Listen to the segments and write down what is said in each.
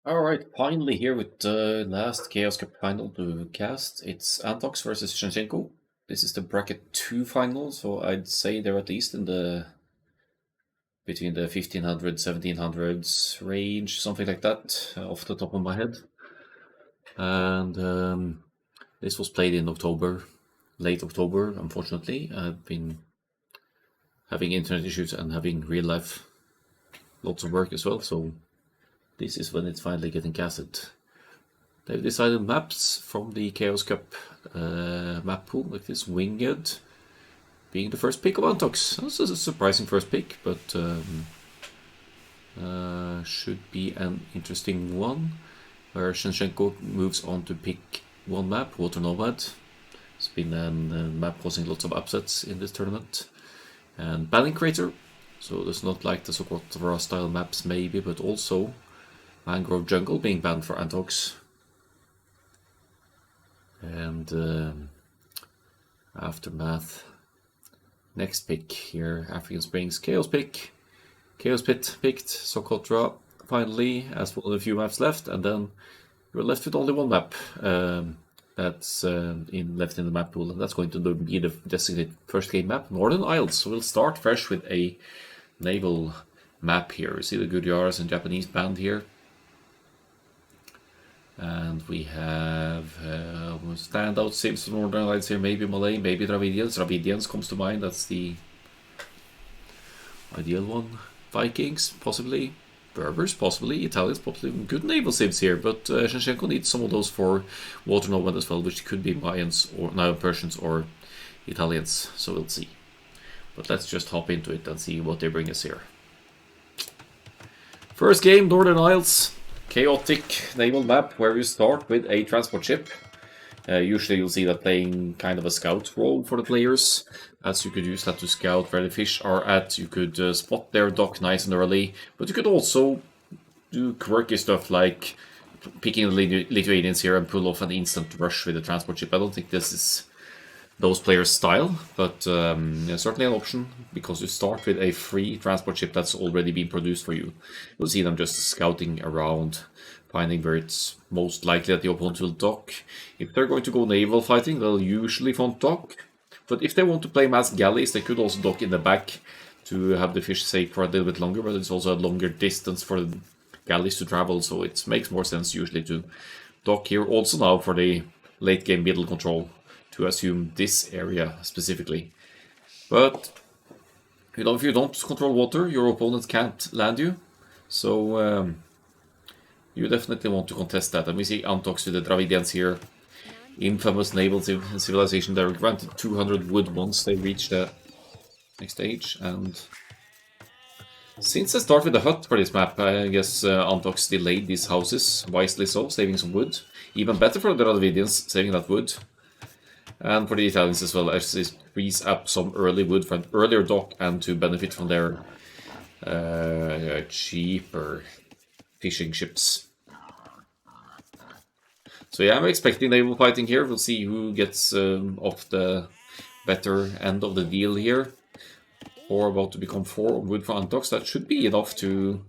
Alright, finally here with the last Chaos Cup final to cast. It's Antox versus Shinchenko. This is the bracket 2 final, so I'd say they're at least in the between the 1500 1700s range, something like that, off the top of my head. And this was played in October, late October, unfortunately. I've been having internet issues and having real life lots of work as well, so this is when it's finally getting casted. They've decided maps from the Chaos Cup map pool, like this Winged being the first pick of Antox. This is a surprising first pick, but should be an interesting one. Where Shinchenko moves on to pick one map, Water Nomad. It's been a map causing lots of upsets in this tournament. And Banning Crater, so it's not like the Sokotra style maps maybe, but also Mangrove Jungle being banned for Antox. And Aftermath. Next pick here, African Springs, Chaos pick. Chaos Pit picked, Sokotra finally, as one of the few maps left, and then you're left with only one map that's left in the map pool, and that's going to be the designated first game map, Northern Isles. So we'll start fresh with a naval map here. You see the Gudjaras and Japanese band here. And we have standout sims from Northern Isles here, maybe Malay, maybe Dravidians. Dravidians comes to mind, that's the ideal one. Vikings, possibly. Berbers, possibly. Italians, possibly. Good naval sims here, but Shinchenko needs some of those for Water Nomad as well, which could be Mayans, or now Persians, or Italians, so we'll see. But let's just hop into it and see what they bring us here. First game, Northern Isles. Chaotic naval map where you start with a transport ship. Usually you'll see that playing kind of a scout role for the players, as you could use that to scout where the fish are at. You could spot their dock nice and early, but you could also do quirky stuff like picking the Lithuanians here and pull off an instant rush with the transport ship. I don't think this is those players' style, but certainly an option, because you start with a free transport ship that's already been produced for you. You'll see them just scouting around, finding where it's most likely that the opponent will dock. If they're going to go naval fighting, they'll usually front dock, but if they want to play mass galleys, they could also dock in the back to have the fish safe for a little bit longer, but it's also a longer distance for the galleys to travel, so it makes more sense usually to dock here. Also now for the late game middle control, to assume this area specifically. But you know, if you don't control water, your opponent can't land you, so you definitely want to contest that. And we see Antox with the Dravidians here, infamous naval civilization. They're granted 200 wood once they reach the next stage, and since I start with the hut for this map, I guess Antox delayed these houses, wisely so, saving some wood. Even better for the Dravidians, saving that wood. And for the Italians as well, as it frees up some early wood for an earlier dock and to benefit from their cheaper fishing ships. So yeah, I'm expecting naval fighting here. We'll see who gets off the better end of the deal here. 4 about to become 4 wood for Antox. That should be enough to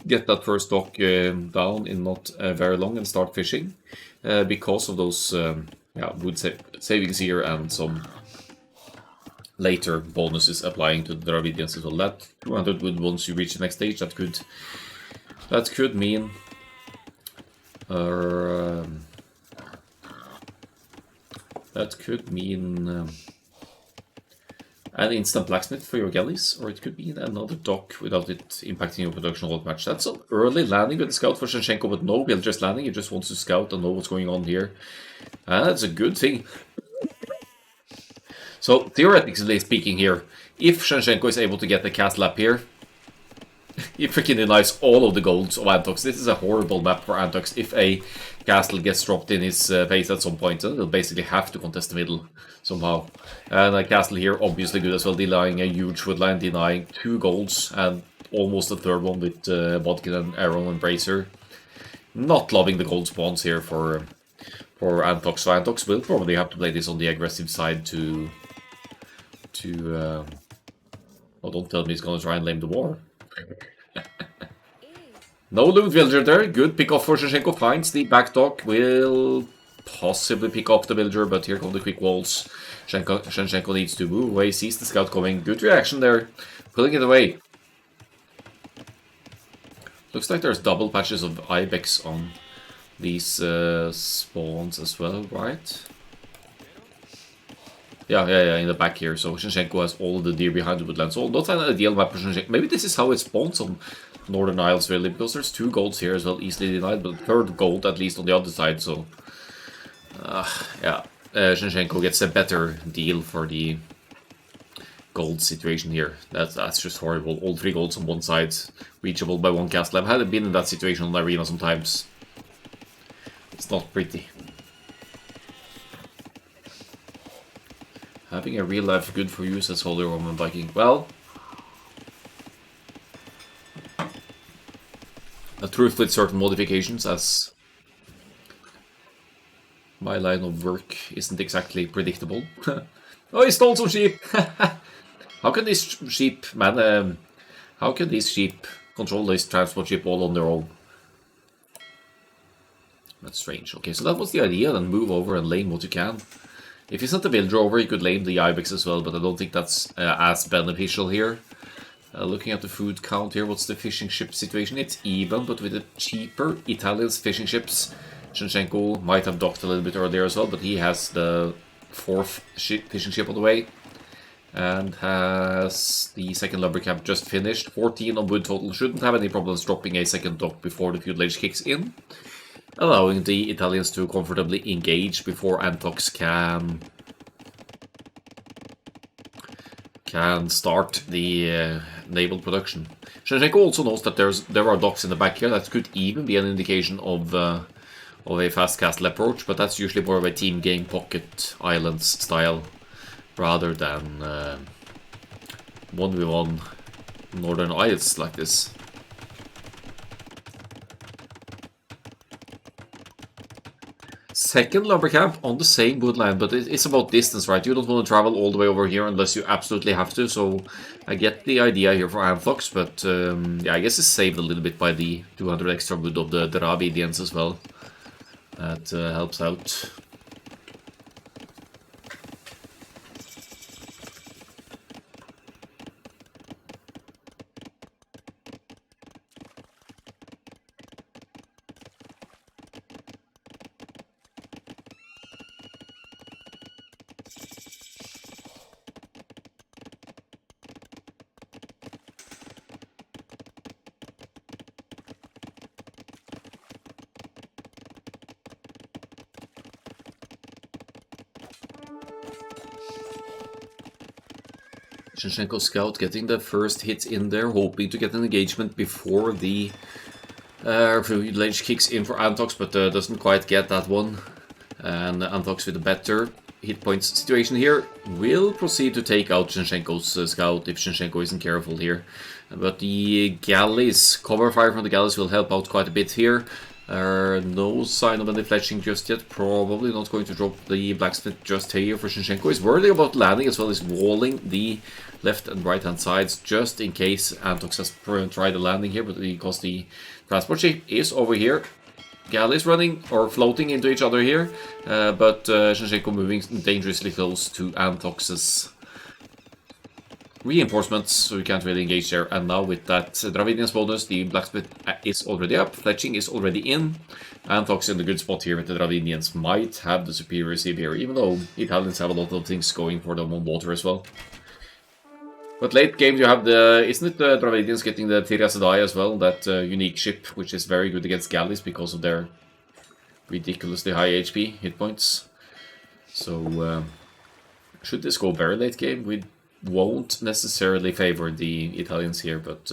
get that first dock down in not very long and start fishing, because of those wood savings here and some later bonuses applying to the Dravidians as well. That 200 wood once you reach the next stage, that could mean an instant blacksmith for your galleys, or it could be another dock without it impacting your production all much. That's an early landing with the scout for Shinchenko, but no just landing. He just wants to scout and know what's going on here. And that's a good thing. So, theoretically speaking here, if Shinchenko is able to get the castle up here, he freaking denies all of the golds of Antox. This is a horrible map for Antox. If a castle gets dropped in his face at some point, they'll basically have to contest the middle somehow. And a castle here, obviously good as well, denying a huge woodline, denying 2 golds, and almost a third one with Bodkin and Arrow and Bracer. Not loving the gold spawns here for Antox. So Antox will probably have to play this on the aggressive side to well, don't tell me he's gonna try and lame the war. No loot villager there. Good pick off for Shinshenko. Finds the back dock. Will possibly pick off the villager, but here come the quick walls. Shinshenko needs to move away. Sees the scout coming. Good reaction there. Pulling it away. Looks like there's double patches of ibex on these spawns as well, right? Yeah, in the back here. So Shinshenko has all of the deer behind the woodland. So not an ideal map for Shinshenko. Maybe this is how it spawns on Northern Isles, really, because there's 2 golds here as well, easily denied, but 3rd gold at least on the other side, so... yeah, Shinshenko gets a better deal for the gold situation here. That's just horrible. All 3 golds on one side, reachable by 1 castle. I've had been in that situation on the arena sometimes. It's not pretty. Having a real life good for you, says Holy Roman Viking. Well... a truth with certain modifications, as my line of work isn't exactly predictable. Oh, he stole some sheep! How can these sheep, man, how can these sheep control this transport ship all on their own? That's strange. Okay, so that was the idea, then move over and lame what you can. If you sent the villager over, you could lame the ibex as well, but I don't think that's as beneficial here. Looking at the food count here, what's the fishing ship situation? It's even, but with the cheaper Italian fishing ships, Shinshenko might have docked a little bit earlier as well, but he has the 4th fishing ship on the way. And has the 2nd lumber camp just finished. 14 on wood total. Shouldn't have any problems dropping a 2nd dock before the feudal age kicks in. Allowing the Italians to comfortably engage before Antox can start the naval production. Shinshenko also knows that there are docks in the back here. That could even be an indication of a fast castle approach, but that's usually more of a team game pocket islands style rather than 1v1 Northern Isles like this. Second lumber camp on the same woodland, but it's about distance, right? You don't want to travel all the way over here unless you absolutely have to, so I get the idea here for Anthox, but yeah, I guess it's saved a little bit by the 200 extra wood of the Dravidians as well. That helps out. Shinshenko scout getting the first hit in there, hoping to get an engagement before the feudal age kicks in for Antox, but doesn't quite get that one. And Antox with a better hit points situation here will proceed to take out Shinshenko's scout if Shinshenko isn't careful here. But the galleys, cover fire from the galleys will help out quite a bit here. No sign of any fletching just yet. Probably not going to drop the blacksmith just here for Shinshenko. He's worried about landing as well as walling the left and right hand sides just in case Antox has tried a landing here, but because the transport ship is over here. Galleys running or floating into each other here, but Shinshenko moving dangerously close to Antox's reinforcements, so we can't really engage there. And now with that Dravidian's bonus, the blacksmith is already up, fletching is already in. Antox in the good spot here with the Dravidians might have the superior receive here, even though Italians have a lot of things going for them on water as well. But late game you have the, isn't it the Dravidians getting the Tirasadai as well, that unique ship, which is very good against galleys because of their ridiculously high HP hit points. So should this go very late game, we won't necessarily favor the Italians here, but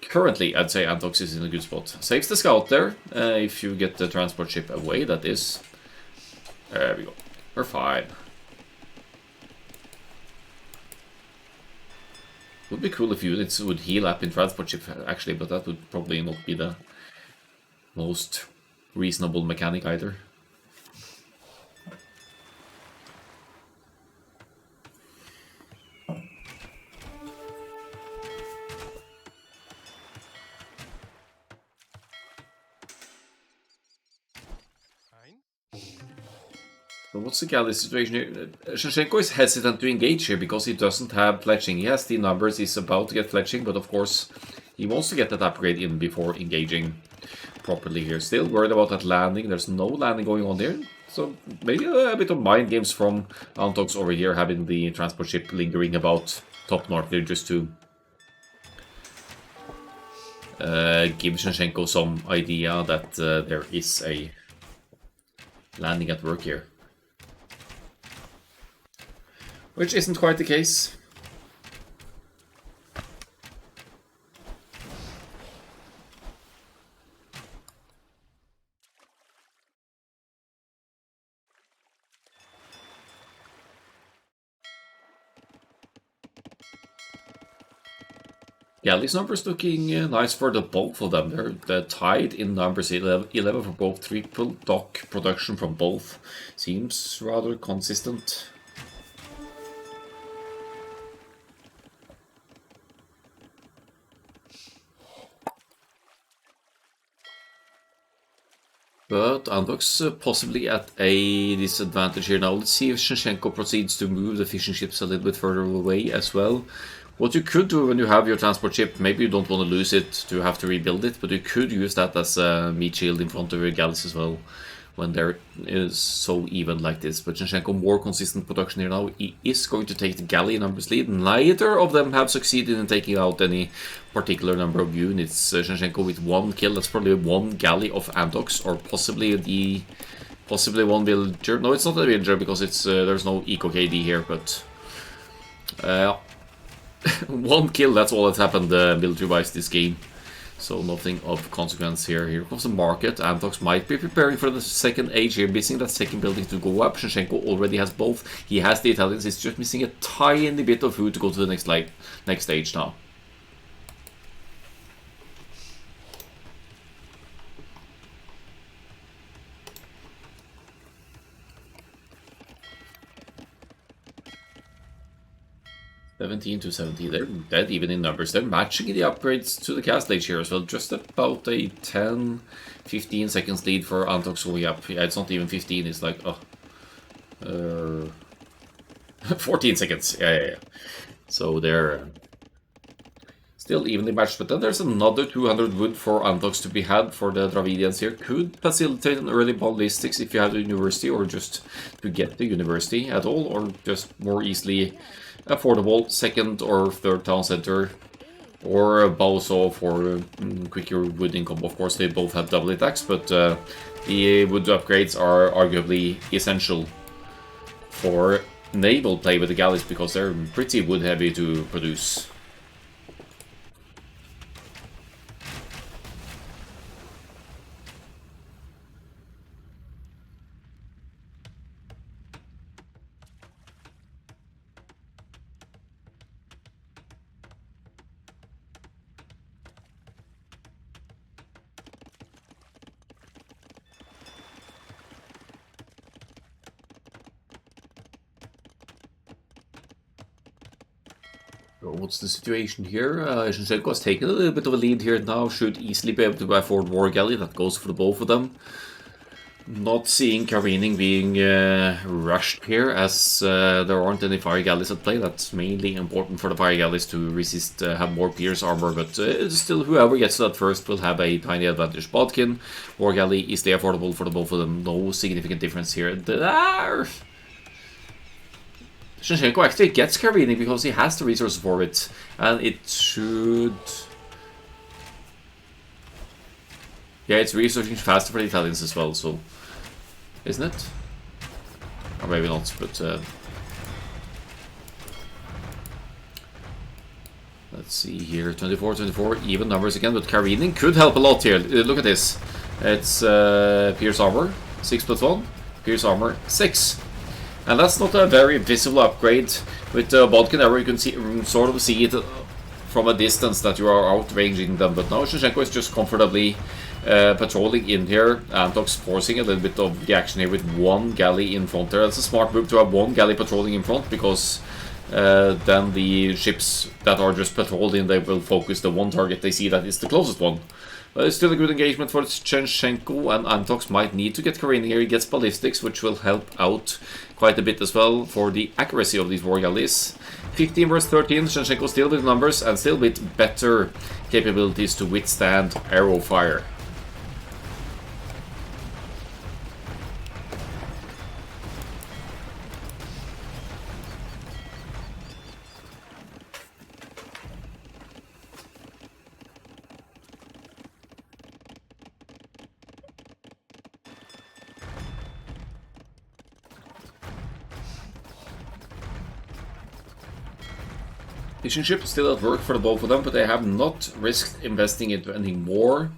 currently I'd say Antox is in a good spot. Saves the scout there, if you get the transport ship away, that is. There we go, we're fine. Would be cool if units would heal up in transport ship actually, but that would probably not be the most reasonable mechanic either. But what's the galley situation here? Shevchenko is hesitant to engage here because he doesn't have fletching. He has the numbers, he's about to get fletching, but of course he wants to get that upgrade in before engaging properly here. Still worried about that landing. There's no landing going on there. So maybe a bit of mind games from Antox over here, having the transport ship lingering about top north there just to give Shevchenko some idea that there is a landing at work here. Which isn't quite the case. Yeah, these numbers looking nice for the both of them. They're tied in numbers 11 for both. Triple dock production from both. Seems rather consistent. But Andox possibly at a disadvantage here now. Let's see if Shevchenko proceeds to move the fishing ships a little bit further away as well. What you could do when you have your transport ship, maybe you don't want to lose it to have to rebuild it, but you could use that as a meat shield in front of your galleys as well, when there is so even like this. But Shevchenko more consistent production here now. He is going to take the galley numbers lead. Neither of them have succeeded in taking out any particular number of units. Shevchenko with 1 kill, that's probably 1 galley of Andox, or possibly one villager. No, it's not a villager because it's there's no eco KD here, but 1 kill, that's all that's happened military-wise this game. So nothing of consequence here. Here comes the market. Antox might be preparing for the second age here, missing that second building to go up. Shevchenko already has both. He has the Italians. He's just missing a tiny bit of food to go to the next stage now. $17 to $70, they're dead even in numbers. They're matching the upgrades to the cast age here as well. Just about a 10-15 seconds lead for Antox going up. Yeah, it's not even 15, it's like 14 seconds. Yeah. So they're still evenly matched, but then there's another 200 wood for Antox to be had for the Dravidians here. Could facilitate an early ballistics if you have the university, or just to get the university at all, or just more easily affordable second or third town center, or a bow saw for quicker wood income. Of course, they both have double attacks, but the wood upgrades are arguably essential for naval play with the galleys because they're pretty wood heavy to produce. So what's the situation here? Shevchenko has taken a little bit of a lead here now, should easily be able to afford War Galley. That goes for the both of them. Not seeing careening being rushed here, as there aren't any fire galleys at play. That's mainly important for the fire galleys to resist, have more pierce armor, but still whoever gets that first will have a tiny advantage. Bodkin, War Galley is the affordable for the both of them. No significant difference here. Shevchenko actually gets careening because he has the resources for it, and it should... Yeah, it's researching faster for the Italians as well, so... Isn't it? Or maybe not, but... Let's see here, 24, even numbers again, but careening could help a lot here. Look at this. It's Pierce Armor, 6+1, Pierce Armor, 6. And that's not a very visible upgrade. With Bodkin Arrow, you can sort of see it from a distance that you are outranging them, but now Shevchenko is just comfortably patrolling in here. Antox forcing a little bit of the action here with 1 galley in front there. That's a smart move to have 1 galley patrolling in front, because then the ships that are just patrolling, they will focus the one target they see that is the closest one. But it's still a good engagement for Shinchenko, and Antox might need to get Karenin here. He gets ballistics, which will help out quite a bit as well for the accuracy of these war galleys. 15 versus 13, Shinchenko still with numbers and still with better capabilities to withstand arrow fire. Fishing ship still at work for the both of them, but they have not risked investing into any more.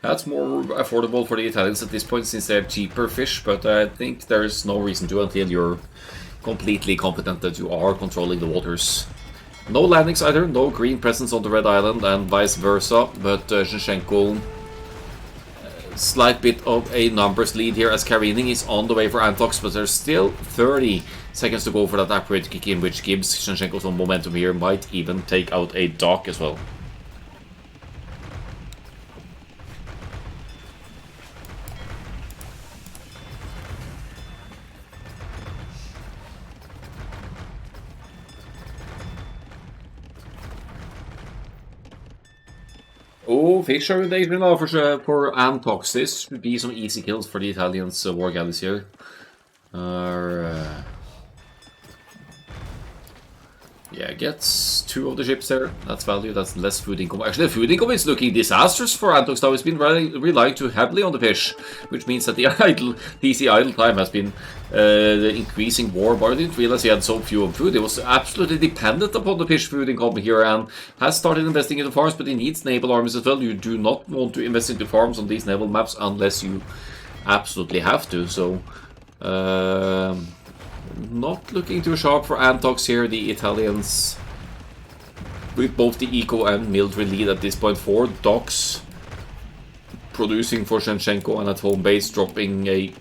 That's more affordable for the Italians at this point since they have cheaper fish, but I think there's no reason to until you're completely confident that you are controlling the waters. No landings either, no green presence on the Red Island and vice versa, but Shinchenko slight bit of a numbers lead here as Karenin is on the way for Antox, but there's still 30 seconds to go for that upgrade to kick in, which gives Shinchenko some momentum here, might even take out a dock as well. Oh, fish invasion now for Antox. This should be some easy kills for the Italians' war galleys here. Yeah, gets 2 of the ships there. That's value, that's less food income. Actually, the food income is looking disastrous for Antox now. It's been relying too heavily on the fish, which means that the TC idle time has been increasing more. But I didn't realize he had so few on food. He was absolutely dependent upon the fish food income here and has started investing into farms, but he needs naval armies as well. You do not want to invest into farms on these naval maps unless you absolutely have to. So, not looking too sharp for Antox here. The Italians with both the eco and military lead at this point. 4 docks producing for Shinchenko and at home base dropping a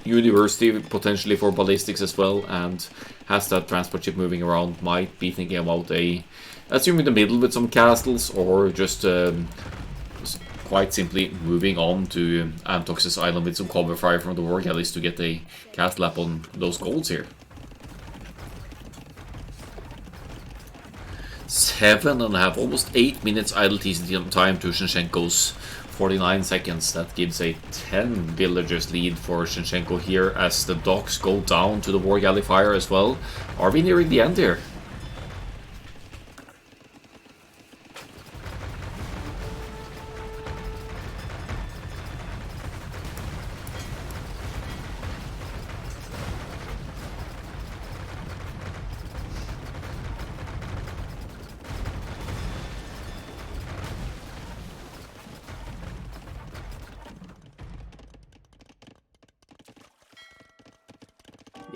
university potentially for ballistics as well, and has that transport ship moving around. Might be thinking about a, assuming the middle with some castles, or just quite simply moving on to Antox's island with some cover fire from the war galleys to get a castle up on those golds here. 7.5, almost 8 minutes idle TC time to Shinchenko's 49 seconds. That gives a 10 villagers lead for Shinchenko here as the docks go down to the war galley fire as well. Are we nearing the end here?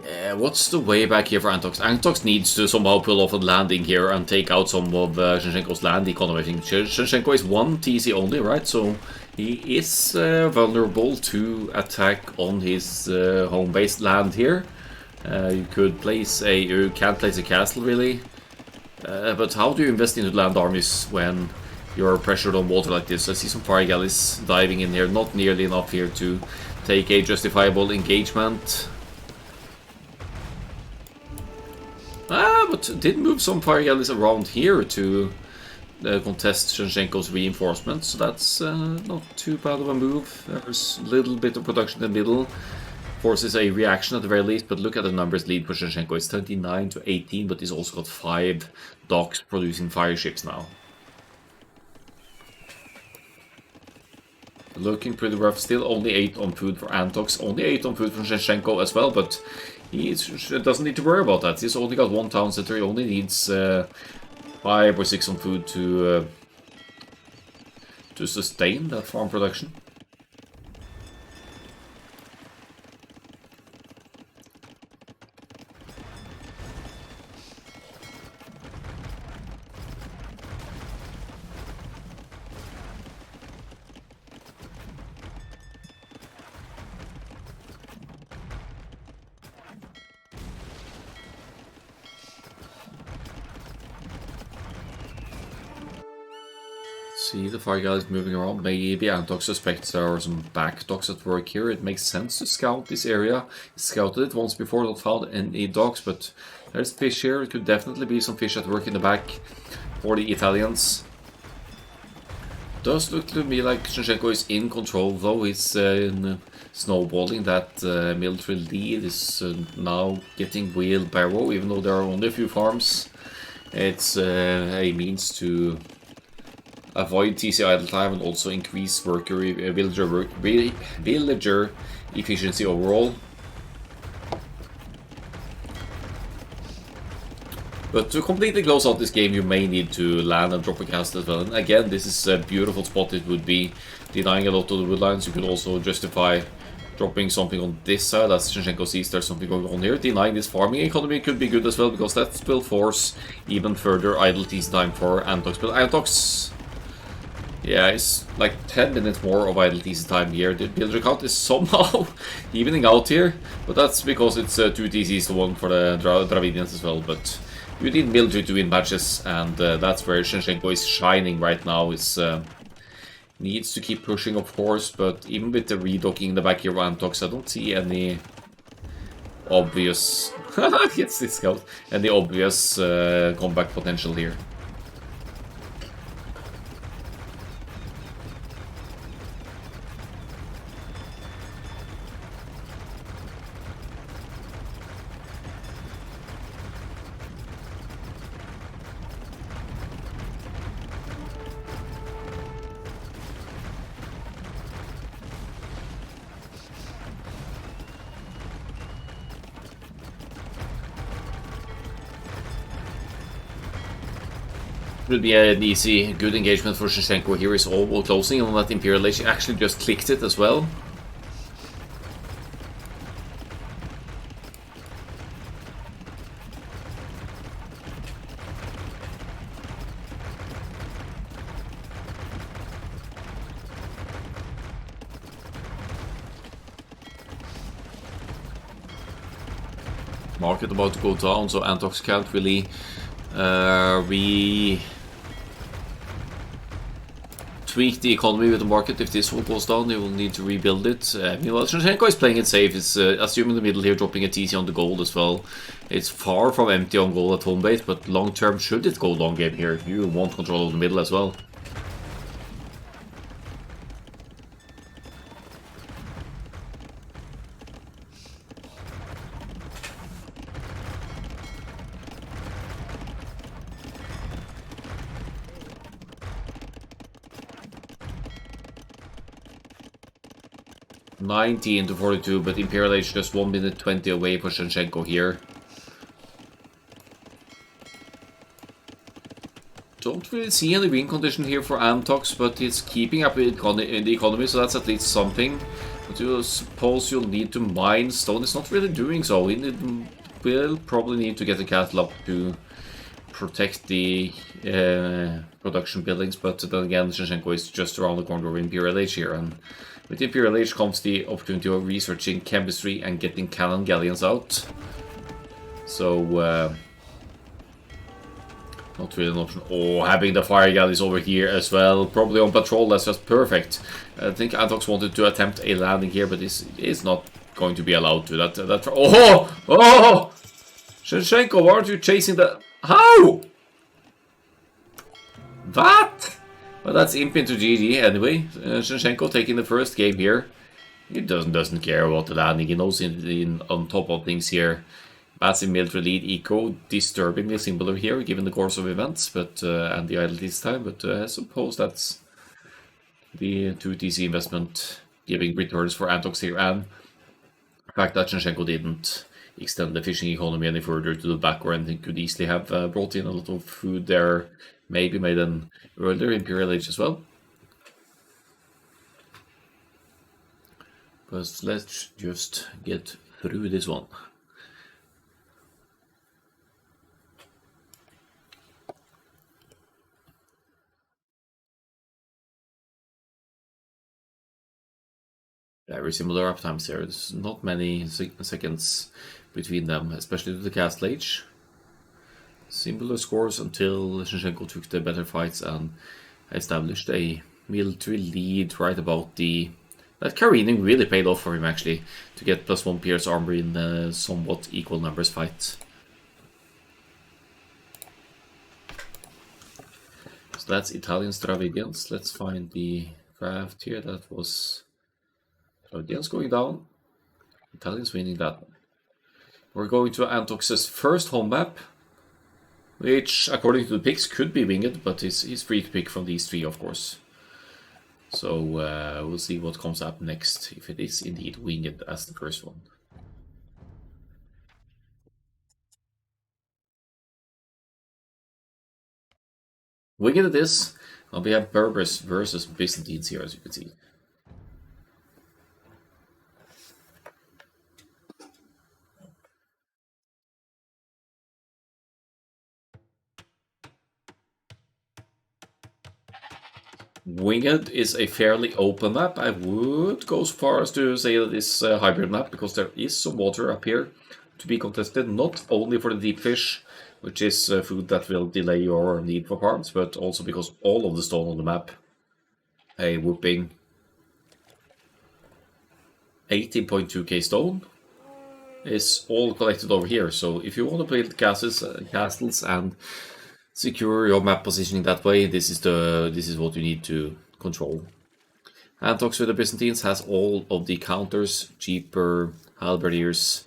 Yeah, what's the way back here for Antox? Antox needs to somehow pull off a landing here and take out some of Shinchenko's land economy. I think Shinchenko is 1 TC only, right? So he is vulnerable to attack on his home-based land here. You could place a... you can't place a castle, really. But how do you invest into land armies when you're pressured on water like this? I see some fire galleys diving in here. Not nearly enough here to take a justifiable engagement. But did move some fire galleys around here to contest Shinchenko's reinforcements, so that's not too bad of a move. There's a little bit of production in the middle. Forces a reaction at the very least, but look at the numbers lead for Shinchenko. It's 29 to 18, but he's also got 5 docks producing fire ships now. Looking pretty rough. Still only 8 on food for Antox. Only 8 on food for Shinchenko as well, but he doesn't need to worry about that. He's only got 1 town center. He only needs 5 or 6 on food to sustain that farm production. See the fire guys moving around. Maybe Antok suspects there are some back docks at work here. It makes sense to scout this area. He scouted it once before, not found any docks, but there's fish here. It could definitely be some fish at work in the back for the Italians. Does look to me like Shinchenko is in control, though. He's snowballing that military lead. Is now getting wheelbarrow, even though there are only a few farms. It's a means to avoid TC idle time and also increase villager efficiency overall. But to completely close out this game, you may need to land and drop a cast as well. And again, this is a beautiful spot. It would be denying a lot of the woodlines. You could also justify dropping something on this side, as Shinchenko sees there's something going on here. Denying this farming economy could be good as well, because that will force even further idle TC time for Antox. But Antox, yeah, it's like 10 minutes more of idle TC time here. The builder count is somehow evening out here, but that's because it's 2 TCs to 1 for the Dravidians as well. But you need military to win matches, and that's where Shinchenko is shining right now. Is needs to keep pushing, of course, but even with the redocking in the back here of Antox, I don't see any obvious gets this out, any obvious comeback potential here. Would be an easy, good engagement for Shinchenko here. Is all closing on that Imperial Age. He actually just clicked it as well. Market about to go down, so Antox can't really tweak the economy with the market. If this one goes down, they will need to rebuild it. Meanwhile, Shinchenko is playing it safe. It's assuming the middle here, dropping a TC on the gold as well. It's far from empty on gold at home base, but long term, should it go long game here, you want control of the middle as well. (19 to 42), but Imperial Age just 1 minute 20 away for Shinchenko here. Don't really see any win condition here for Antox, but it's keeping up with in the economy, so that's at least something. But you suppose you'll need to mine stone. It's not really doing so. We will probably need to get the cattle up to protect the production buildings, but then again, Shinchenko is just around the corner of Imperial Age here, and with Imperial Age comes the opportunity of researching chemistry and getting cannon galleons out. So, not really an option. Oh, having the fire galleys over here as well, probably on patrol, that's just perfect. I think Antox wanted to attempt a landing here, but this is not going to be allowed to. Oh! Shinchenko, why aren't you chasing the... How? What? Well, that's imp into GG anyway. Shinchenko taking the first game here. He doesn't care about the landing. He knows on top of things here. Massive military lead, eco, disturbingly similar here given the course of events, but and the idle this time. But I suppose that's the 2 TC investment giving returns for Antox here, and the fact that Shinchenko didn't extend the fishing economy any further to the back or anything, could easily have brought in a lot of food there. Maybe made an earlier Imperial Age as well. But let's just get through this one. Very similar uptimes here. There's not many seconds between them, especially to the Castle Age. Similar scores until Shinchenko took the better fights and established a military lead right about the... That careening really paid off for him, actually, to get +1 Pierce armor in a somewhat equal numbers fight. So that's Italian Stravidians. Let's find the draft here. That was Stravidians going down. Italians winning that one. We're going to Antox's first home map, which, according to the picks, could be winged, but he's free to pick from these three, of course. So we'll see what comes up next, if it is indeed winged as the first one. Winged it is, and we have Berbers versus Byzantines here, as you can see. Winged is a fairly open map. I would go as far as to say that it's a hybrid map, because there is some water up here to be contested, not only for the deep fish, which is food that will delay your need for farms, but also because all of the stone on the map, a whooping 18.2k stone, is all collected over here. So if you want to build castles and secure your map positioning that way, this is what you need to control. Antox with the Byzantines has all of the counters, cheaper halberdiers,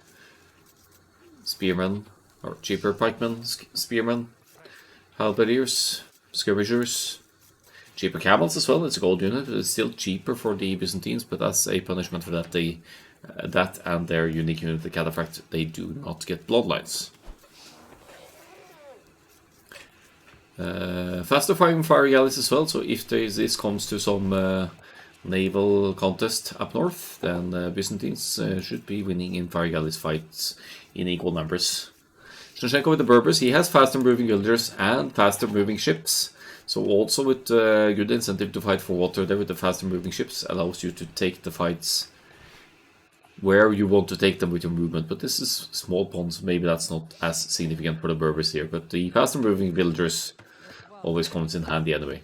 spearmen, or cheaper pikemen, spearmen, halberdiers, skirmishers, cheaper camels as well. It's a gold unit. It's still cheaper for the Byzantines, but that's a punishment for that. That and their unique unit, the cataphract, they do not get bloodlines. Faster firing fire galleys as well, so if this comes to some naval contest up north, then Byzantines should be winning in fire galleys fights in equal numbers. Shevchenko with the Berbers, he has faster moving villagers and faster moving ships, so also with good incentive to fight for water there with the faster moving ships, allows you to take the fights where you want to take them with your movement. But this is small ponds, maybe that's not as significant for the Berbers here, but the faster moving villagers always comes in handy anyway.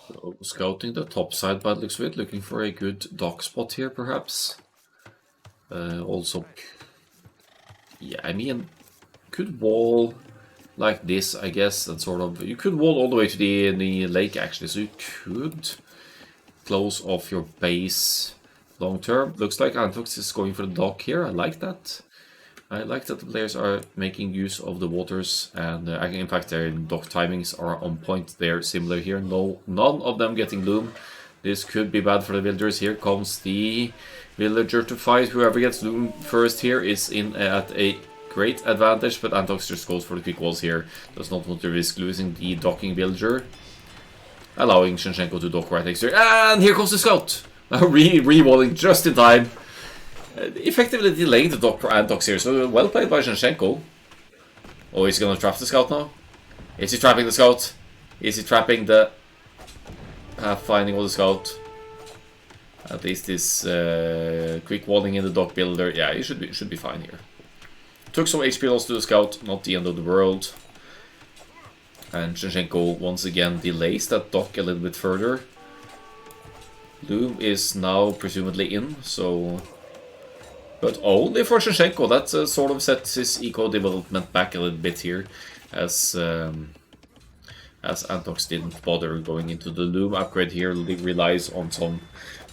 So, scouting the top side by the looks of it, looking for a good dock spot here perhaps. Also, yeah, I mean, could wall like this, I guess, and sort of, you could wall all the way to the lake actually, so you could close off your base long term. Looks like Antox is going for the dock here. I like that. I like that the players are making use of the waters, and in fact their dock timings are on point. They're similar here. None of them getting loom. This could be bad for the villagers. Here comes the villager to fight. Whoever gets loom first here is in at a great advantage, but Antox just goes for the quick walls here. Does not want to risk losing the docking villager, allowing Shevchenko to dock right next to her. And here comes the scout! Re-walling just in time. Effectively delaying the dock for Antox here, so well played by Shevchenko. Oh, he's gonna trap the scout now? Is he trapping the scout? Is he trapping the pathfinding of the scout? At least this quick walling in the dock builder. Yeah, he should be fine here. Took some HP loss to the scout, not the end of the world. And Shevchenko once again delays that dock a little bit further. Loom is now presumably in, so... But only for Shevchenko. That sort of sets his eco development back a little bit here, as Antox didn't bother going into the loom upgrade here. Relies on some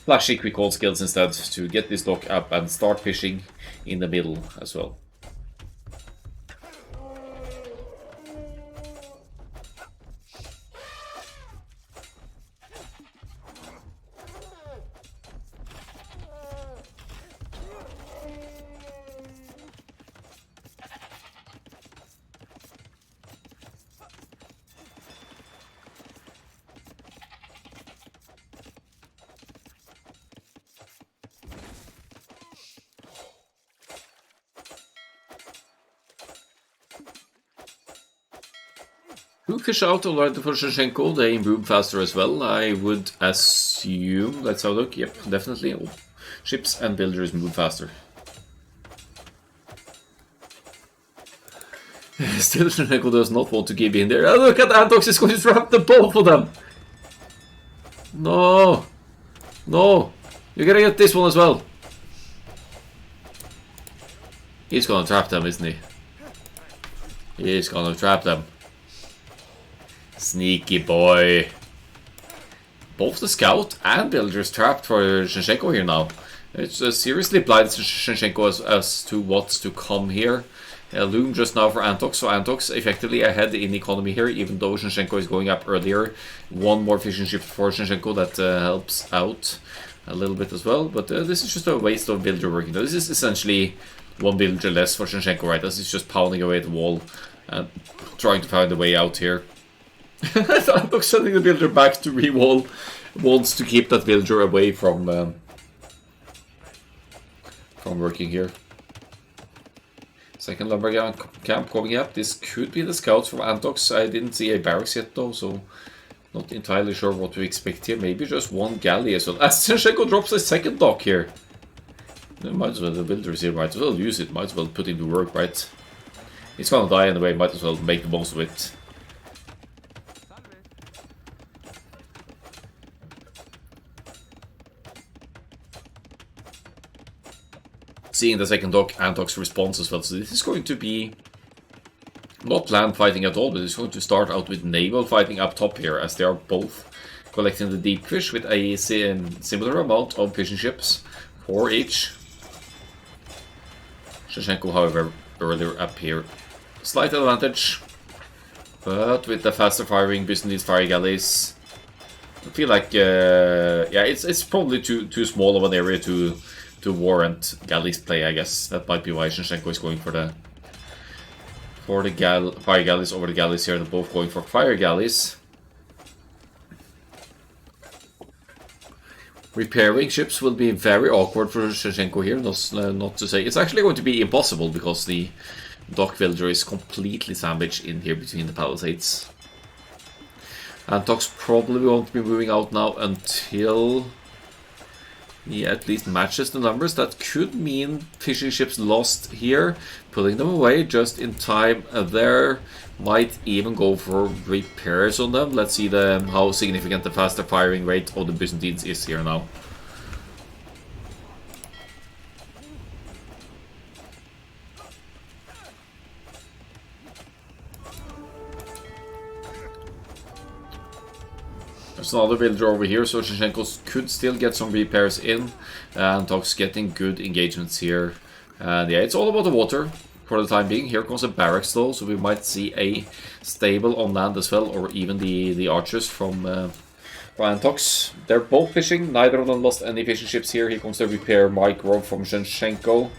flashy quick hold skills instead to get this dock up and start fishing in the middle as well. Who fish out already for Shinchenko? They move faster as well, I would assume. Let's have a look. Yep, definitely. Oh, ships and builders move faster. Still, Shinchenko does not want to give in there. Oh, look at Antox is going to trap the both of them. No. No. You're gonna get this one as well. He's gonna trap them, isn't he? He's gonna trap them. Sneaky boy. Both the scout and builders trapped for Shinchenko here now. It's seriously blinds Shinchenko as to what's to come here. Loom just now for Antox, so Antox effectively ahead in economy here, even though Shinchenko is going up earlier. One more fishing ship for Shinchenko that helps out a little bit as well, but this is just a waste of builder working. This is essentially one builder less for Shinchenko, right? This is just pounding away at the wall and trying to find a way out here. Antox sending the builder back to re-wall, wants to keep that villager away from working here. Second lumber camp coming up. This could be the scouts from Antox. I didn't see a barracks yet though, so not entirely sure what to expect here. Maybe just one galley as well. As Shinchenko drops a second dock here. Might as well, the builders here might as well use it. Might as well put into work, right? It's gonna die anyway, might as well make the most of it. Seeing the second dock, Antox response as well. So this is going to be not land fighting at all, but it's going to start out with naval fighting up top here, as they are both collecting the deep fish with a similar amount of fishing ships, 4 each. Shinchenko, however, earlier up here, slight advantage, but with the faster firing Byzantine fire galleys, I feel like yeah, it's probably too small of an area to warrant galleys play, I guess. That might be why Shinchenko is going for the fire galleys over the galleys here. They're both going for fire galleys. Repairing ships will be very awkward for Shinchenko here, not to say. It's actually going to be impossible because the dock villager is completely sandwiched in here between the palisades. Antox probably won't be moving out now until he at least matches the numbers. That could mean fishing ships lost here, pulling them away just in time. There might even go for repairs on them. Let's see how significant the faster firing rate of the Byzantines is here now. There's another villager over here, so Shinchenko could still get some repairs in. Antox getting good engagements here. And yeah, it's all about the water for the time being. Here comes a barracks though, so we might see a stable on land as well, or even the archers from Antox. They're both fishing, neither of them lost any fishing ships here. Here comes the repair micro from Shinchenko.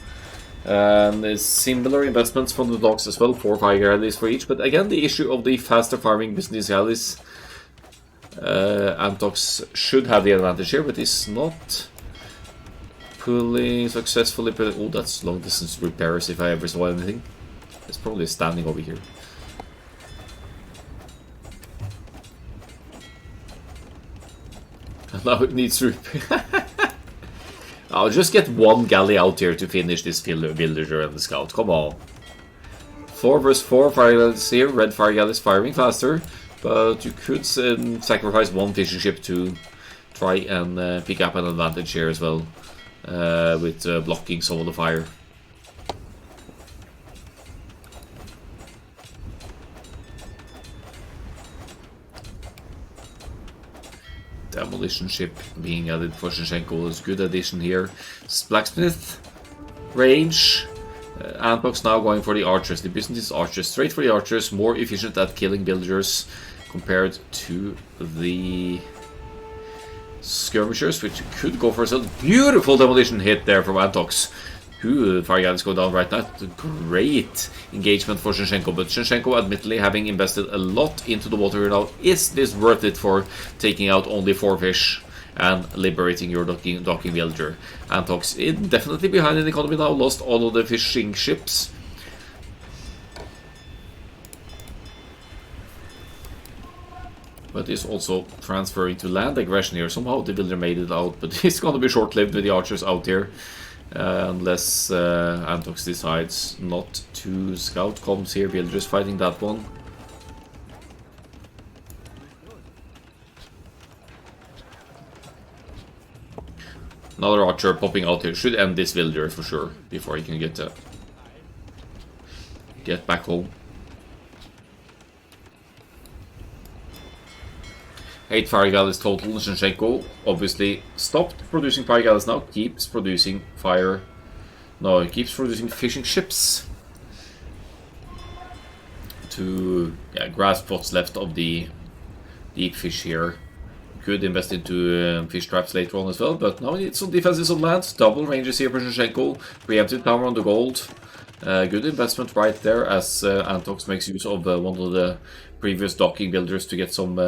There's similar investments from the docks as well, 4 fire galleys for each. But again, the issue of the faster firing business galleys. Antox should have the advantage here, but is not pulling successfully. Oh, that's long distance repairs if I ever saw anything. It's probably standing over here. And now it needs repair. I'll just get one galley out here to finish this villager and the scout. Come on. 4 versus 4 fire galleys here. Red fire galleys firing faster. But you could sacrifice one fishing ship to try and pick up an advantage here as well, with blocking some of the fire. Demolition ship being added for Shinchenko is a good addition here. Blacksmith, range. Antox now going for the archers. The Byzantine archers, straight for the archers, more efficient at killing villagers compared to the skirmishers, which could go for a beautiful demolition hit there from Antox. Ooh, fire galleys go down right now. Great engagement for Shinchenko, but Shinchenko admittedly having invested a lot into the water now. Is this worth it for taking out only 4 fish and liberating your docking villager? Antox is definitely behind in the economy now, lost all of the fishing ships. but is also transferring to land aggression here. Somehow the villager made it out, but it's gonna be short-lived with the archers out here. Unless Antox decides not to scout comms here. Villagers fighting that one. Another archer popping out here. Should end this villager for sure before he can get back home. 8 fire galleys total. Shinshenko obviously stopped producing fire galleys now. Keeps producing fire. No, he keeps producing fishing ships to grasp what's left of the deep fish here. Could invest into fish traps later on as well, but now he needs some defenses on land. Double ranges here for Shinshenko. Preemptive power on the gold. Good investment right there, as Antox makes use of one of the previous docking builders to get some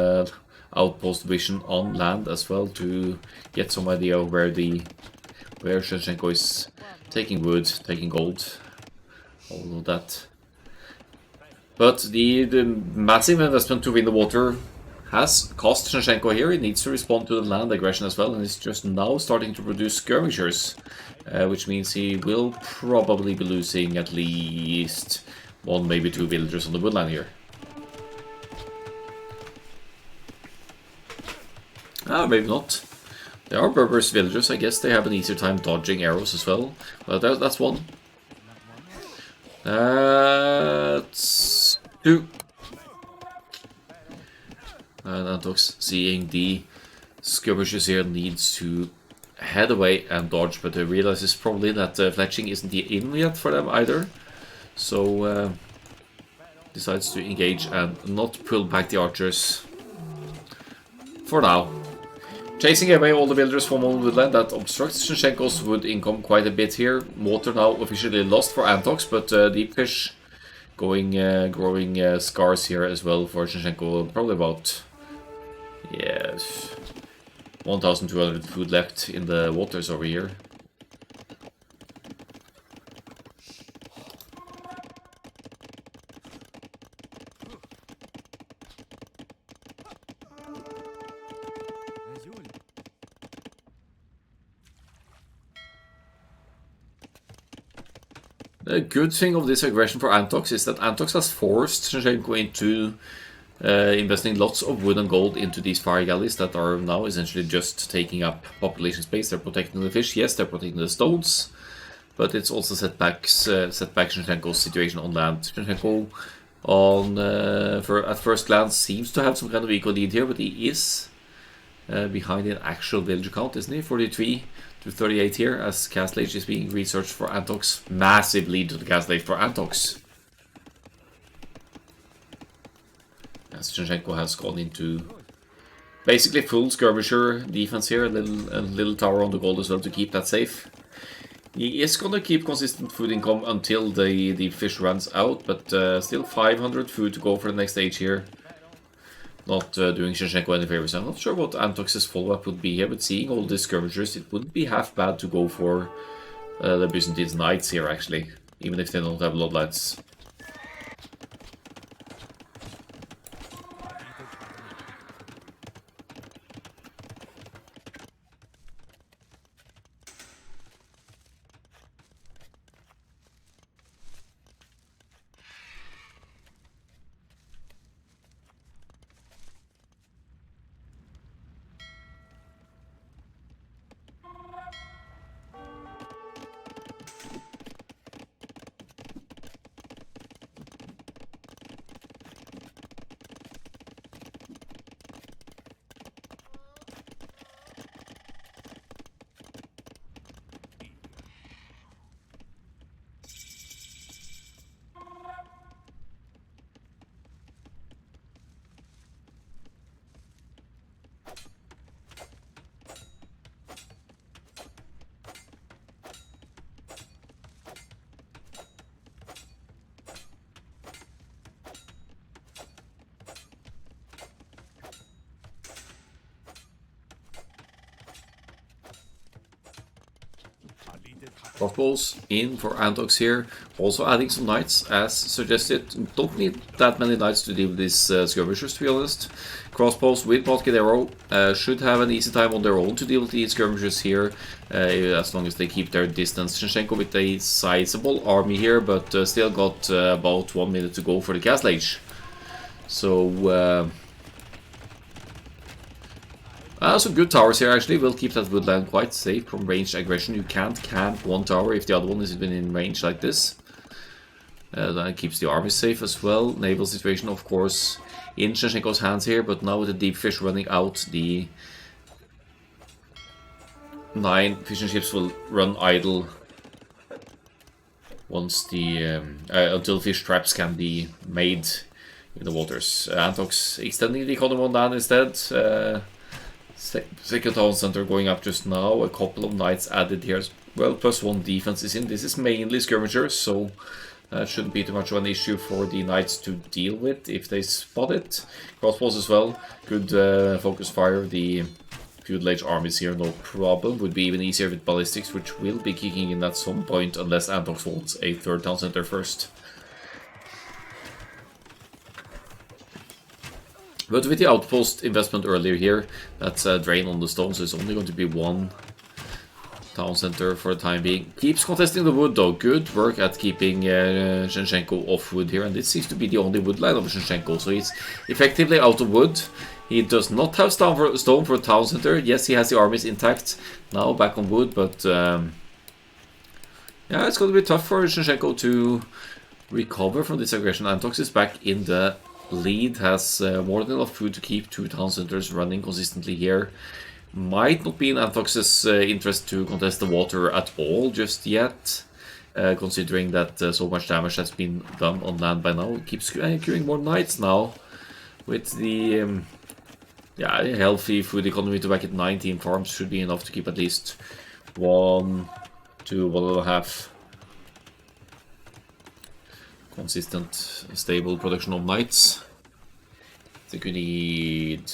outpost vision on land as well, to get some idea of where Shinshenko is taking wood, taking gold, all of that. But the massive investment to win the water has cost Shinshenko here. He needs to respond to the land aggression as well, and he's just now starting to produce skirmishers, which means he will probably be losing at least 1, maybe 2 villagers on the woodland here. Maybe not. They are Berber's villagers. I guess they have an easier time dodging arrows as well. But that's one. That's 2. And Antox, seeing the skirmishers here, needs to head away and dodge, but realizes probably that fletching isn't in yet for them either. So decides to engage and not pull back the archers for now. Chasing away all the villagers from old woodland, that obstructs Shinshenko's wood income quite a bit here. Water now officially lost for Antox, but deep fish growing scars here as well for Shinshenko. Probably about 1,200 food left in the waters over here. The good thing of this aggression for Antox is that Antox has forced Shinshenko into investing lots of wood and gold into these fire galleys that are now essentially just taking up population space. They're protecting the fish, yes, they're protecting the stones, but it's also set back Shinshenko's situation on land. Shinshenko, at first glance, seems to have some kind of eco lead here, but he is behind in actual villager count, isn't he? 43 to 38 here, as Castle Age is being researched for Antox. Massive lead to the Castle Age for Antox. As Shinshenko has gone into basically full skirmisher defense here, a little tower on the gold as well to keep that safe. He is gonna keep consistent food income until the fish runs out, but still 500 food to go for the next stage here. Not doing Shinshenko any favors. I'm not sure what Antox's follow-up would be here, but seeing all these skirmishers, it wouldn't be half bad to go for the Byzantine Knights here, actually, even if they don't have bloodlights. Crossbows in for Antox here, also adding some knights as suggested. Don't need that many knights to deal with these skirmishers, to be honest. Crossbows with Arrow should have an easy time on their own to deal with these skirmishers here, as long as they keep their distance. Shinshenko with a sizable army here, but still got about 1 minute to go for the Castle Age. So some good towers here actually. Will keep that woodland quite safe from ranged aggression. You can't camp one tower if the other one is even in range like this. That keeps the army safe as well. Naval situation, of course, in Shinshenko's hands here, but now with the deep fish running out, the 9 fishing ships will run idle once the until fish traps can be made in the waters. Antox extending the economy on land instead. Second town center going up just now. A couple of knights added here as well. +1 defense is in. This is mainly skirmishers, so that shouldn't be too much of an issue for the knights to deal with if they spot it. Crossbows as well. Good focus fire. The feudal age armies here, no problem. Would be even easier with ballistics, which will be kicking in at some point unless Antox wants a third town center first. But with the outpost investment earlier here, that's a drain on the stone, so it's only going to be 1 town center for the time being. Keeps contesting the wood though. Good work at keeping Shinshenko off wood here, and this seems to be the only wood line of Shinshenko, so he's effectively out of wood. He does not have stone for a town center. Yes, he has the armies intact now, back on wood, but yeah, it's going to be tough for Shinshenko to recover from this aggression. Antox is back in the lead, has more than enough food to keep 2 town centers running consistently here. Might not be in Antox's interest to contest the water at all just yet, considering that so much damage has been done on land by now. It keeps queuing more knights now with the yeah, healthy food economy to back at 19 farms should be enough to keep at least 1 to 1.5 consistent, stable production of knights. I think we need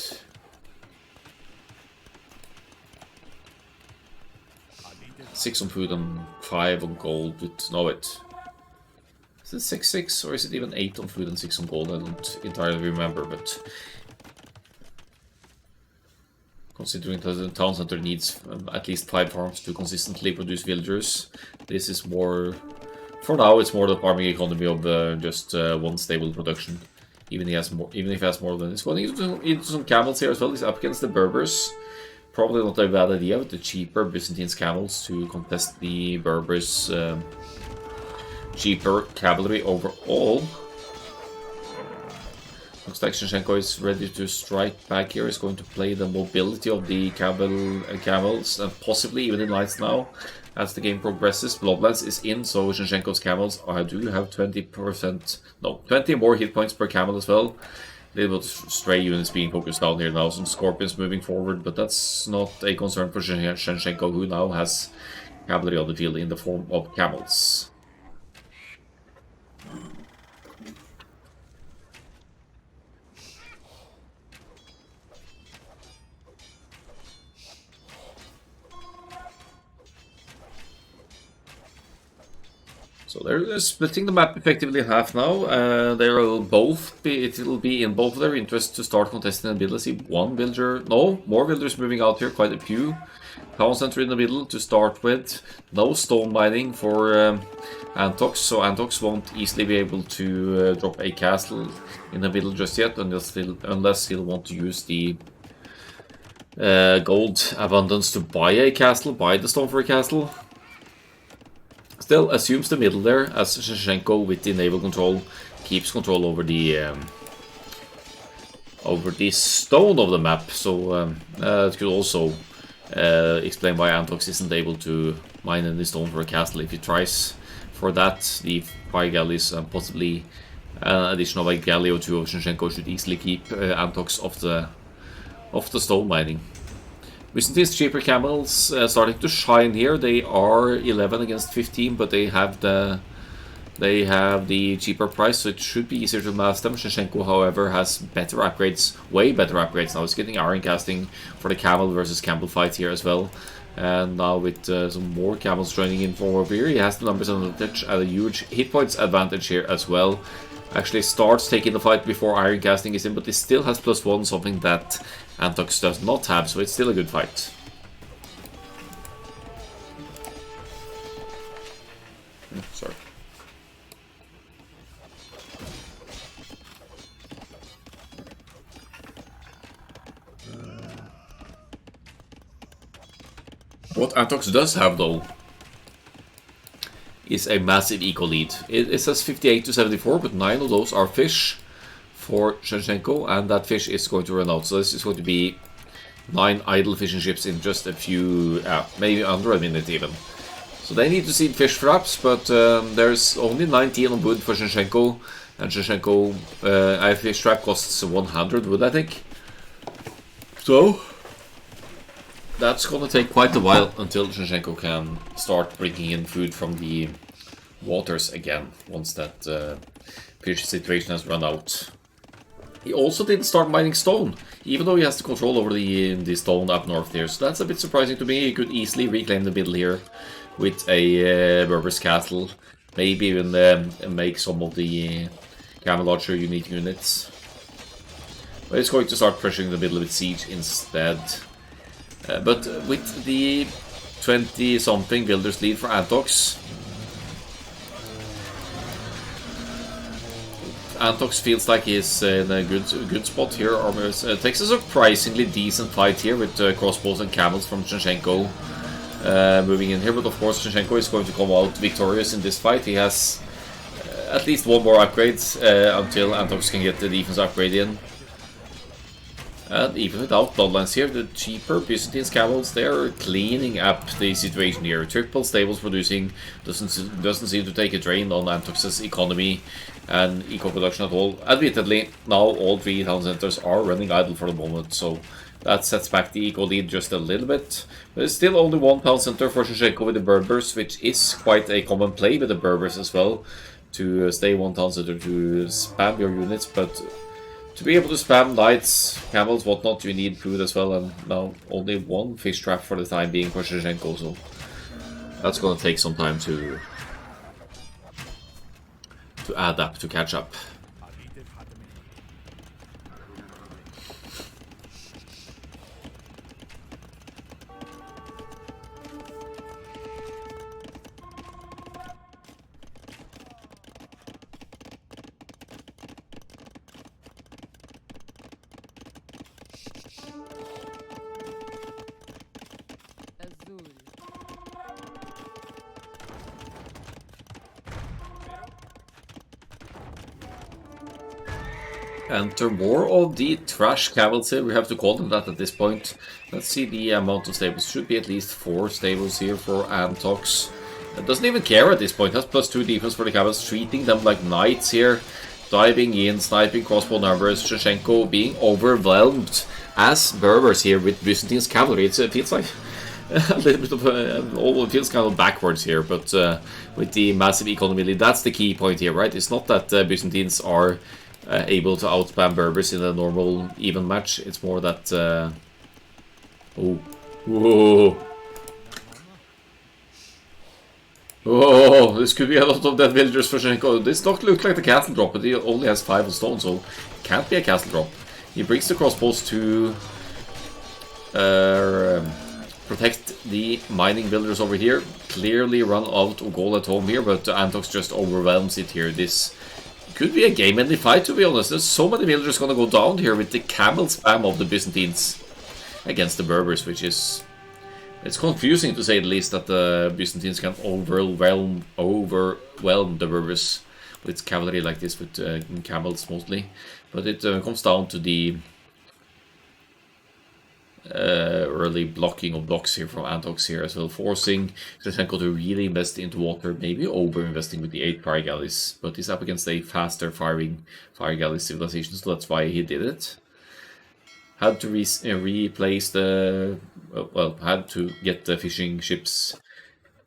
6 on food and 5 on gold. No, wait. Is it 6 or is it even 8 on food and 6 on gold? I don't entirely remember, but considering that the town center needs at least 5 farms to consistently produce villagers, this is more. For now, it's more the farming economy of just 1 stable production. Even if he has more than it's going into some camels here as well. He's up against the Berbers. Probably not a bad idea with the cheaper Byzantine camels to contest the Berbers' cheaper cavalry overall. Looks like Shinshenko is ready to strike back here. He's going to play the mobility of the camels and possibly even the knights now. As the game progresses, Bloodlines is in, so Shinshenko's camels do have 20 more hit points per camel as well. A little bit of stray units being focused down here now, some scorpions moving forward, but that's not a concern for Shinshenko, who now has cavalry on the field in the form of camels. So they're splitting the map effectively in half now. It will be in both of their interests to start contesting the middle. I see one villager, no, more villagers moving out here, quite a few. Town center in the middle to start with. No stone mining for Antox, so Antox won't easily be able to drop a castle in the middle just yet, unless he'll want to use the gold abundance to buy a castle, buy the stone for a castle. Still assumes the middle there, as Shinshenko with the naval control keeps control over the stone of the map. So it could also explain why Antox isn't able to mine any stone for a castle. If he tries for that, the 5 galleys and possibly an addition of a galley or 2 of Shinshenko should easily keep Antox off the stone mining. Byzantine's cheaper camels starting to shine here. They are 11 against 15, but they have the cheaper price, so it should be easier to mass them. Shinshenko, however, has better upgrades, way better upgrades now. It's getting iron casting for the camel versus camel fight here as well. And now with some more camels joining in from over here, he has the numbers advantage and a huge hit points advantage here as well. Actually starts taking the fight before Iron Casting is in, but he still has +1, something that Antox does not have, so it's still a good fight. Sorry. What Antox does have, though, is a massive eco lead. It says 58 to 74, but 9 of those are fish for Shevchenko, and that fish is going to run out. So this is going to be 9 idle fishing ships in just a few, maybe under a minute even. So they need to seed fish traps, but there's only 19 on wood for Shevchenko, and Shevchenko, a fish trap costs 100 wood, I think. So that's gonna take quite a while until Shevchenko can start bringing in food from the waters again, once that fish situation has run out. He also didn't start mining stone, even though he has the control over the stone up north there, so that's a bit surprising to me. He could easily reclaim the middle here with a Berber's castle, maybe even make some of the Camelotcher unique units. But he's going to start pressuring the middle with siege instead. But with the 20-something builders lead for Antox, Antox feels like he's in a good spot here. Takes a surprisingly decent fight here with crossbows and camels from Shevchenko moving in here. But of course Shevchenko is going to come out victorious in this fight. He has at least one more upgrade until Antox can get the defense upgrade in. And even without bloodlines here, the cheaper Byzantine camels, they're cleaning up the situation here. Triple stables producing doesn't seem to take a drain on Antox's economy and eco-production at all. Admittedly, now all 3 town centers are running idle for the moment, so that sets back the eco lead just a little bit. But it's still only 1 town center for Shevchenko with the Berbers, which is quite a common play with the Berbers as well, to stay 1 town center to spam your units, but to be able to spam knights, camels, whatnot, you need food as well, and now only 1 fish trap for the time being for Shevchenko, so that's gonna take some time to add up, to catch up. Enter more of the trash camels here, we have to call them that at this point. Let's see the amount of stables. Should be at least 4 stables here for Antox. It doesn't even care at this point, has +2 defense for the camels, treating them like knights here. Diving in, sniping crossbow numbers, Shevchenko being overwhelmed as Berbers here with Byzantine's cavalry. It feels like a little bit of it feels kind of backwards here, but with the massive economy lead, that's the key point here, right? It's not that Byzantines are able to outspam Berbers in a normal even match. It's more that oh, whoa, oh, this could be a lot of dead villagers for Shevchenko. This doesn't look like the castle drop, but he only has 5 on stone, so it can't be a castle drop. He brings the crossbows to protect the mining villagers over here. Clearly run out of gold at home here, but Antox just overwhelms it here. This could be a game-ending fight, to be honest. There's so many villagers gonna go down here with the camel spam of the Byzantines against the Berbers, which is... it's confusing to say the least that the Byzantines can overwhelm the Berbers with cavalry like this, with camels mostly. But it comes down to the early blocking of blocks here from Antox here as well, forcing Shevchenko to really invest into water, maybe over-investing with the 8 fire galleys, but he's up against a faster firing fire galley civilization, so that's why he did it. Had to replace the... well, had to get the fishing ships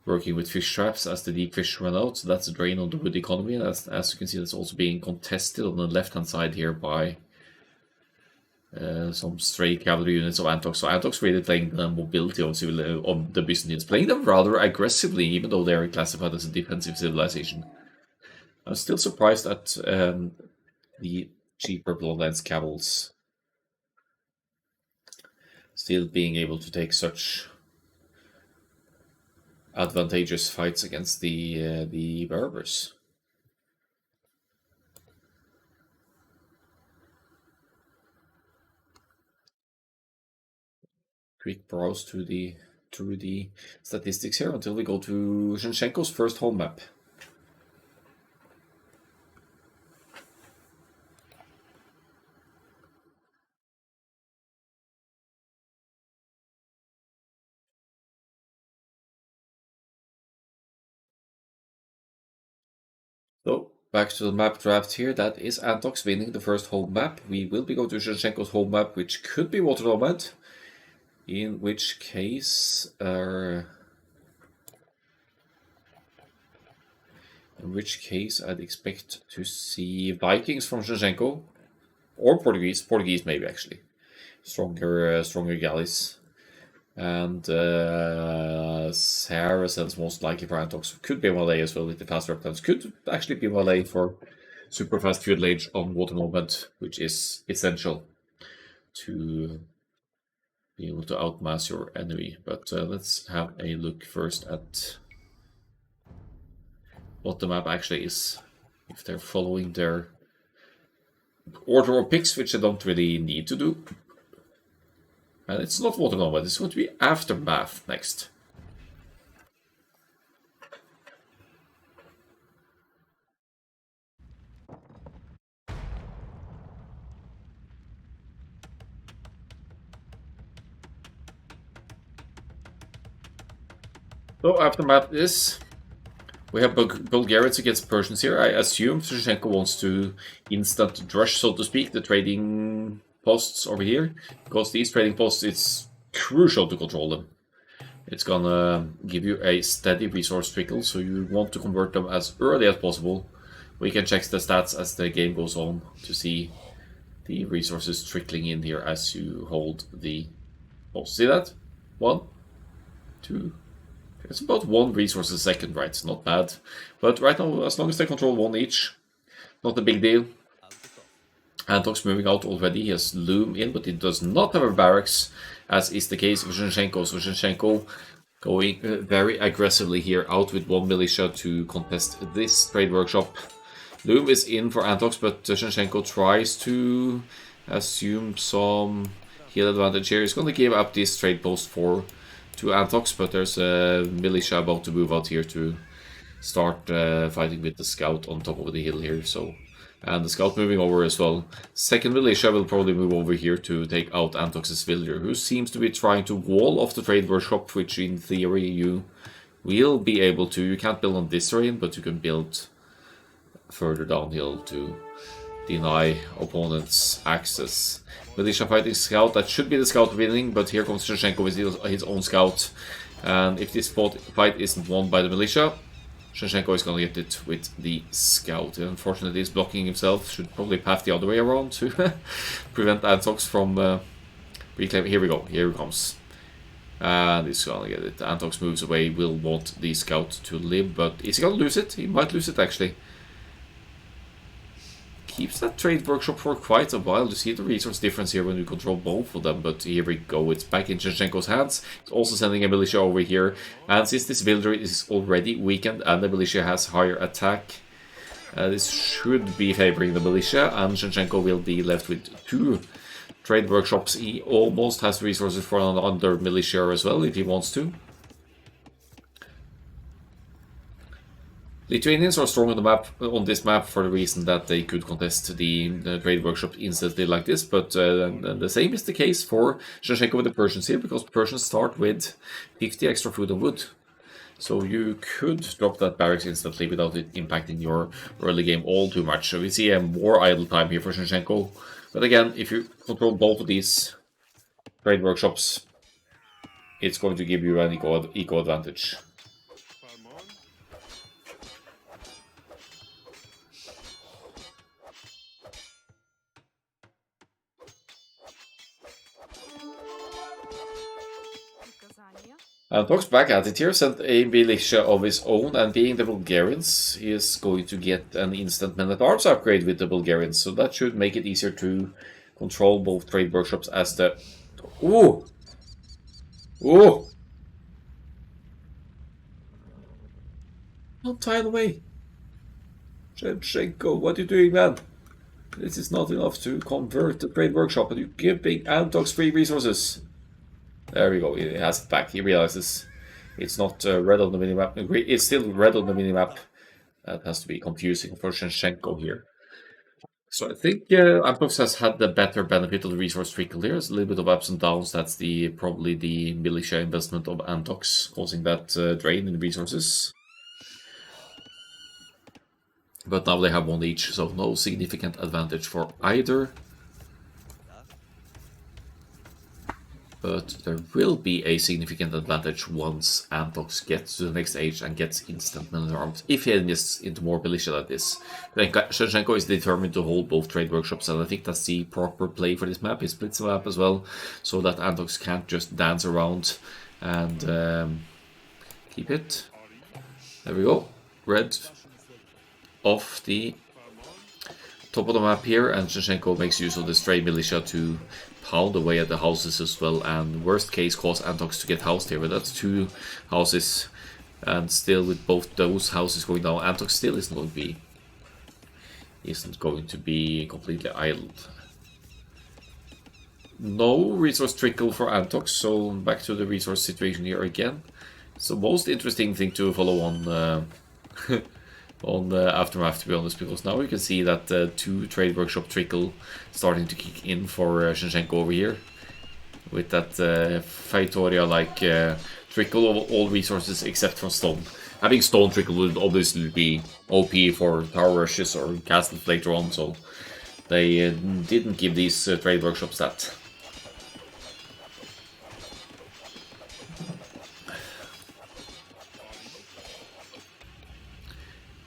working with fish traps as the deep fish run out, so that's a drain on the wood economy, and as you can see, that's also being contested on the left-hand side here by some stray cavalry units of Antox. So Antox really playing the mobility of the Byzantines, playing them rather aggressively, even though they are classified as a defensive civilization. I'm still surprised at the cheaper Bloodlines cavals still being able to take such advantageous fights against the Berbers. Quick browse through the statistics here until we go to Zhenshenko's first home map. So, back to the map draft here. That is Antox winning the first home map. We will be going to Zhenshenko's home map, which could be Water Nomad. In which case, I'd expect to see Vikings from Zhenshenko, or Portuguese maybe actually, stronger galleys, and Saracens most likely for Antox. Could be Malay as well with the fast reptans. Could actually be Malay for super fast feudal age on Water Nomad, which is essential to be able to outmass your enemy. But let's have a look first at what the map actually is. If they're following their order of picks, which they don't really need to do. And it's not Water Nomad, it's going to be Aftermath next. So Aftermath is... We have Bulgarians against Persians here. I assume Shevchenko wants to instant rush, so to speak, the trading posts over here. Because these trading posts, it's crucial to control them. It's gonna give you a steady resource trickle, so you want to convert them as early as possible. We can check the stats as the game goes on to see the resources trickling in here as you hold the post. See that? 1, 2... It's about 1 resource a second, right? It's not bad. But right now, as long as they control 1 each, not a big deal. Antox moving out already. He has Loom in, but he does not have a barracks, as is the case with Zhenshenko. So Zhenshenko going very aggressively here, out with 1 militia to contest this trade workshop. Loom is in for Antox, but Zhenshenko tries to assume some heal advantage here. He's going to give up this trade post to Antox, but there's a militia about to move out here to start fighting with the scout on top of the hill here. So, and the scout moving over as well. Second militia will probably move over here to take out Antox's villager, who seems to be trying to wall off the trade workshop, which in theory you will be able to. You can't build on this terrain, but you can build further downhill to deny opponents access. Militia fighting scout, that should be the scout winning, but here comes Zhenshenko with his own scout. And if this fight isn't won by the militia, Zhenshenko is going to get it with the scout. Unfortunately, he's blocking himself. Should probably path the other way around to prevent Antox from reclaiming. Here we go, here he comes. And he's going to get it. Antox moves away, will want the scout to live, but is he going to lose it? He might lose it actually. Keeps that trade workshop for quite a while. You see the resource difference here when you control both of them, but here we go, it's back in Zhenshenko's hands. It's also sending a militia over here, and since this villager is already weakened and the militia has higher attack, this should be favoring the militia, and Zhenshenko will be left with 2 trade workshops. He almost has resources for another militia as well if he wants to. Lithuanians are strong on the map, on this map, for the reason that they could contest the trade workshop instantly like this, but the same is the case for Zhenshenko with the Persians here, because Persians start with 50 extra food and wood. So you could drop that barracks instantly without it impacting your early game all too much. So we see a more idle time here for Zhenshenko. But again, if you control both of these trade workshops, it's going to give you an eco advantage. Antok's back at it here, sent a militia of his own, and being the Bulgarians, he is going to get an instant men-at-arms upgrade with the Bulgarians, so that should make it easier to control both trade workshops as the... Ooh! Ooh! Don't tie it away! Shevchenko, what are you doing, man? This is not enough to convert the trade workshop, and you're giving Antok's free resources. There we go, he has it back. He realizes it's not red on the minimap. It's still red on the minimap. That has to be confusing for Shevchenko here. So I think Ampox has had the better benefit of the resource trickle here. It's a little bit of ups and downs. That's probably the militia investment of Antox causing that drain in resources. But now they have one each, so no significant advantage for either. But there will be a significant advantage once Antox gets to the next age and gets instant men-at-arms, if he invests into more militia like this. Shevchenko is determined to hold both trade workshops, and I think that's the proper play for this map. He splits the map as well, so that Antox can't just dance around and keep it. There we go. Red off the top of the map here, and Shevchenko makes use of the stray militia to pound away at the houses as well, and worst case cause Antox to get housed here, but that's 2 houses, and still with both those houses going down, Antox still isn't going to be completely idled. No resource trickle for Antox, so back to the resource situation here again. It's the most interesting thing to follow on on the Aftermath, to be honest, because now you can see that 2 trade workshop trickle starting to kick in for Shevchenko over here, with that Faitoria-like trickle of all resources except from stone. Having stone trickle would obviously be OP for tower rushes or castles later on, so they didn't give these trade workshops that.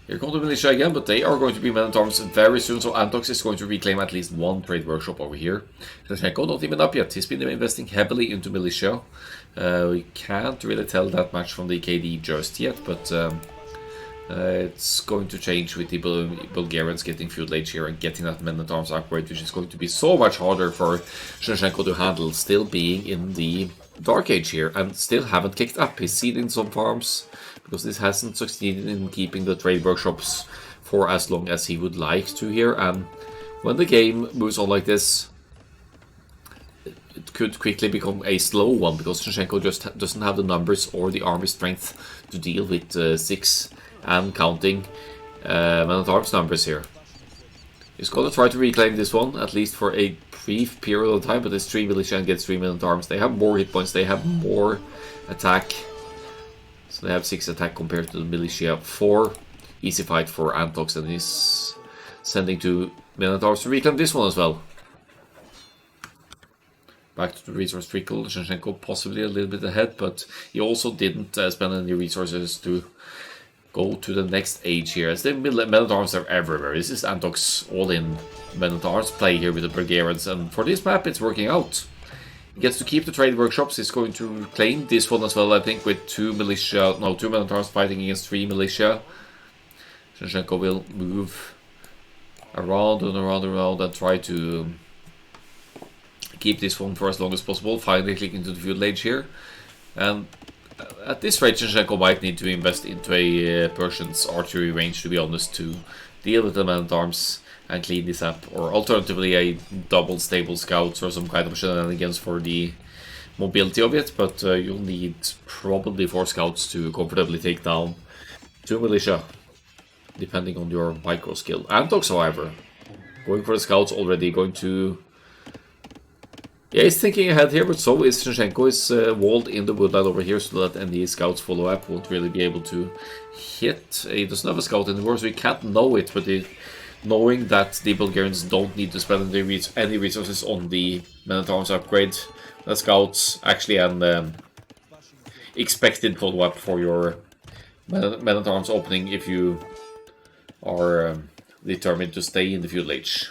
Here comes the militia again, but they are going to be men-at-arms very soon, so Antox is going to reclaim at least 1 trade workshop over here. Shevchenko not even up yet. He's been investing heavily into militia. We can't really tell that much from the KD just yet, but it's going to change with the Bulgarians getting feudal age here and getting that men-at-arms upgrade, which is going to be so much harder for Shevchenko to handle, still being in the Dark Age here, and still haven't kicked up. He's seeding some farms, because this hasn't succeeded in keeping the trade workshops for as long as he would like to here, and when the game moves on like this, it could quickly become a slow one, because Shevchenko just doesn't have the numbers or the army strength to deal with 6 and counting men-at-arms numbers here. He's gonna try to reclaim this one, at least for a brief period of time, but it's 3 militia and gets 3 men-at-arms. They have more hit points, they have more attack. So they have 6 attack compared to the militia 4. Easy fight for Antox, and he's sending 2 men-at-arms to reclaim this one as well. Back to the resource trickle. Shevchenko possibly a little bit ahead, but he also didn't spend any resources to go to the next age here, as the men-at-arms are everywhere. This is Antox all-in men-at-arms play here with the Bulgarians, and for this map it's working out. He gets to keep the trade workshops. He's going to claim this one as well, I think, with 2 men-at-arms fighting against 3 militia. Shevchenko will move around and around and around and try to keep this one for as long as possible. Finally clicking to the feudal age here. And at this rate, Shevchenko might need to invest into a Persian's archery range, to be honest, to deal with the men-at-arms and clean this up, or alternatively a double stable scouts or some kind of shenanigans for the mobility of it, but you'll need probably 4 scouts to comfortably take down 2 militia, depending on your micro skill. Antox, however, going for the scouts already, going to... Yeah, he's thinking ahead here, but so is Shevchenko. Is walled in the woodland over here, so that any scouts follow up won't really be able to hit. He doesn't have a scout anymore, so he can't know it, but knowing that the Bulgarians don't need to spend any resources on the men-at-arms upgrade, the scouts actually an expected follow-up for your men-at-arms opening if you are determined to stay in the feudal age.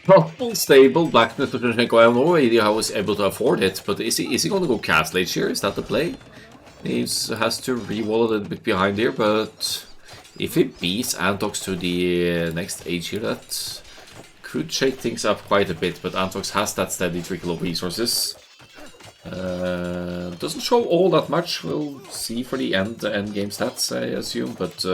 Couple stable Blackness to Zinchenko. I have no idea how he's able to afford it, but is he going to go Cast Late here? Is that the play? He has to re-wall a little bit behind here, but if he beats Antox to the next age here, that could shake things up quite a bit, but Antox has that steady trickle of resources. Doesn't show all that much. We'll see for the end game stats, I assume, but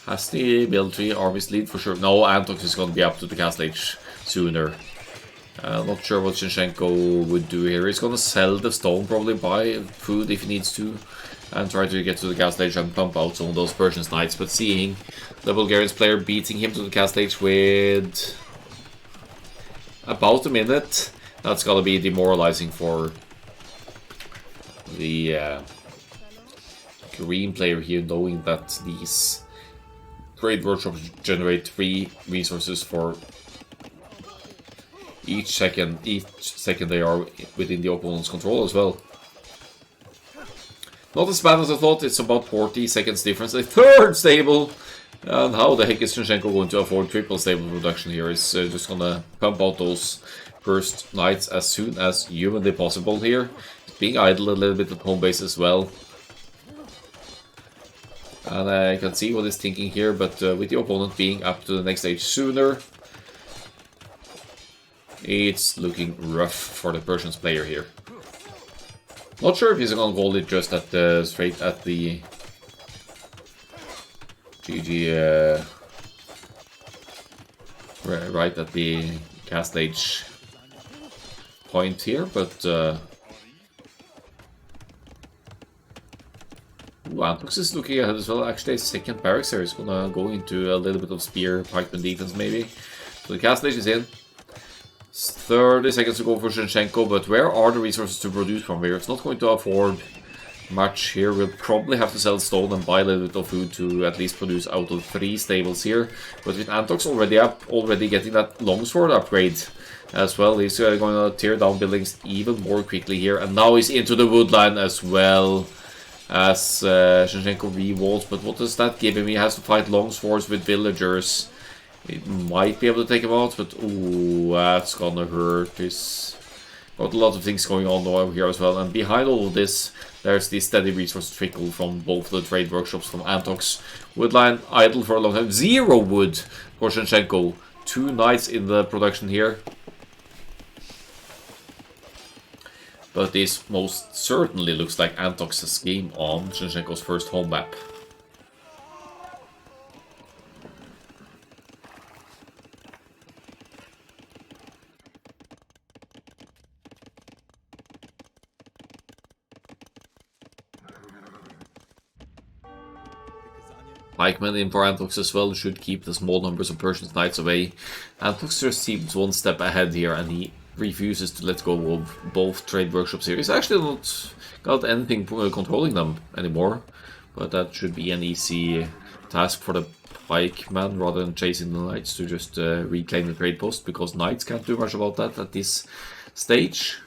has the ability Army's lead for sure. No, Antox is going to be up to the Cast Age sooner. Not sure what Zinchenko would do here. He's going to sell the stone, probably buy food if he needs to, and try to get to the Cast Age and pump out some of those Persian Knights. But seeing the Bulgarian's player beating him to the Cast Age with about a minute, that's going to be demoralizing for the green player here, knowing that these trade workshops generate 3 resources for each second they are within the opponent's control as well. Not as bad as I thought. It's about 40 seconds difference. A third stable, and how the heck is Zinchenko going to afford triple stable production here? Is just gonna pump out those first knights as soon as humanly possible here. Being idle a little bit at home base as well. And I can see what he's thinking here, but with the opponent being up to the next stage sooner, it's looking rough for the Persians player here. Not sure if he's gonna hold it just at straight at the GG right at the Cast Age point here, but Antox is looking ahead as well. Actually, second barracks here is gonna go into a little bit of spear pikeman defense maybe. So the Cast Age is in. 30 seconds to go for Zinchenko, but where are the resources to produce from here? It's not going to afford much here. We'll probably have to sell stone and buy a little bit of food to at least produce out of 3 stables here. But with Antox already up, already getting that longsword upgrade as well, he's going to tear down buildings even more quickly here. And now he's into the woodline as well as Zinchenko re-walls. But what does that give him? He has to fight longswords with villagers. It might be able to take him out, but ooh, that's gonna hurt. He's got a lot of things going on over here as well. And behind all of this, there's the steady resource trickle from both the trade workshops from Antox. Woodline idle for a long time. 0 wood for Zinchenko. 2 knights in the production here. But this most certainly looks like Antox's game on Zinchenko's first home map. Pikemen in for Antox as well should keep the small numbers of Persian Knights away. Antox just seems one step ahead here, and he refuses to let go of both trade workshops here. He's actually not got anything controlling them anymore, but that should be an easy task for the pikeman rather than chasing the knights to just reclaim the trade post, because knights can't do much about that at this stage.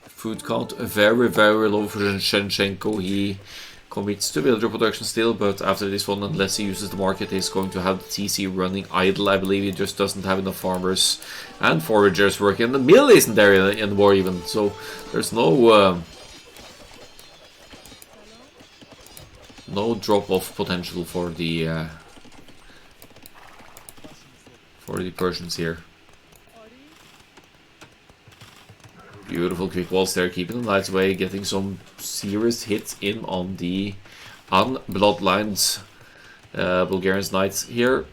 Food count very, very low for Zinchenko. He commits to villager production still, but after this one, unless he uses the market, he's going to have the TC running idle. I believe he just doesn't have enough farmers and foragers working, and the mill isn't there anymore even, so there's no drop-off potential for the Persians here. Beautiful quick walls there, keeping the knights away, getting some serious hits in on the unbloodlined Bulgarians knights here.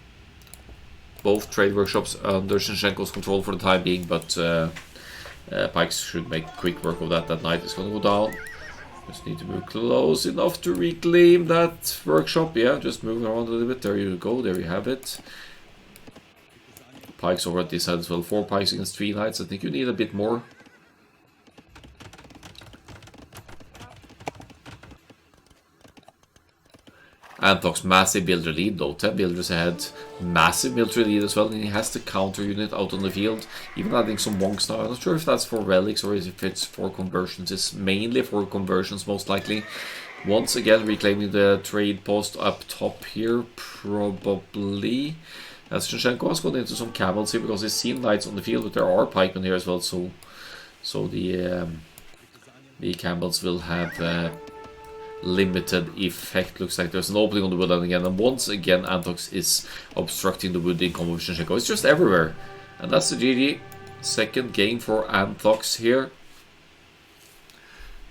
Both trade workshops under Zinchenko's control for the time being, but pikes should make quick work of that. That knight is going to go down. Just need to move close enough to reclaim that workshop. Yeah, just move around a little bit. There you go, there you have it. Pikes over at this side as well. 4 pikes against 3 knights. I think you need a bit more. Antox massive builder lead though, 10 builders ahead, massive military lead as well, and he has the counter unit out on the field, even adding some monks now. I'm not sure if that's for relics or if it's for conversions. It's mainly for conversions most likely. Once again, reclaiming the trade post up top here, probably. As Shinshenko has gone into some camels here because he's seen knights on the field, but there are pikemen here as well, so the camels will have limited effect. Looks like there's an opening on the woodland again, and once again Antox is obstructing the wood income of Shinshenko. It's just everywhere, and that's the GG. Second game for Antox here.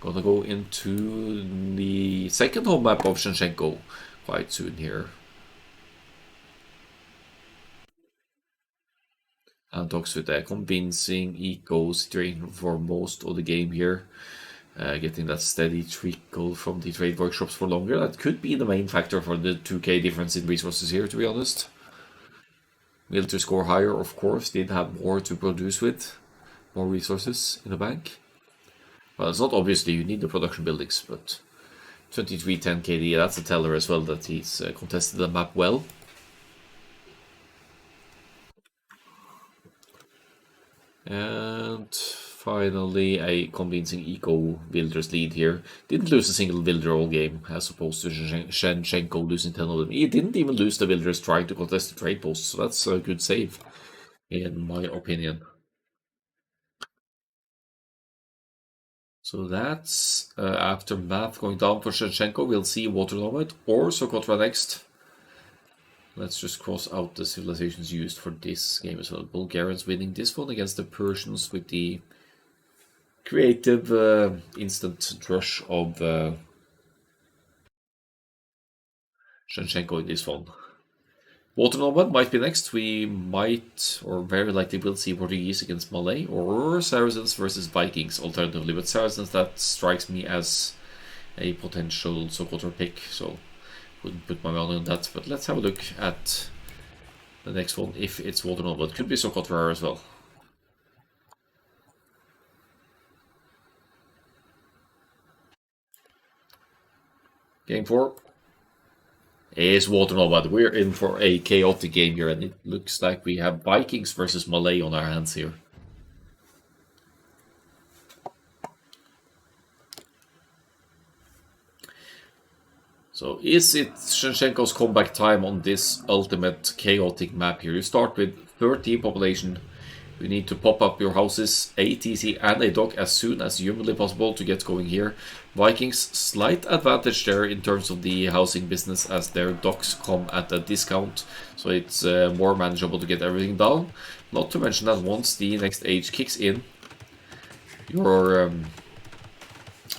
Gonna go into the second home map of Shinshenko quite soon here. Antox with a convincing eco situation for most of the game here. Getting that steady trickle from the trade workshops for longer. That could be the main factor for the 2k difference in resources here, to be honest. Military score higher, of course, did have more to produce with. More resources in the bank. Well, it's not obviously you need the production buildings, but 2310 KD, that's a teller as well that he's contested the map well. And finally, a convincing eco builders lead here. Didn't lose a single builder all game, as opposed to Shinshenko losing 10 of them. He didn't even lose the builders trying to contest the trade posts, so that's a good save, in my opinion. So that's after math going down for Shinshenko. We'll see Water Nomad or Socotra next. Let's just cross out the civilizations used for this game as well. Bulgarians winning this one against the Persians with the creative instant drush of Shinshenko in this one. Water Nomad might be next. We might, or very likely will see Portuguese against Malay, or Saracens versus Vikings alternatively. But Saracens, that strikes me as a potential Socotra pick, so wouldn't put my money on that. But let's have a look at the next one, if it's Water Nomad. Could be Socotra as well. Game 4 is Water Nomad. We're in for a chaotic game here, and it looks like we have Vikings versus Malay on our hands here. So is it Shinshenko's comeback time on this ultimate chaotic map here? You start with 13 population. You need to pop up your houses, a TC and a dock as soon as humanly possible to get going here. Vikings, slight advantage there in terms of the housing business as their docks come at a discount. So it's more manageable to get everything down. Not to mention that once the next age kicks in, your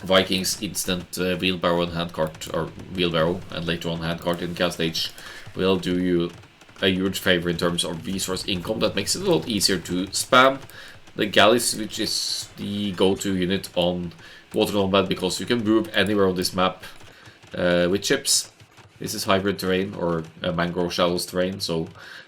Vikings instant wheelbarrow and handcart, or wheelbarrow and later on handcart in cast age will do you a huge favor in terms of resource income. That makes it a lot easier to spam the galleys, which is the go-to unit on Water Nomad, because you can move anywhere on this map with ships. This is hybrid terrain or mangrove shallows terrain, so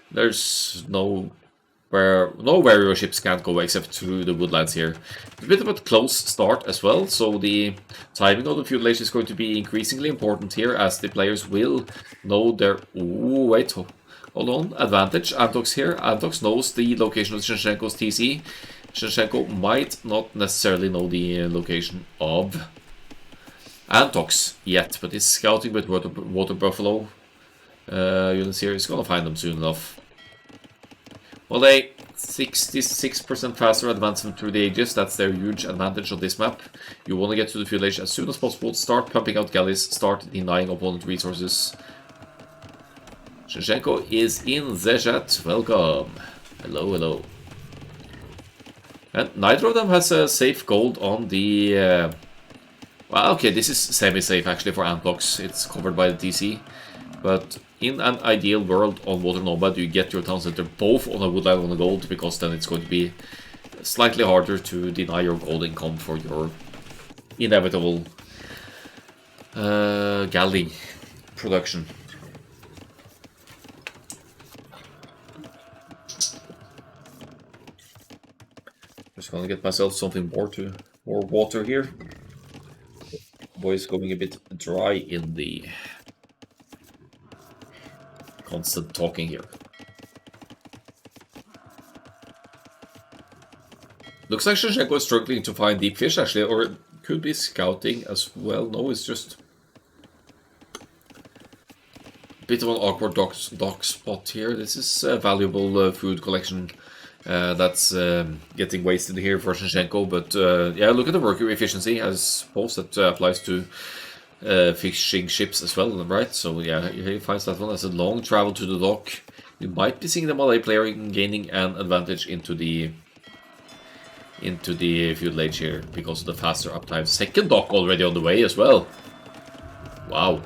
there's nowhere your ships can't go except through the woodlands here. It's a bit of a close start as well, so the timing of the feudalation is going to be increasingly important here, as the players will know their... Ooh, wait, hold on, advantage. Antox here. Antox knows the location of Shinshenko's TC. Shinshenko might not necessarily know the location of Antox yet, but he's scouting with Water Buffalo units here. He's gonna find them soon enough. Well, they 66% faster advancement through the ages. That's their huge advantage on this map. You want to get to the feudalation as soon as possible. Start pumping out galleys. Start denying opponent resources. Shinshenko is in the chat. Welcome. Hello, hello. And neither of them has a safe gold on the... well, okay, this is semi-safe actually for Antbox. It's covered by the TC. But in an ideal world on Water Nomad, you get your town center both on a woodland on a gold, because then it's going to be slightly harder to deny your gold income for your inevitable galley production. Just gonna get myself something more water here. Boy's going a bit dry in the constant talking here. Looks like Shinshenko is struggling to find deep fish actually, or it could be scouting as well. No, it's just Bit of an awkward dock spot here. This is a valuable food collection that's getting wasted here for Shinchenko. But yeah, look at the worker efficiency. I suppose that applies to fishing ships as well, right? So yeah, he finds that one as a long travel to the dock. You might be seeing the Malay player gaining an advantage into the feudal age here because of the faster uptime. Second dock already on the way as well. Wow.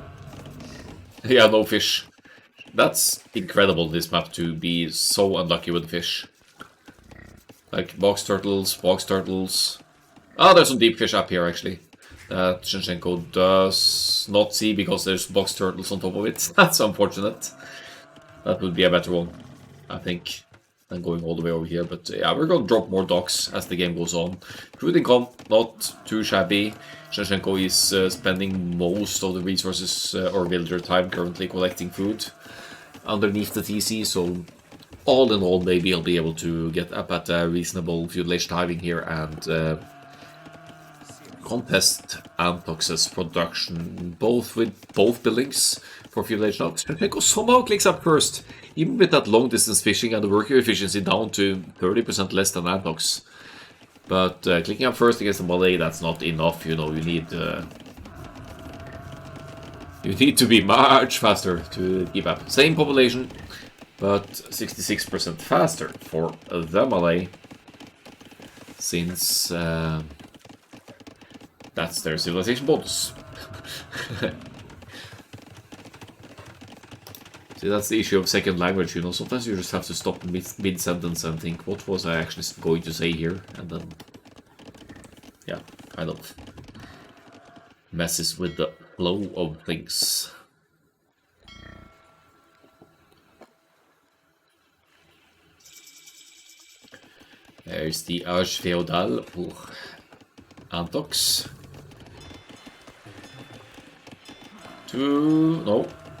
Yeah, no fish. That's incredible, this map, to be so unlucky with the fish. Like box turtles. Ah, there's some deep fish up here actually. That Shinchenko does not see because there's box turtles on top of it. That's unfortunate. That would be a better one, I think, than going all the way over here. But yeah, we're going to drop more docks as the game goes on. Food income, not too shabby. Shinchenko is spending most of the resources or villager time currently collecting food underneath the TC. So all in all, maybe he'll be able to get up at a reasonable feudal age timing here and contest Antox's production, both with both buildings for feudal age now. Shinchenko somehow clicks up first, even with that long distance fishing and the worker efficiency down to 30% less than Antox. But clicking up first against the Malay, that's not enough, you know, you need to be much faster to keep up. Same population, but 66% faster for the Malay, since that's their civilization bonus. See, that's the issue of second language, you know, sometimes you just have to stop mid-sentence and think, what was I actually going to say here? And then, yeah, kind of messes with the flow of things. There's the Age Feudal for Antox.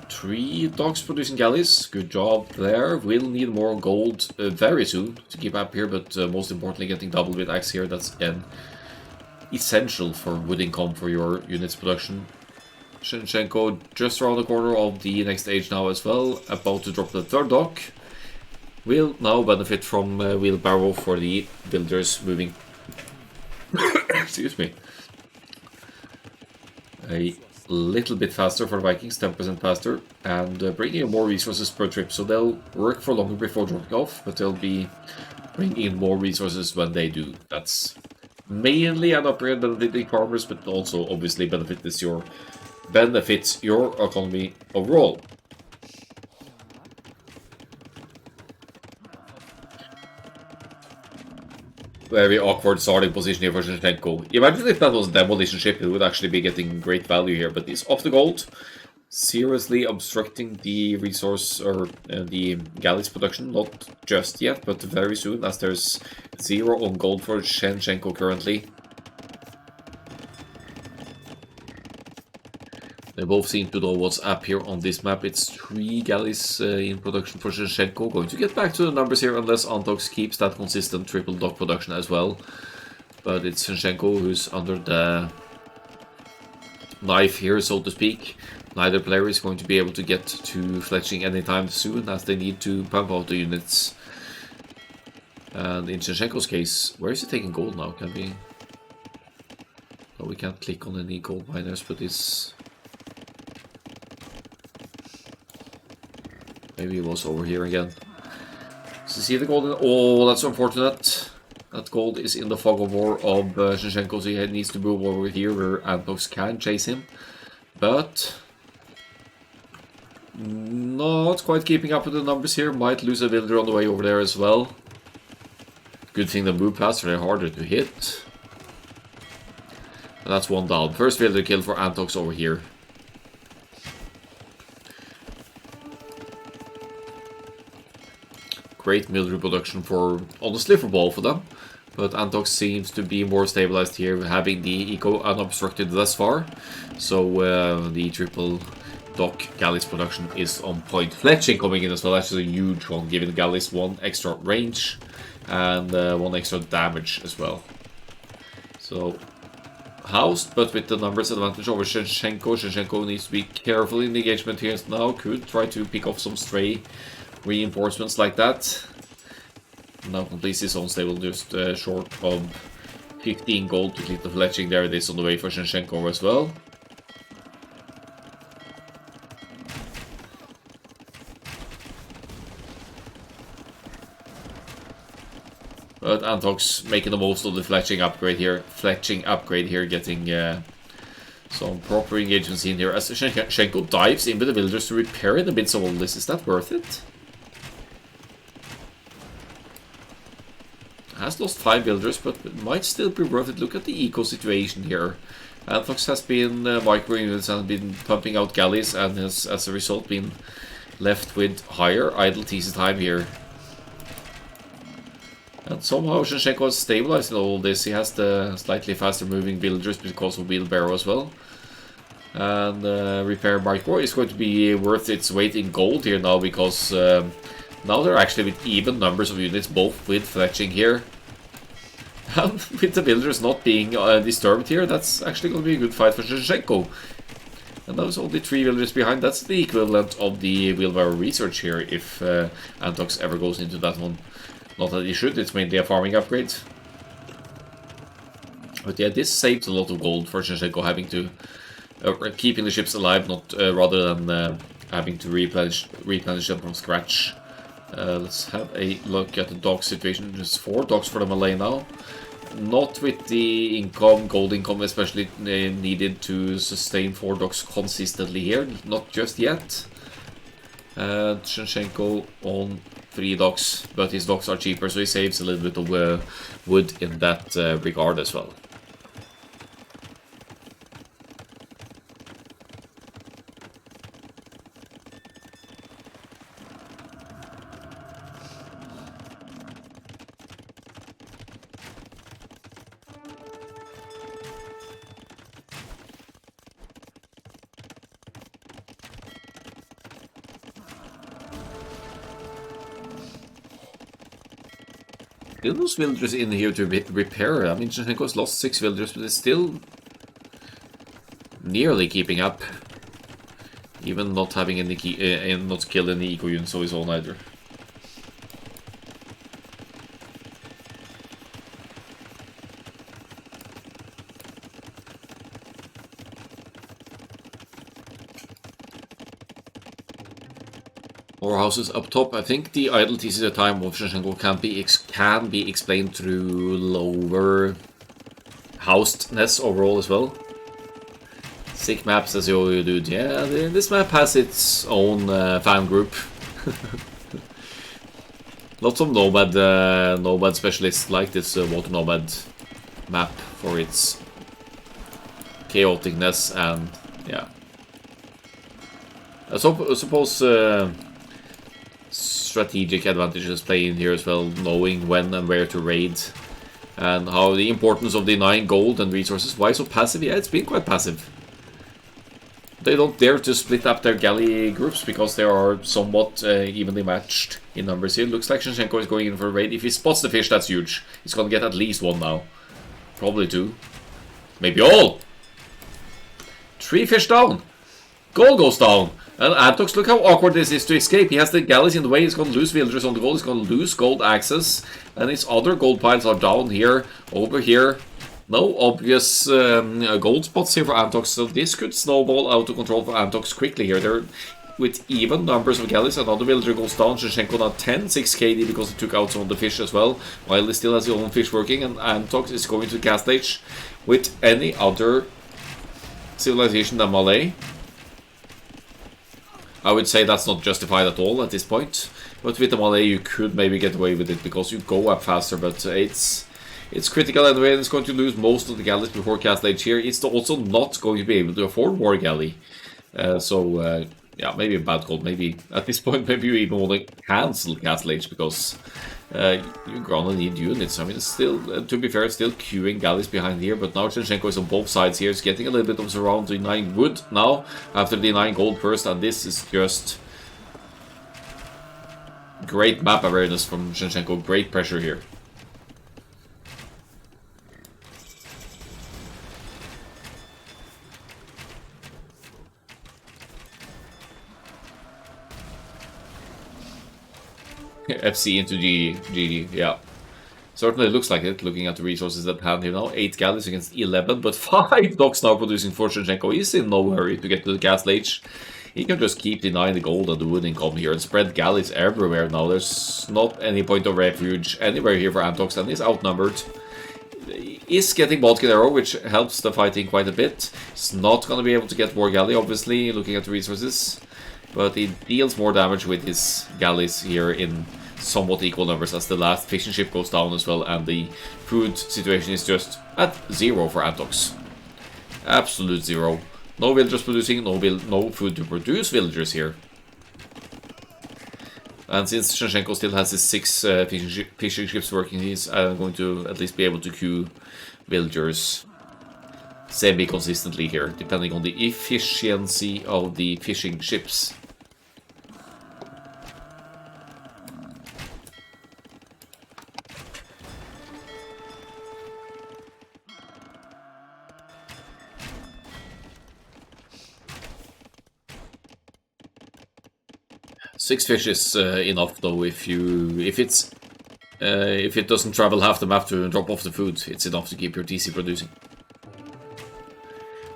3 docks producing galleys. Good job there. We'll need more gold very soon to keep up here, but most importantly, getting double with axe here. That's essential for wood income for your unit's production. Shinchenko just around the corner of the next age now as well, about to drop the third dock. Will now benefit from wheelbarrow for the builders moving. Excuse me. A little bit faster for the Vikings, 10% faster, and bringing in more resources per trip. So they'll work for longer before dropping off, but they'll be bringing in more resources when they do. That's mainly an upgrade benefiting farmers, but also obviously benefits your economy overall. Very awkward starting position here for Shinchenko. Imagine if that was a demolition ship, it would actually be getting great value here, but he's off the gold, seriously obstructing the resource or the galleys production. Not just yet, but very soon, as there's 0 on gold for Shinchenko currently. They both seem to know what's up here on this map. It's 3 galleys in production for Shinchenko. Going to get back to the numbers here unless Antox keeps that consistent triple dock production as well. But it's Shinchenko who's under the knife here, so to speak. Neither player is going to be able to get to fletching anytime soon, as they need to pump out the units. And in Shinchenko's case, where is he taking gold now? Can we... Oh, we can't click on any gold miners, but it's... Maybe it was over here again. So see the gold? Oh, that's unfortunate. That gold is in the fog of war of Shinchenko, so he needs to move over here where Antox can chase him. But not quite keeping up with the numbers here. Might lose a villager on the way over there as well. Good thing the move faster, they're harder to hit. And that's one down. First villager kill for Antox over here. Great military production for, honestly, for both of them. But Antox seems to be more stabilized here, having the eco unobstructed thus far. So the triple dock galleys production is on point. Fletching coming in as well, actually a huge one, giving the galleys 1 extra range and 1 extra damage as well. So housed, but with the numbers advantage over Shinchenko. Shinchenko needs to be careful in the engagement here now. Could try to pick off some stray reinforcements like that. Now completes his own stable just short of 15 gold to keep the fletching. There it is on the way for Shinchenko as well. But Antox making the most of the fletching upgrade here. Getting some proper engagements in here. As Shinchenko dives in with the villagers to repair the bits of all this. Is that worth it? Has lost 5 villagers, but it might still be worth it. Look at the eco situation here. Antox has been micro units and been pumping out galleys, and has, as a result, been left with higher idle TC time here. And somehow Shinchenko has stabilized in all this. He has the slightly faster moving villagers because of wheelbarrow as well. And repair micro is going to be worth its weight in gold here now, because now they're actually with even numbers of units, both with fletching here. And with the villagers not being disturbed here, that's actually going to be a good fight for Shinchenko. And that was only 3 villagers behind. That's the equivalent of the wheelbarrow research here, if Antox ever goes into that one. Not that he should, it's mainly a farming upgrade. But yeah, this saves a lot of gold for Shinchenko, having to keeping the ships alive, not rather than having to replenish them from scratch. Let's have a look at the dock situation. Just 4 docks for the Malay now. Not with the income, gold income especially, needed to sustain 4 docks consistently here. Not just yet. Shinchenko on 3 docks, but his docks are cheaper, so he saves a little bit of wood in that regard as well. Still those villagers in here to repair. I mean, Shinchenko's lost 6 villagers, but it's still nearly keeping up. Even not having any not killed any eco units of his own either. More houses up top. I think the idle TC at time of Shinchenko can be explained through lower housedness overall as well. Sick maps as you do. Yeah, this map has its own fan group. Lots of nomad specialists like this water nomad map for its chaoticness, and yeah. I suppose strategic advantages play in here as well, knowing when and where to raid, and how the importance of denying gold and resources. Why so passive? Yeah, it's been quite passive. They don't dare to split up their galley groups because they are somewhat evenly matched in numbers here. Looks like Shinchenko is going in for a raid. If he spots the fish, that's huge. He's gonna get at least 1 now. Probably 2. Maybe all! 3 fish down! Gold goes down! And Antox, look how awkward this is to escape. He has the galleys in the way, he's going to lose villagers on the gold, he's going to lose gold access, and his other gold piles are down here, over here. No obvious gold spots here for Antox, so this could snowball out of control for Antox quickly here. They're with even numbers of galleys. Another villager goes down. Shinchenko now 10, 6 KD because he took out some of the fish as well, while he still has his own fish working, and Antox is going to Cast Age with any other civilization than Malay. I would say that's not justified at all at this point, but with the Malay you could maybe get away with it because you go up faster, but it's critical anyway, and it's going to lose most of the galleys before Castle Age here. It's also not going to be able to afford more galley, yeah, maybe a bad call. Maybe at this point maybe you even want to cancel Castle Age because you're gonna need units. I mean, it's still, to be fair, it's still queuing galleys behind here, but now Shinchenko is on both sides here. He's getting a little bit of surround denying wood now after denying gold first, and this is just great map awareness from Shinchenko. Great pressure here. FC into GG, yeah. Certainly looks like it, looking at the resources at hand here now. 8 galleys against 11, but 5 docks now producing for Shinchenko. He's in no hurry to get to the Castle Age. He can just keep denying the gold and the wood income here and spread galleys everywhere now. There's not any point of refuge anywhere here for Antox, and he's outnumbered. Is getting Bodkin Arrow, which helps the fighting quite a bit. He's not going to be able to get more galley, obviously, looking at the resources. But he deals more damage with his galleys here in somewhat equal numbers as the last fishing ship goes down as well, and the food situation is just at 0 for Antox. Absolute 0. No villagers producing, no food to produce villagers here. And since Shinchenko still has his 6 fishing ships working, he's going to at least be able to queue villagers semi-consistently here, depending on the efficiency of the fishing ships. Six fish is enough though. If it doesn't travel half the map to drop off the food, it's enough to keep your TC producing.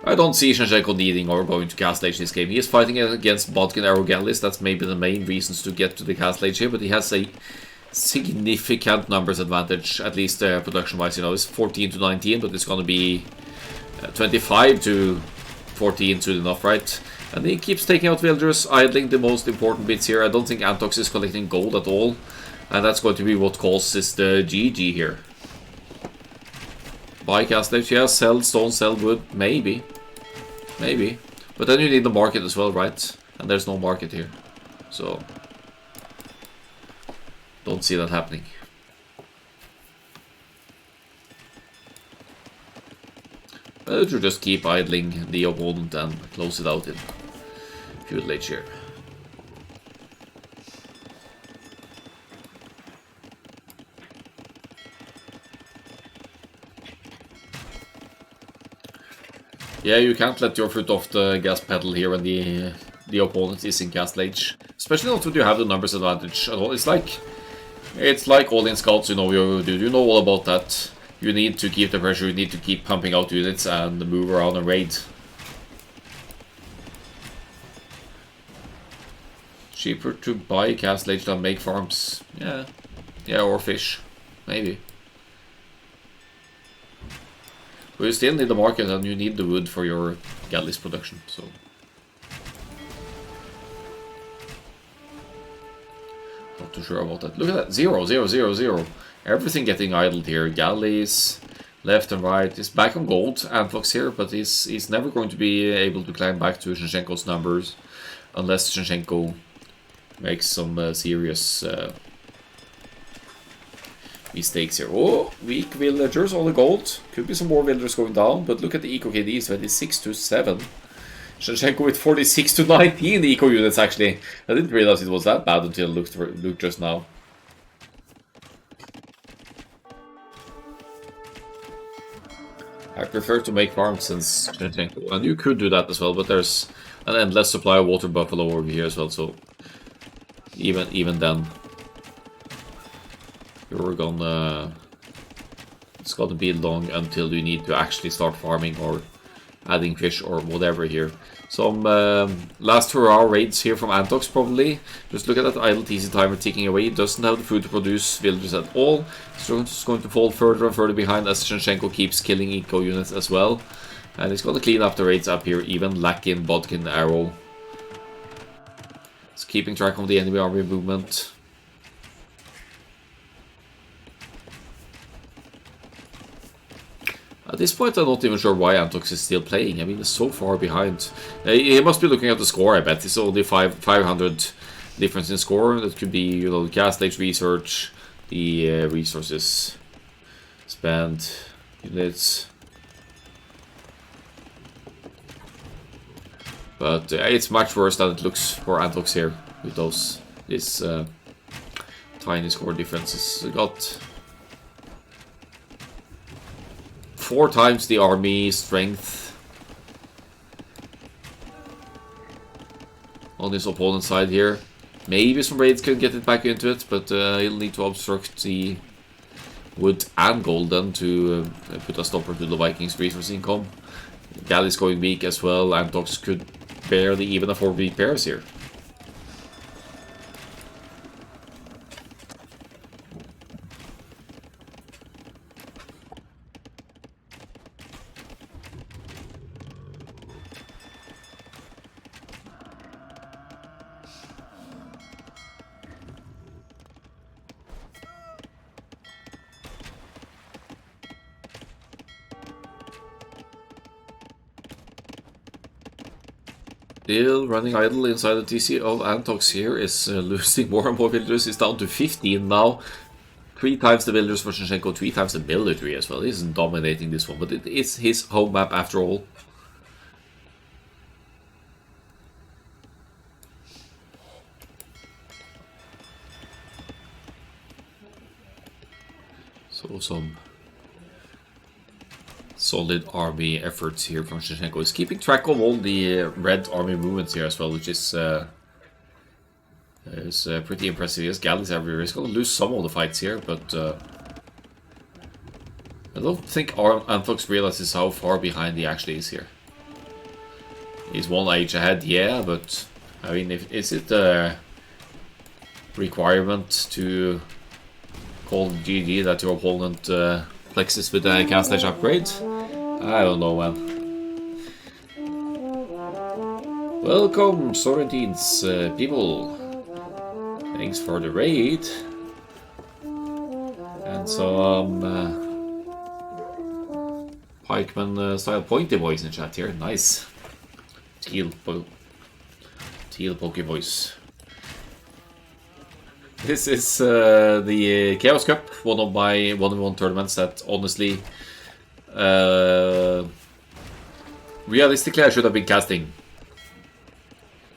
I don't see Shinchenko needing or going to Castle Age this game. He is fighting against Bodkin Arrow Galleys. That's maybe the main reasons to get to the Castle Age here, but he has a significant numbers advantage, at least production-wise. You know, it's 14 to 19, but it's going to be 25 to 14 soon enough, right? And he keeps taking out villagers, idling the most important bits here. I don't think Antox is collecting gold at all. And that's going to be what causes the GG here. Buy Castle Age, yeah, sell stone, sell wood, maybe. Maybe. But then you need the market as well, right? And there's no market here. So don't see that happening. But you just keep idling the opponent and close it out in feudal age here. Yeah, you can't let your foot off the gas pedal here when the opponent is in Castle Age. Especially not when you have the numbers advantage at all. It's like all in scouts, you know, you know all about that. You need to keep the pressure, you need to keep pumping out units and move around and raid. Cheaper to buy Castle Age than make farms. Yeah. Yeah, or fish. Maybe. But you still need the market and you need the wood for your galleys production, so. Not too sure about that. Look at that, 0, 0, 0, 0. Everything getting idled here. Galleys, left and right. He's back on gold, Antlox here, but he's never going to be able to climb back to Shinchenko's numbers unless Shinchenko makes some serious mistakes here. Oh, weak villagers, all the gold. Could be some more villagers going down, but look at the eco KDs, 26 to 7. Shinchenko with 46 to 19 eco units, actually. I didn't realize it was that bad until I looked just now. I prefer to make farms since Shinchenko, and you could do that as well, but there's an endless supply of water buffalo over here as well, so even then you're gonna, it's gonna be long until you need to actually start farming or adding fish or whatever here. Some last hurrah raids here from Antox probably. Just look at that idle TC timer ticking away. He doesn't have the food to produce villagers at all. So it's going to fall further and further behind as Shinchenko keeps killing eco units as well. And he's going to clean up the raids up here, even lacking Bodkin Arrow. It's keeping track of the enemy army movement. At this point, I'm not even sure why Antox is still playing. I mean, he's so far behind. He must be looking at the score, I bet. It's only 500 difference in score. That could be, you know, the Castle Age research, the resources spent, units. But it's much worse than it looks for Antox here with this tiny score differences. We got 4 times the army strength on his opponent's side here. Maybe some raids can get it back into it, but he'll need to obstruct the wood and golden to put a stopper to the Vikings' resource income. Galleys going weak as well, Antox could barely even afford repairs here. Still running idle inside the TC of Antox here is losing more and more villagers. It's down to 15 now. 3 times the villagers for Shinshenko, 3 times the military as well. He's dominating this one, but it is his home map after all. So some solid army efforts here from Shinshenko. He's keeping track of all the red army movements here as well, which is pretty impressive. He has galleys everywhere. He's going to lose some of the fights here, but I don't think Antox realizes how far behind he actually is here. He's 1 age ahead, yeah, but I mean, is it a requirement to call GG that your opponent flexes with a cast edge upgrade? I don't know, man. Welcome, Sorrentines people. Thanks for the raid. And some pikeman style pointy voice in chat here. Nice. Teal pokey voice. This is the Chaos Cup, one of my 1v1 tournaments that honestly, realistically I should have been casting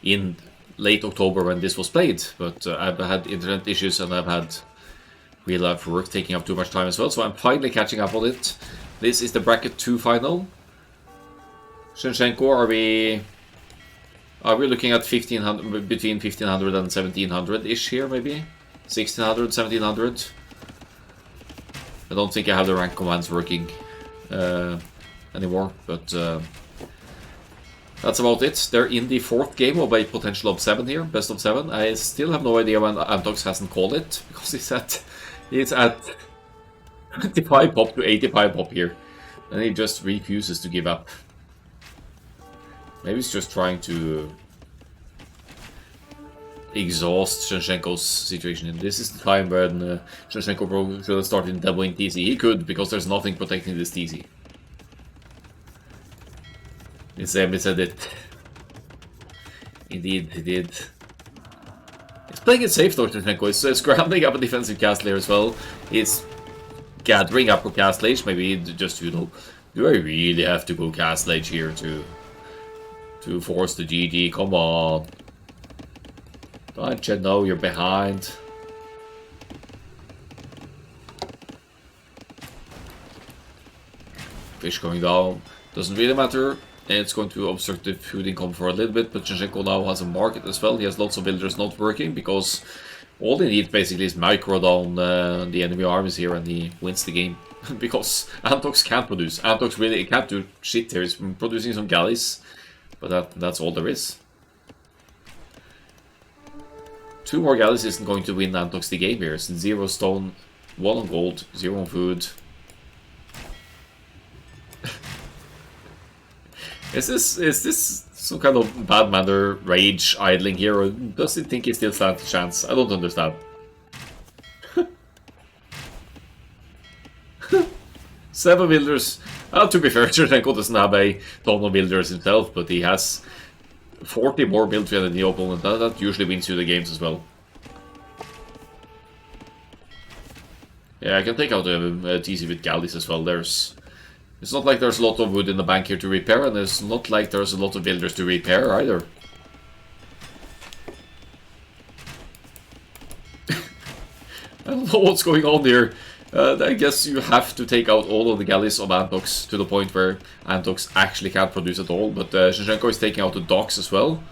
in late October when this was played, but I've had internet issues and I've had real life work taking up too much time as well, so I'm finally catching up on it. This is the bracket 2 final. Shinshenko, are we looking at 1500, between 1500 and 1700-ish here, maybe? 1600, 1700? I don't think I have the rank commands working anymore, but that's about it. They're in the 4th game of a potential of 7 here, best of 7. I still have no idea when Antox hasn't called it, because he's at 25 pop to 85 pop here, and he just refuses to give up. Maybe he's just trying to exhaust Shinshenko's situation. And this is the time when Shinshenko should have started demoing TC. He could, because there's nothing protecting this TC. He said it. Indeed, he did. He's playing it safe though, Shinshenko. He's scrambling up a defensive cast layer as well. He's gathering upper cast lage. Maybe just, you know, do I really have to go cast lage here to force the GG? Come on. Don't you know you're behind? Fish going down. Doesn't really matter. It's going to obstruct the food income for a little bit, but Shinshenko now has a market as well. He has lots of builders not working because all he needs basically is micro down the enemy armies here and he wins the game. Because Antox can't produce. Antox really can't do shit here. He's producing some galleys. But that's all there is. 2 more galleys isn't going to win Antox the game here. It's 0 stone, 1 on gold, 0 on food. Is this some kind of bad manner rage idling here, or does he think he still stands a chance? I don't understand. 7 builders. To be fair, Shinshenko doesn't have a ton of builders himself, but he has 40 more military than the opponent. That usually wins you the games as well. Yeah, I can take out a TC with galleys as well. It's not like there's a lot of wood in the bank here to repair, and it's not like there's a lot of builders to repair either. I don't know what's going on here. I guess you have to take out all of the galleys of Antox to the point where Antox actually can't produce at all. But Shinshenko is taking out the docks as well.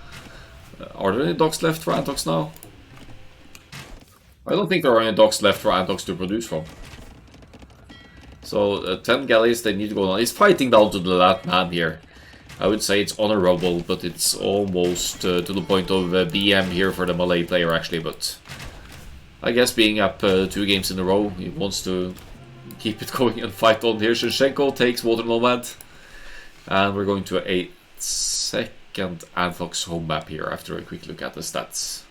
Are there any docks left for Antox now? I don't think there are any docks left for Antox to produce from. So 10 galleys, they need to go down. He's fighting down to the last man here. I would say it's honorable, but it's almost to the point of BM here for the Malay player actually, but I guess being up 2 games in a row, he wants to keep it going and fight on here. Shinshenko takes Water Nomad, and we're going to a second Antox home map here after a quick look at the stats.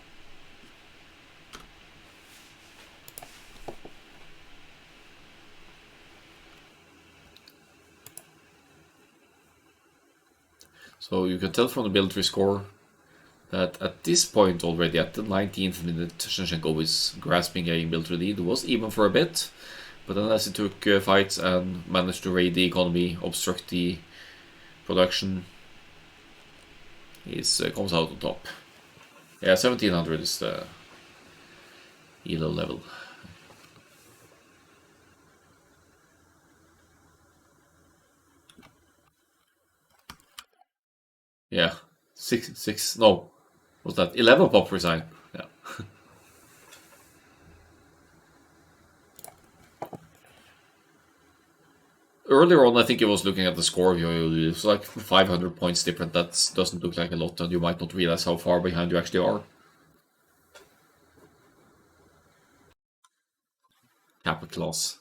So you can tell from the military score that at this point already, at the 19th minute, Shinshenko is grasping a military lead. It was even for a bit, but then as he took fights and managed to raid the economy, obstruct the production, he comes out on top. Yeah, 1700 is the ELO level. Yeah, 6, no, was that 11 pop resign? Yeah. Earlier on, I think I was looking at the score. It was like 500 points different. That doesn't look like a lot, and you might not realize how far behind you actually are. Capital class.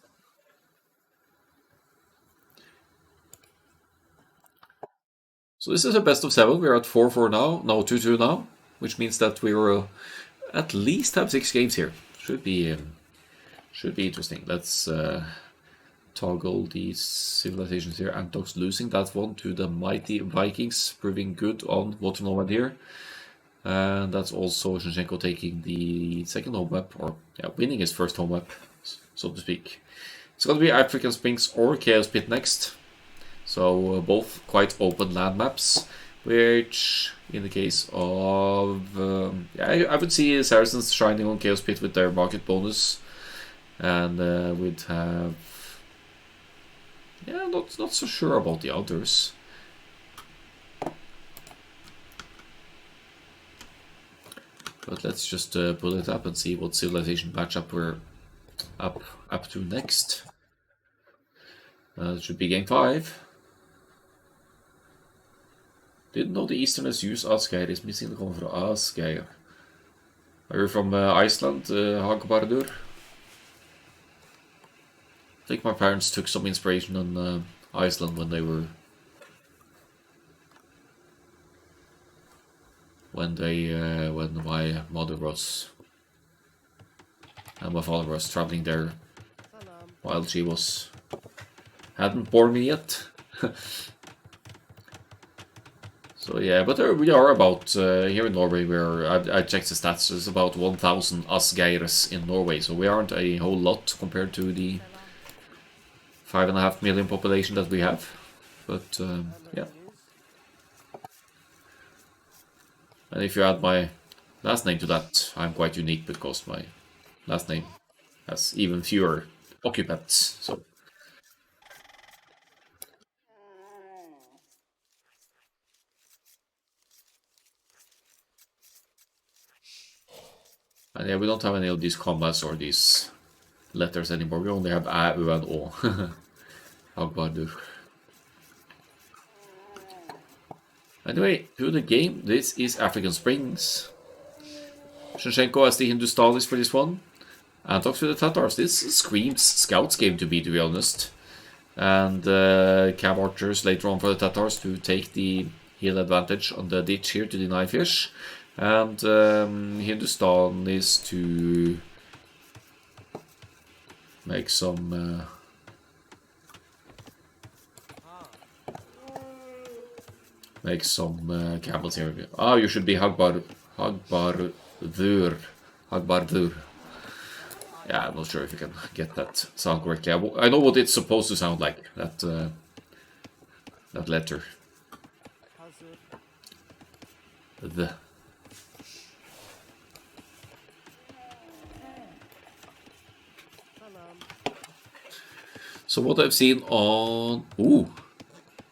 So this is a best of 7. We're at 4-4 now. No, 2-2 now, which means that we're at least have 6 games here. Should be interesting. Let's toggle these civilizations here. Antox losing that one to the mighty Vikings, proving good on Water Nomad here. And that's also Shinshenko taking the second home map, or yeah, winning his first home map, so to speak. It's going to be African Springs or Chaos Pit next. So both quite open land maps, which in the case of yeah, I would see Saracens shining on Chaos Pit with their market bonus, and would have, yeah, not so sure about the others. But let's just pull it up and see what civilization matchup we're up to next. It should be game 5. Didn't know the Easterners use Asgeir. Is missing the comment from Asgeir. Are you from Iceland, Hagbardur? I think my parents took some inspiration on Iceland when they were when my mother was and my father was traveling there while she hadn't born me yet. So yeah, but we are about, here in Norway, where I checked the stats, there's about 1,000 Asgeirs in Norway, so we aren't a whole lot compared to the 5.5 million population that we have, but yeah. And if you add my last name to that, I'm quite unique because my last name has even fewer occupants, so. And yeah, we don't have any of these commas or these letters anymore. We only have A, U, and O. Hagbardur. Anyway, to the game. This is African Springs. Shinshenko as the Hindustanis for this one. Antox with the Tatars. This screams Scouts game to be honest. And Cav Archers later on for the Tatars to take the hill advantage on the ditch here to deny fish. And Hindustan is to make some camels here. Ah, you should be Hagbardur. Yeah, I'm not sure if you can get that sound correctly. I know what it's supposed to sound like. That letter. The. So what I've seen on... Ooh!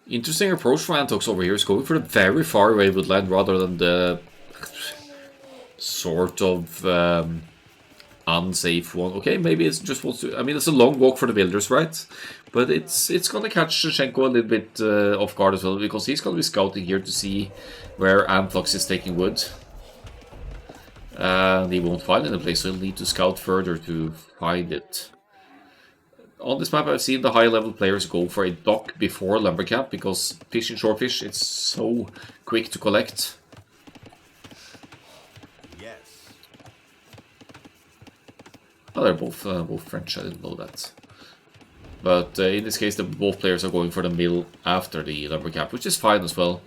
Interesting approach from Antox over here. Is going for the very far away woodland rather than the sort of unsafe one. Okay, maybe it's just wants to. I mean, it's a long walk for the builders, right? But it's gonna catch Shevchenko a little bit off guard as well, because he's gonna be scouting here to see where Antlox is taking wood. And he won't find any place, so he'll need to scout further to find it. On this map, I've seen the high-level players go for a dock before lumber camp, because fishing shorefish, it's so quick to collect. Yes. Oh, they're both French, I didn't know that. But in this case, both players are going for the mill after the lumber camp, which is fine as well.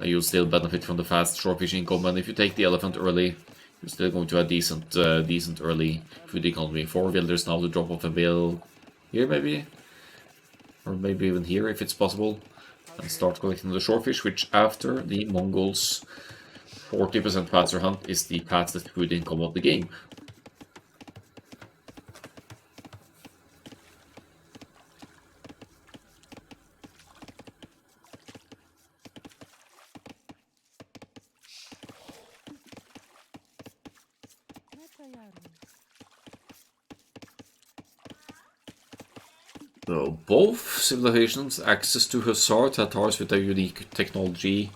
You'll still benefit from the fast shorefish income, and if you take the elephant early, you're still going to have decent early food economy. 4 builders now to drop off a bill here maybe, or maybe even here if it's possible, and start collecting the shorefish, which after the Mongols' 40% faster hunt is the fastest food income of the game. So both civilizations access to Hussar, Tatars with a unique technology,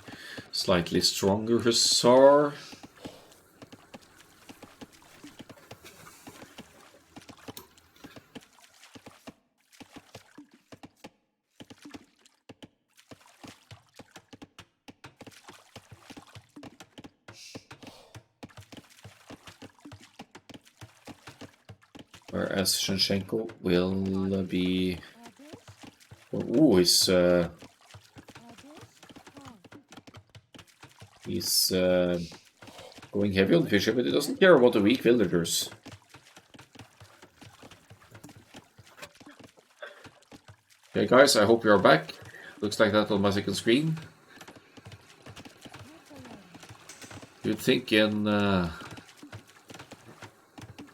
slightly stronger Hussar. Whereas Shevchenko will be... Ooh, he's going heavy on the fisher, but he doesn't care about the weak villagers. Okay guys, I hope you are back. Looks like that on my second screen. You'd think in...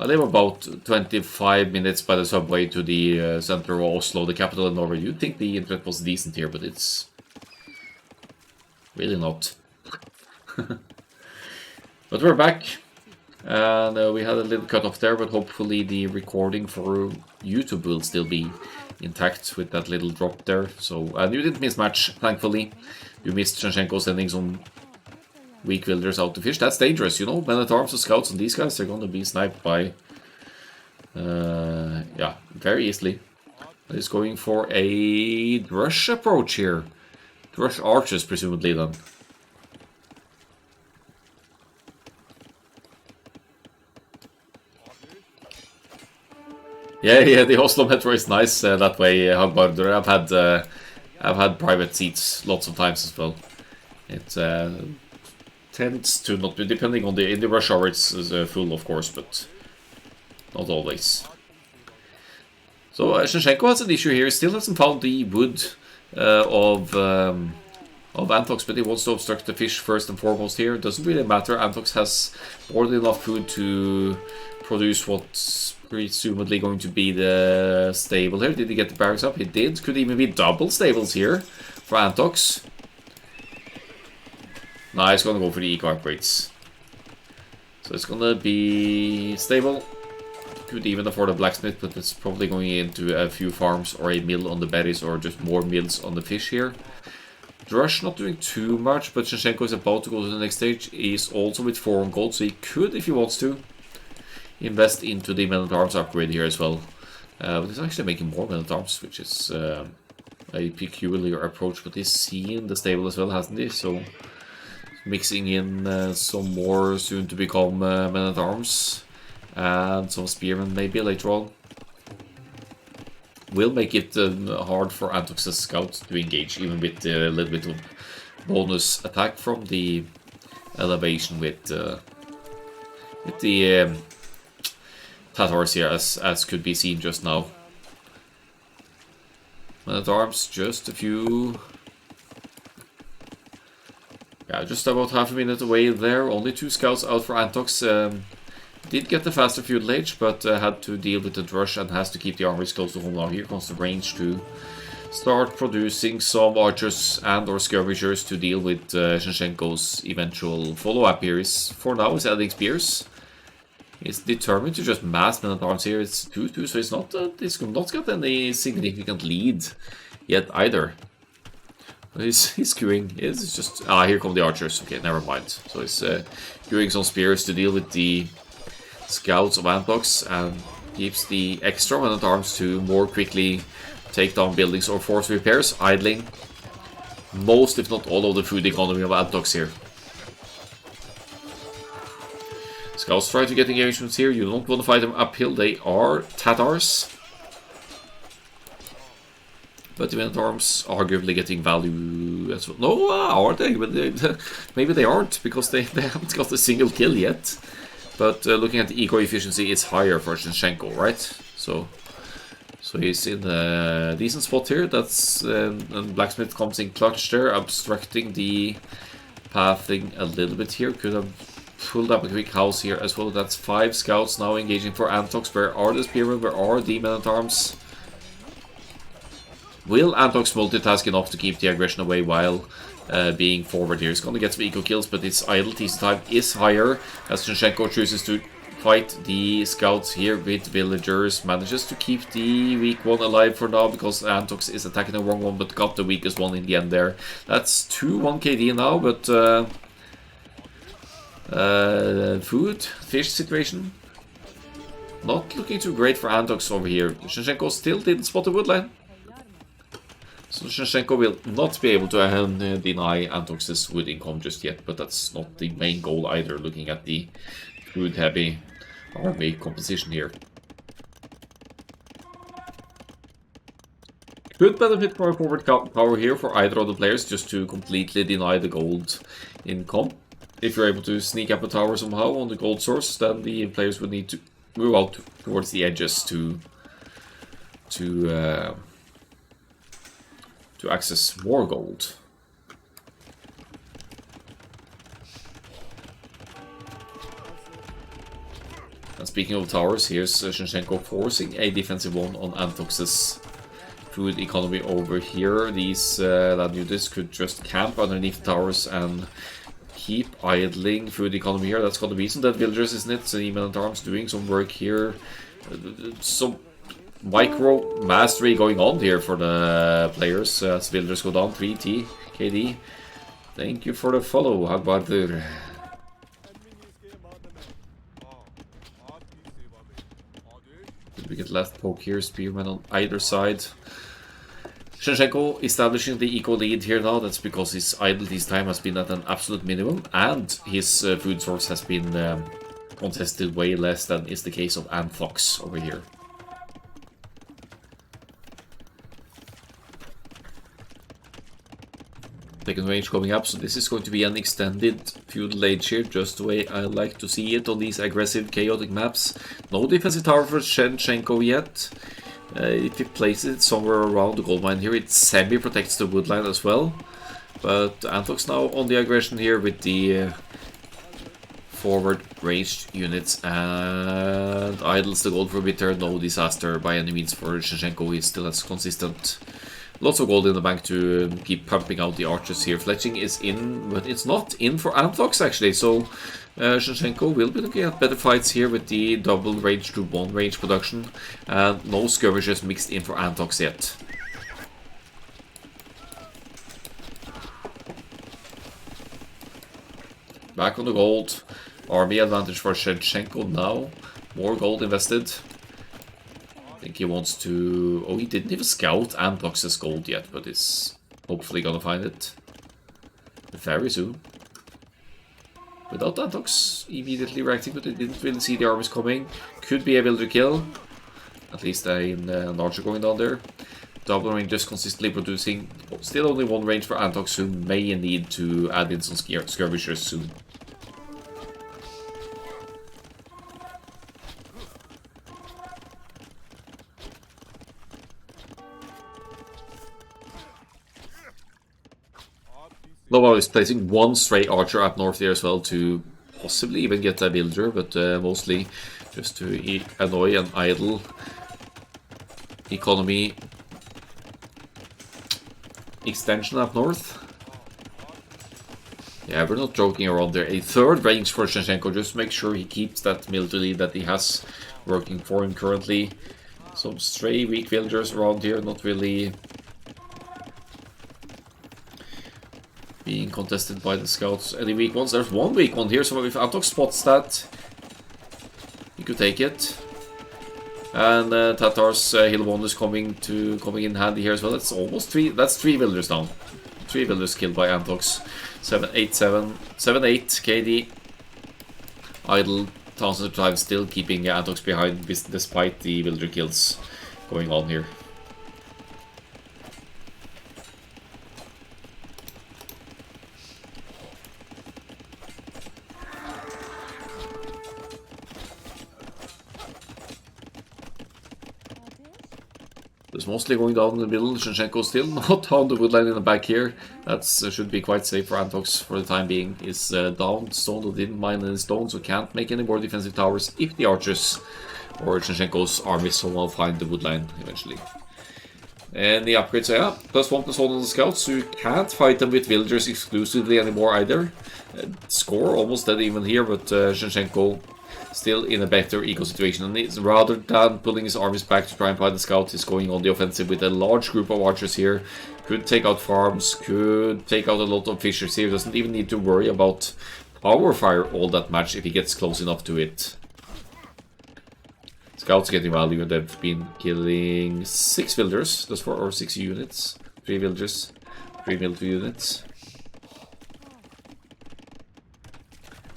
I live about 25 minutes by the subway to the center of Oslo, the capital of Norway. You'd think the internet was decent here, but it's really not. But we're back, and we had a little cut off there, but hopefully the recording for YouTube will still be intact with that little drop there. So, and you didn't miss much, thankfully. You missed Shevchenko sending some weak villagers out to fish. That's dangerous, you know. Men-at-arms and scouts and these guys, they're going to be sniped by, yeah, very easily. He's going for a Drush approach here. Drush archers, presumably, then. Yeah, the Oslo Metro is nice that way, Hagbarder. I've had private seats lots of times as well. It tends to not be, depending on in the rush hour it's full, of course, but not always. So Shevchenko has an issue here. He still hasn't found the wood of Antlox, but he wants to obstruct the fish first and foremost here. Doesn't really matter. Antlox has more than enough food to produce what's presumably going to be the stable here. Did he get the barracks up? He did. Could even be double stables here for Antlox. Nah, he's gonna go for the eco upgrades. So it's gonna be stable. Could even afford a blacksmith, but it's probably going into a few farms or a mill on the berries or just more mills on the fish here. Drush not doing too much, but Shevchenko is about to go to the next stage. He's also with 4 on gold, so he could, if he wants to, invest into the men-at-arms upgrade here as well. But he's actually making more men-at-arms, which is a peculiar approach, but he's seen the stable as well, hasn't he? So mixing in some more soon to become men-at-arms and some spearmen maybe later on will make it hard for Antlox's scouts to engage, even with a little bit of bonus attack from the elevation with the Tatars here, as could be seen just now. Men-at-arms, just a few. Yeah, just about half a minute away there. Only 2 scouts out for Antlox. Did get the faster feudal age, but had to deal with the Drush and has to keep the armies close to home now. Here comes the range to start producing some archers and or skirmishers to deal with Shevchenko's eventual follow-up here. For now, is adding spears. He's determined to just mass men-at-arms here. It's 2-2, so he's not got any significant lead yet either. He's queuing. It's just here come the archers. Okay, never mind. So he's queuing some spears to deal with the scouts of Antbox and keeps the extra men-at-arms to more quickly take down buildings or force repairs, idling most, if not all, of the food economy of Antbox here. Scouts try to get engagements here. You don't want to fight them uphill. They are Tatars. But the men-at-arms arguably getting value as well. No, are they? Maybe they aren't, because they haven't got a single kill yet. But looking at the eco efficiency, it's higher for Shinshenko, right? So he's in a decent spot here. That's and Blacksmith comes in clutch there, obstructing the pathing a little bit here. Could have pulled up a quick house here as well. That's 5 scouts now engaging for Antox. Where are the spearmen? Where are the men-at-arms? Will Antox multitask enough to keep the aggression away while being forward here? He's going to get some eco kills, but its idle TC time is higher as Shinshenko chooses to fight the scouts here with villagers. Manages to keep the weak one alive for now because Antox is attacking the wrong one, but got the weakest one in the end there. That's 2-1 KD now, but food, fish situation, not looking too great for Antox over here. Shinshenko still didn't spot the woodline. So Shinshenko will not be able to deny Antox's wood income just yet, but that's not the main goal either, looking at the food-heavy army composition here. Could benefit from a forward power here for either of the players, just to completely deny the gold income. If you're able to sneak up a tower somehow on the gold source, then the players would need to move out towards the edges to access more gold. And speaking of towers, here's Shinshenko forcing a defensive one on Antox's food economy over here. These land units could just camp underneath the towers and keep idling food economy here. That's going to be some dead villagers, isn't it? So the men-at-arms doing some work here. Some micro mastery going on here for the players as villagers go down. 3T KD. Thank you for the follow, Hagbardur. Did we get left poke here? Spearmen on either side. Shinshenko establishing the eco lead here now. That's because his idle this time has been at an absolute minimum, and his food source has been contested way less than is the case of Anthox over here. Second range coming up, so this is going to be an extended feudal age here, just the way I like to see it on these aggressive, chaotic maps. No defensive tower for Shinshenko yet. If he places it somewhere around the gold mine here, it semi-protects the woodline as well. But Anthox now on the aggression here with the forward ranged units, and idles the gold for a bit there. No disaster by any means for Shinshenko. He still has consistent, lots of gold in the bank to keep pumping out the archers here. Fletching is in, but it's not in for Anthox actually, so Shinshenko will be looking at better fights here with the double range to one range production, and no skirmishers mixed in for Anthox yet. Back on the gold. Army advantage for Shinshenko now. More gold invested. I think he wants to... Oh, he didn't even scout Anthox's gold yet, but it's hopefully gonna find it very soon. Without Anthox immediately reacting, but they didn't really see the armies coming. Could be able to kill. At least an archer going down there. Double range just consistently producing. Still only one range for Anthox, who may need to add in some skirmishers soon. Lobau is placing one stray archer up north here as well to possibly even get a villager, but mostly just to annoy and idle economy extension up north. Yeah, we're not joking around there. A third range for Shinchenko, just make sure he keeps that military lead that he has working for him currently. Some stray weak villagers around here, not really being contested by the scouts. Any weak ones? There's one weak one here, so if Antok spots that, he could take it. And Tatar's hill wonders coming in handy here as well. That's almost three. That's 3 villagers down. 3 villagers killed by Antox. 7-8 KD. Idle thousands of times, still keeping Antox behind despite the villager kills going on here. It's mostly going down in the middle. Shinchenko still not on the woodline in the back here. That should be quite safe for Antox for the time being. Is down, stoned, didn't mine any stones, so can't make any more defensive towers if the archers or Shinchenko's army somehow find the woodline eventually. And the upgrades, so yeah, +1/+1 on the scouts, so you can't fight them with villagers exclusively anymore either. Score almost dead even here, but Shinchenko still in a better eco situation, and rather than pulling his armies back to try and find the scout, he's going on the offensive with a large group of archers here. Could take out farms, could take out a lot of fishers here, doesn't even need to worry about power fire all that much if he gets close enough to it. Scouts getting value, and they've been killing 6 villagers, that's 4 or 6 units. 3 villagers, 3 military units.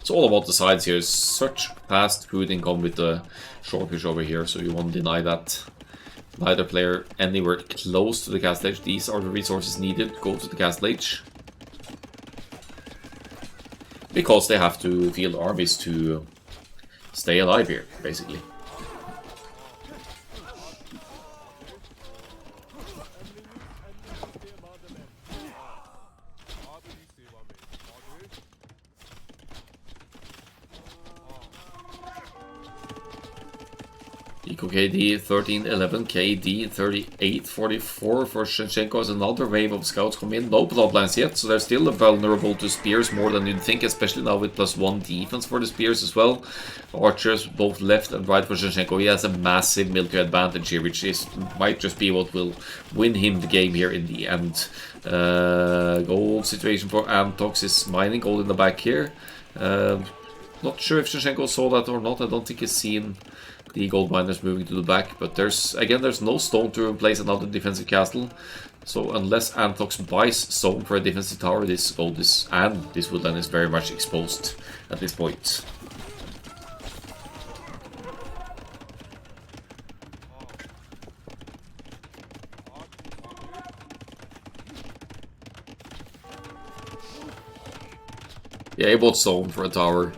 It's all about the sides here. Such fast food income with the shortfish over here, so you won't deny that. Neither player anywhere close to the castle age. These are the resources needed to go to the castle age. Because they have to field armies to stay alive here, basically. Eco KD 1311, KD 3844 for Shinchenko as another wave of scouts come in. No bloodlines yet, so they're still vulnerable to spears more than you'd think, especially now with +1 defense for the spears as well. Archers both left and right for Shinchenko. He has a massive military advantage here, which might just be what will win him the game here in the end. Gold situation for Antox is mining gold in the back here. Not sure if Shinchenko saw that or not. I don't think he's seen the gold miners moving to the back, but there's no stone to replace another defensive castle. So unless Antox buys stone for a defensive tower, this gold and this woodland is very much exposed at this point. Yeah, he bought stone for a tower.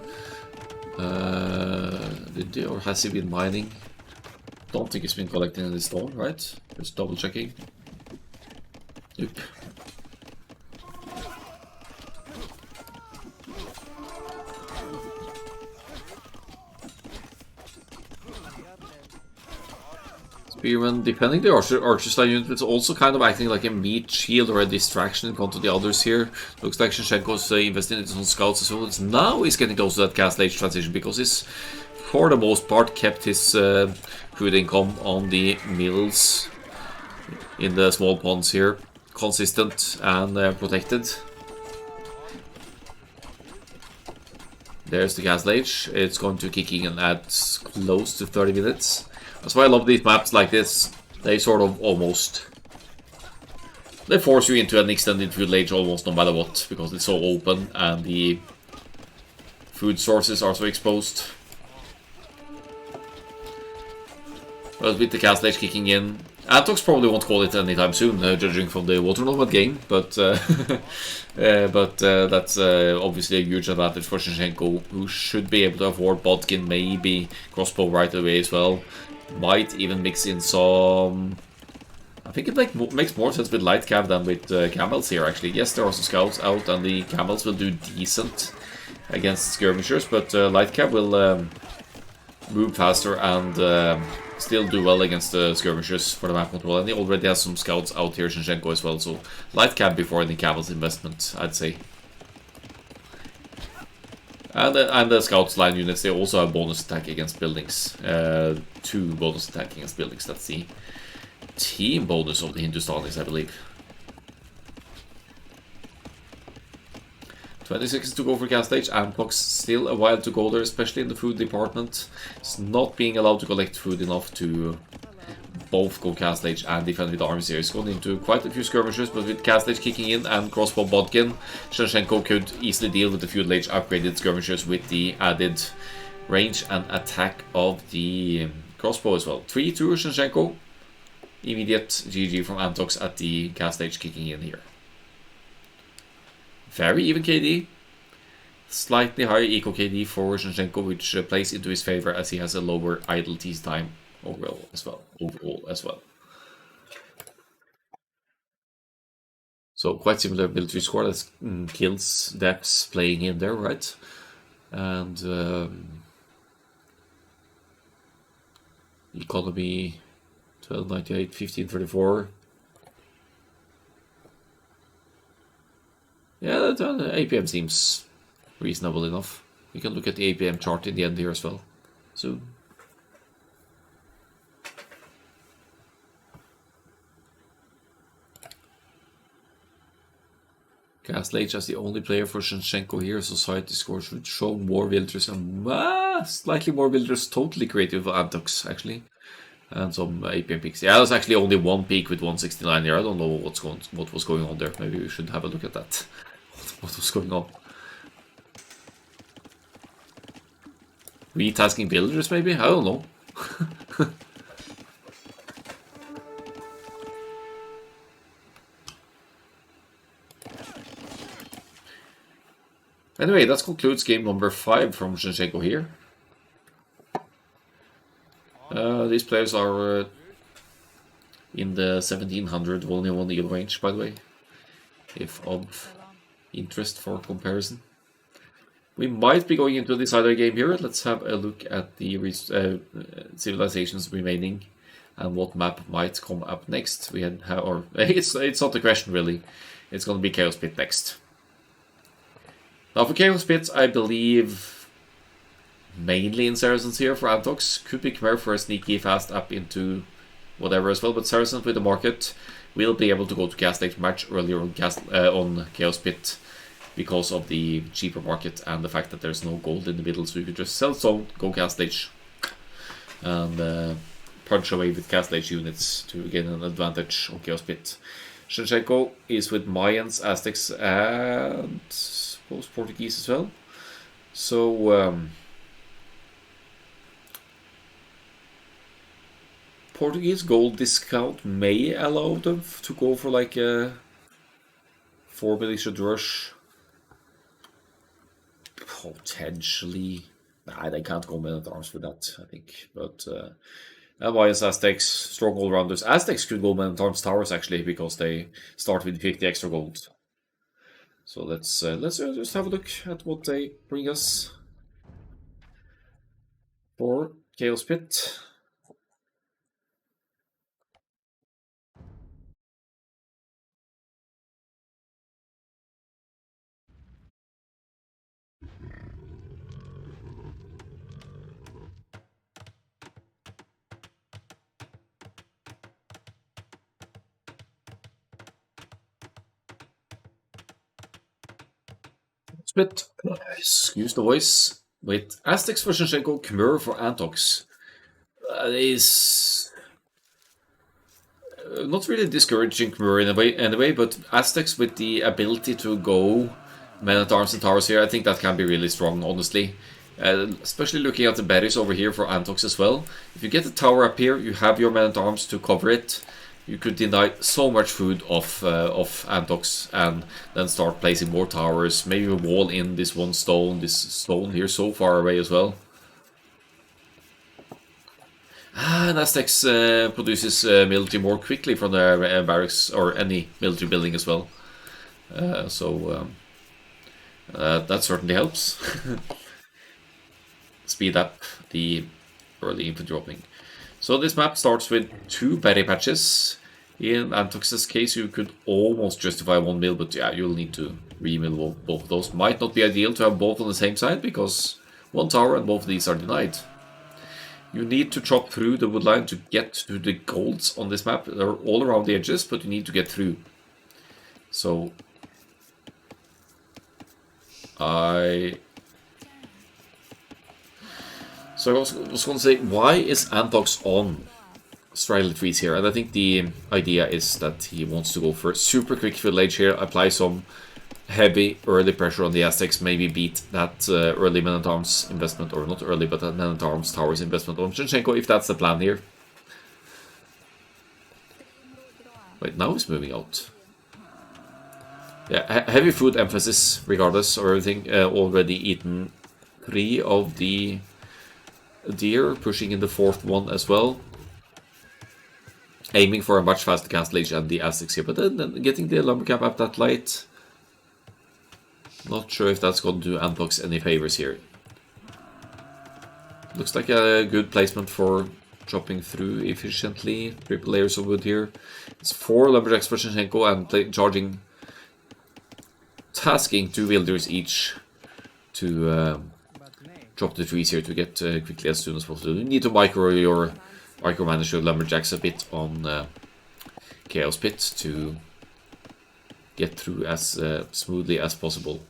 Did he, or has he been mining? Don't think he's been collecting any stone, right? Just double checking. Nope. Spearman defending the archer line unit, it's also kind of acting like a meat shield or a distraction in front of the others here. Looks like Shinchenko's investing in some scouts as well. Now he's getting close to that castle age transition because he's, for the most part, kept his food income on the mills in the small ponds here consistent and protected. There's the castle age. It's going to kick in at close to 30 minutes. That's why I love these maps like this. They sort of almost... They force you into an extended food age almost no matter what, because it's so open and the food sources are so exposed. But with the castle age kicking in, Antox probably won't call it anytime soon, judging from the Water Nomad game, but that's obviously a huge advantage for Shinchenko, who should be able to afford Bodkin, maybe crossbow right away as well. Might even mix in some... I think it makes more sense with light cav than with camels here, actually. Yes, there are some scouts out, and the camels will do decent against skirmishers, but light cav will move faster and still do well against the skirmishers for the map control. And he already has some scouts out here, Shinchenko as well, so light cav before any camels investment, I'd say. And the Scouts line units, they also have bonus attack against buildings. 2 bonus attack against buildings. That's the team bonus of the Hindustanis, I believe. 20 seconds to go for gas stage. Ampox still a while to go there, especially in the food department. It's not being allowed to collect food enough to both go cast stage and defend with arms here. He's gone into quite a few skirmishes, but with cast stage kicking in and crossbow bodkin, Shanshenko could easily deal with the feudal age upgraded skirmishers with the added range and attack of the crossbow as well. 3-2 Shanshenko. Immediate GG from Antox at the cast stage kicking in here. Very even KD. Slightly higher eco KD for Shanshenko, which plays into his favor as he has a lower idle tease time overall as well. So quite similar military score. That's kills, depths playing in there, right? And economy 1298, 1534. Yeah, the APM seems reasonable enough. We can look at the APM chart in the end here as well. So Gastlage as the only player for Shanshenko here. Society scores should show more villagers and slightly more villagers. Totally creative Antox actually. And some APM peaks. Yeah, there's actually only one peak with 169 here. I don't know what was going on there. Maybe we should have a look at that. What was going on? Retasking villagers maybe? I don't know. Anyway, that concludes game number 5 from Shanshenko here. These players are in the 1700 only 1 eagle range, by the way, if of interest for comparison. We might be going into this other game here. Let's have a look at the civilizations remaining and what map might come up next. We had, or it's not a question really. It's going to be Chaos Pit next. Now for Chaos Pit, I believe mainly in Saracens here for Antox. Could be Khmer for a sneaky fast up into whatever as well, but Saracens with the market will be able to go to cast stage much earlier on Chaos Pit because of the cheaper market and the fact that there's no gold in the middle, so you could just sell some, go cast stage, and punch away with cast stage units to gain an advantage on Chaos Pit. Shanshenko is with Mayans, Aztecs, and suppose Portuguese as well. So Portuguese gold discount may allow them to go for like a 4 militia rush. Potentially. Nah, they can't go men at arms for that, I think. But Alliance Aztecs, stronghold rounders. Aztecs could go men at arms towers actually, because they start with 50 extra gold. So let's just have a look at what they bring us for Chaos Pit. Split, excuse the voice, with Aztecs for Shanshenko, Khmer for Antox. That is not really discouraging Khmer in a way, but Aztecs with the ability to go men-at-arms and towers here, I think that can be really strong, honestly. Especially looking at the berries over here for Antox as well. If you get a tower up here, you have your men-at-arms to cover it. You could deny so much food off Antox and then start placing more towers. Maybe a wall in this stone here so far away as well. And Aztecs produces military more quickly from their barracks or any military building as well. So that certainly helps. Speed up the early infantry opening. So this map starts with 2 berry patches. In Antox's case, you could almost justify 1 mil, but yeah, you'll need to remill both of those. Might not be ideal to have both on the same side, because one tower and both of these are denied. You need to chop through the woodline to get to the golds on this map. They're all around the edges, but you need to get through. So I was going to say, why is Antox on straddle trees here? And I think the idea is that he wants to go for a super quick village here, apply some heavy early pressure on the Aztecs, maybe beat that early Men at Arms investment, or not early, but that Men at Arms Towers investment on Shinchenko, if that's the plan here. Wait, now he's moving out. Yeah, heavy food emphasis regardless, or everything. Already eaten 3 of the deer, pushing in the 4th one as well. Aiming for a much faster castle age and the Aztecs here, but then getting the lumbercamp up that late. Not sure if that's going to do Antox any favors here. Looks like a good placement for chopping through efficiently. Triple layers of wood here. It's 4 lumberjacks for Shinchenko and tasking 2 villagers each to chop the trees here to get quickly as soon as possible. You need to micromanage your lumberjacks a bit on Chaos Pit to get through as smoothly as possible.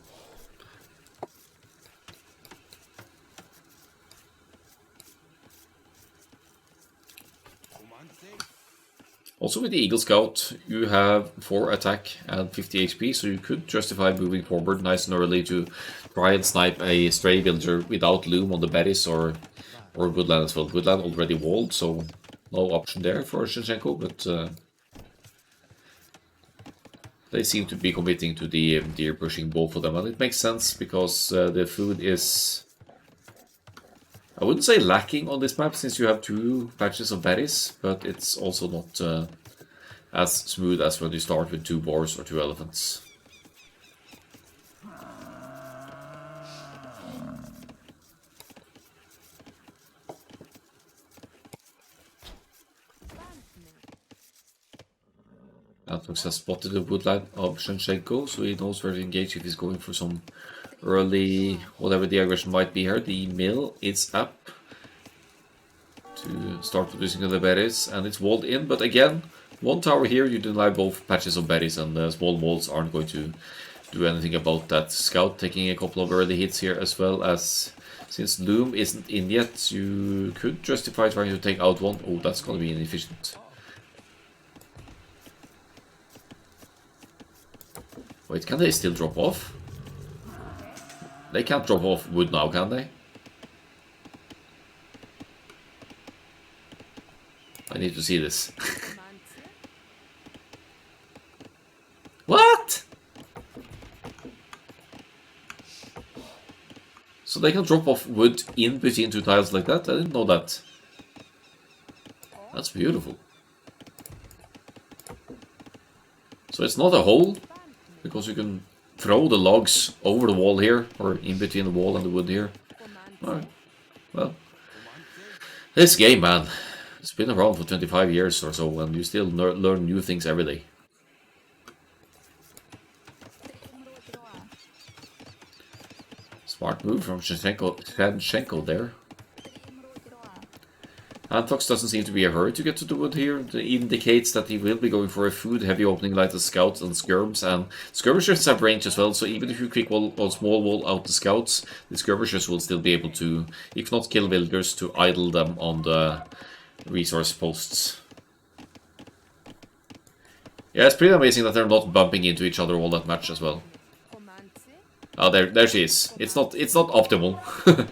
Also with the Eagle Scout, you have 4 attack and 50 HP, so you could justify moving forward nice and early to try and snipe a stray villager without loom on the berries or woodland as well. Woodland already walled, so no option there for Shinchenko, but they seem to be committing to the deer pushing both of them, and it makes sense because the food is, I wouldn't say lacking on this map since you have 2 patches of berries, but it's also not as smooth as when you start with 2 boars or 2 elephants. Antox has spotted the woodline of Shinchenko, so he knows where to engage if he's going for some early, whatever the aggression might be here. The mill is up to start producing the berries, and it's walled in, but again, 1 tower here, you deny both patches of berries, and the small walls aren't going to do anything about that. Scout taking a couple of early hits here, as well as, since Loom isn't in yet, you could justify trying to take out 1. Oh, that's going to be inefficient. Wait, can they still drop off? They can't drop off wood now, can they? I need to see this. What? So they can drop off wood in between 2 tiles like that? I didn't know that. That's beautiful. So it's not a hole, because you can throw the logs over the wall here, or in between the wall and the wood here. Alright, well. This game, man, it's been around for 25 years or so, and you still learn new things every day. Smart move from Shinchenko there. Antox doesn't seem to be a hurry to get to the wood here. It indicates that he will be going for a food-heavy opening like the scouts and skirms, and skirmishers have range as well, so even if you quick wall or small wall out the scouts, the skirmishers will still be able to, if not kill villagers, to idle them on the resource posts. Yeah, it's pretty amazing that they're not bumping into each other all that much as well. Oh, there she is. It's not optimal.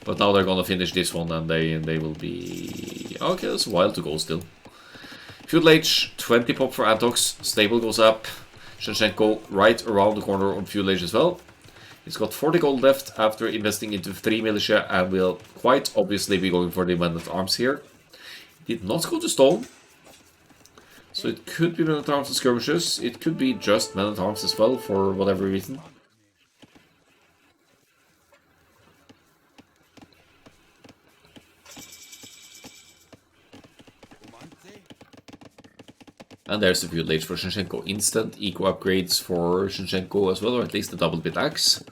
But now they're gonna finish this one, and they will be... Okay, there's a while to go still. Feudal Age, 20 pop for Antox. Stable goes up. Shinchenko right around the corner on Feudal Age as well. He's got 40 gold left after investing into 3 militia, and will quite obviously be going for the Men at Arms here. Did not go to stone. So it could be Men at Arms and skirmishes. It could be just Men at Arms as well, for whatever reason. And there's the Field Age for Shinshenko. Instant eco upgrades for Shinshenko as well, or at least a double bit axe.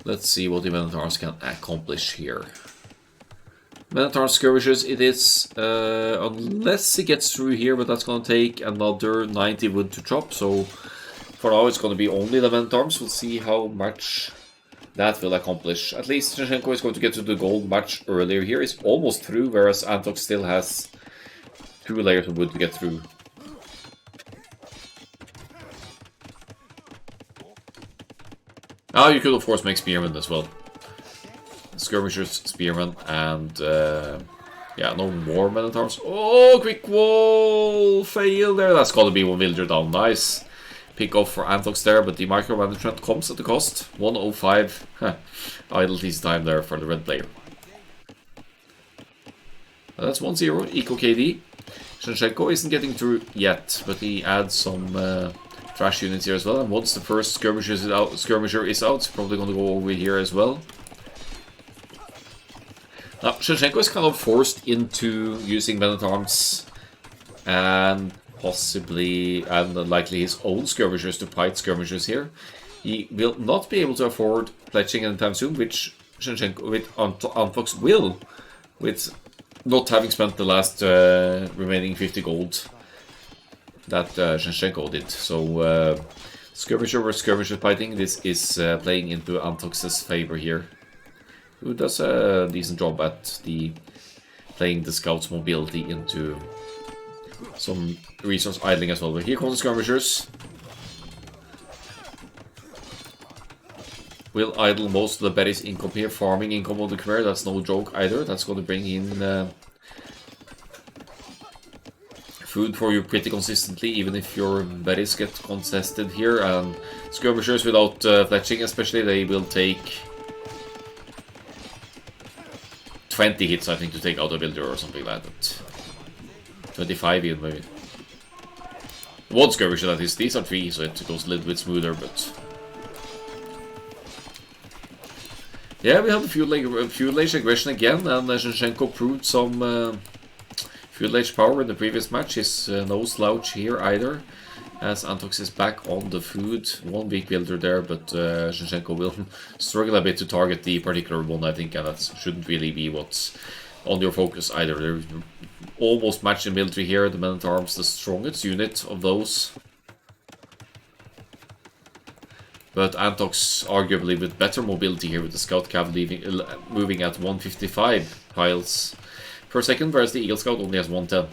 Let's see what the Men-at-Arms can accomplish here. Men-at-Arms skirmishes it is, unless it gets through here, but that's going to take another 90 wood to chop, so for now it's going to be only the Men-at-Arms. We'll see how much that will accomplish. At least Shinshenko is going to get to the gold much earlier here. It's almost through, whereas Antox still has 2 layers of wood to get through. You could of course make Spearmen as well. Skirmishers, Spearmen, and yeah, no more Men-at-Arms. Oh, quick wall fail there. That's gotta be 1 villager down. Nice pick off for Antox there, but the micromanagement comes at the cost. 105. Idle this time there for the red player. That's 1-0. Eco KD. Shinshenko isn't getting through yet, but he adds some trash units here as well. And once the first skirmisher is out, it's probably going to go over here as well. Now, Shinshenko is kind of forced into using Men-at-Arms and possibly and likely his own skirmishers to fight skirmishers here. He will not be able to afford pledging anytime soon, which Shinshenko with Antox will, with not having spent the last remaining 50 gold that Shinshenko did. So skirmisher versus skirmisher fighting, this is playing into Antox's favor here, who does a decent job at playing the scout's mobility into some resource idling as well. But here comes the skirmishers. Will idle most of the berries income here. Farming income on the Khmer, that's no joke either. That's going to bring in food for you pretty consistently, even if your berries get contested here. And skirmishers without fletching especially, they will take 20 hits, I think, to take out a builder or something like that. 25 even, maybe. One skirmisher, that is. These are 3, so it goes a little bit smoother, but... yeah, we have the Feudal Age aggression again, and Shinshenko proved some Feudal Age power in the previous match. He's no slouch here either, as Antox is back on the food. 1 weak builder there, but Shinshenko will struggle a bit to target the particular one, I think, and that shouldn't really be what's on your focus either. They're almost matched in military here. The Men-at-Arms, the strongest unit of those. But Antox arguably with better mobility here, with the Scout Cavalry moving at 155 piles per second, whereas the Eagle Scout only has 110.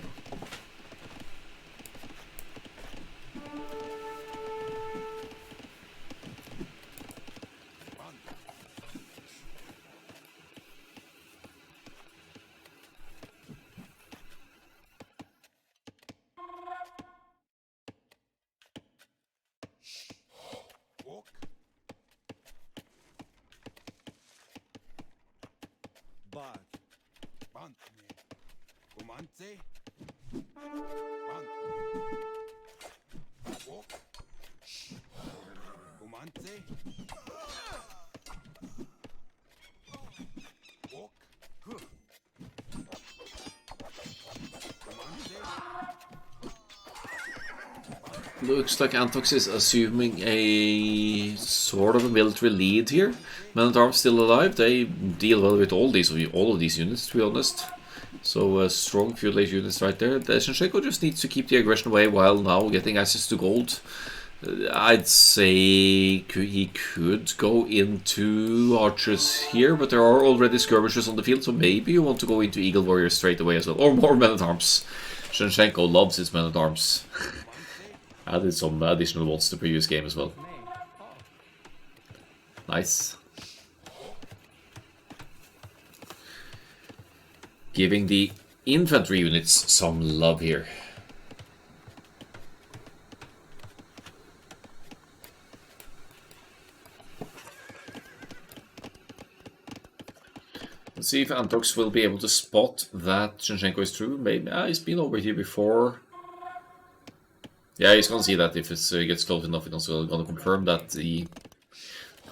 Looks like Antox is assuming a sort of a military lead here. Men-at-Arms still alive. They deal well with all of these units, to be honest. So strong Feudal Age units right there. The Shinshenko just needs to keep the aggression away while now getting access to gold. I'd say he could go into archers here, but there are already skirmishers on the field, so maybe you want to go into Eagle Warriors straight away as well. Or more Men-at-Arms. Shinshenko loves his Men-at-Arms. Added some additional ones to the previous game as well. Nice. Giving the infantry units some love here. Let's see if Antox will be able to spot that Shinshenko is through. Maybe he's been over here before. Yeah, he's gonna see that if it gets close enough. It's also gonna confirm that the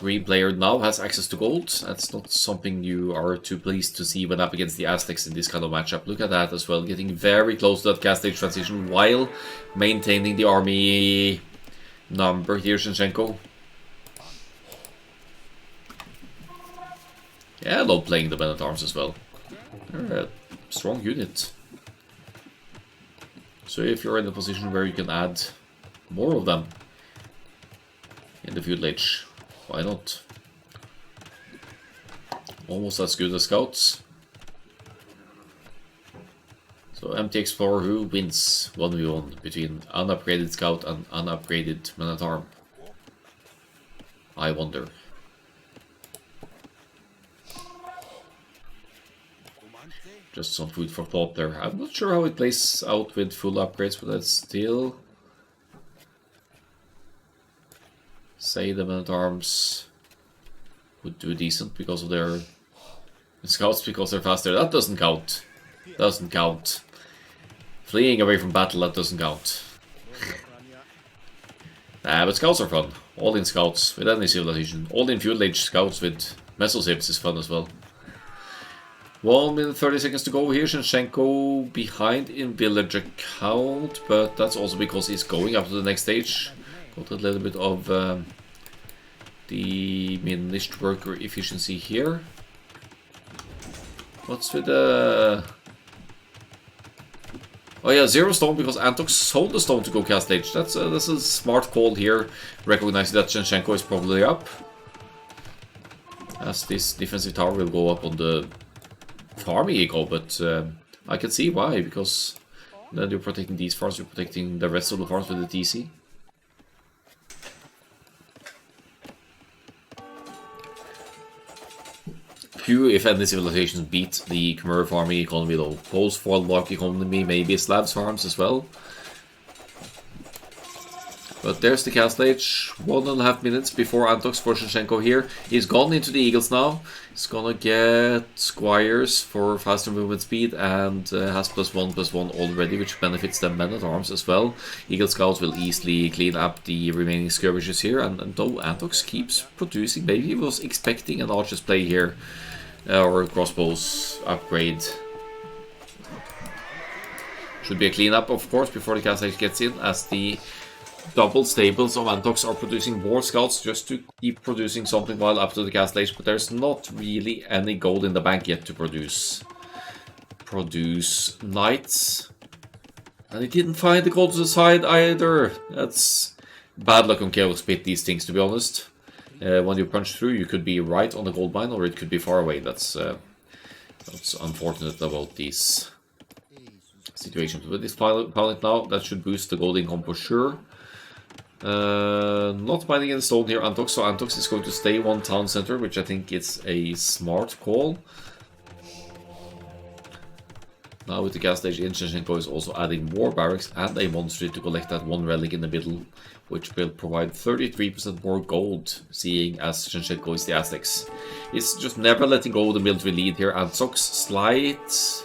green player now has access to gold. That's not something you are too pleased to see when up against the Aztecs in this kind of matchup. Look at that as well, getting very close to that gas stage transition while maintaining the army number here, Shinchenko. Yeah, I love playing the men-at-arms as well. They're a strong unit. So if you're in a position where you can add more of them in the field age, why not? Almost as good as scouts. So empty explorer, who wins 1v1 between unupgraded scout and unupgraded man-at-arm? I wonder. Just some food for thought there. I'm not sure how it plays out with full upgrades, but I'd still say the men-at-arms would do decent because of their scouts, because they're faster. That doesn't count. Doesn't count. Fleeing away from battle, that doesn't count. Nah, but scouts are fun. All-in scouts with any civilization. All-in fuel age scouts with mesoships is fun as well. 1 minute 30 seconds to go here. Shinchenko behind in village account, but that's also because he's going up to the next stage. Got a little bit of diminished worker efficiency here. What's with the... Oh yeah, 0 stone because Antox sold the stone to go cast stage. That's a smart call here, recognizing that Shinchenko is probably up. As this defensive tower will go up on the farming eco, but I can see why, because then you're protecting these farms, you're protecting the rest of the farms with the TC. Few, if any, civilizations beat the Khmer farming economy though. Post-Fall economy, maybe Slavs farms as well. But there's the cast stage, 1.5 minutes before Antox for Shinchenko here. He's gone into the Eagles now. He's gonna get Squires for faster movement speed and has +1/+1 already, which benefits the men-at-arms as well. Eagle Scouts will easily clean up the remaining skirmishes here, and though Antox keeps producing, maybe he was expecting an archer's play here, or crossbows upgrade. Should be a cleanup, of course, before the cast stage gets in, as the double stables of Antox are producing more scouts just to keep producing something while up to the cast stage, but there's not really any gold in the bank yet to produce knights. And he didn't find the gold to the side either. That's bad luck on Chaos Pit, these things, to be honest. When you punch through, you could be right on the gold mine or it could be far away. That's unfortunate about these situations. With this pilot now, that should boost the gold income for sure. Not mining in stone here, Antox, so Antox is going to stay one town center, which I think is a smart call. Now with the gas stage in, Shinchenko is also adding more barracks and a monastery to collect that one relic in the middle, which will provide 33% more gold, seeing as Shinchenko is the Aztecs. He's just never letting go of the military lead here. Antox slight...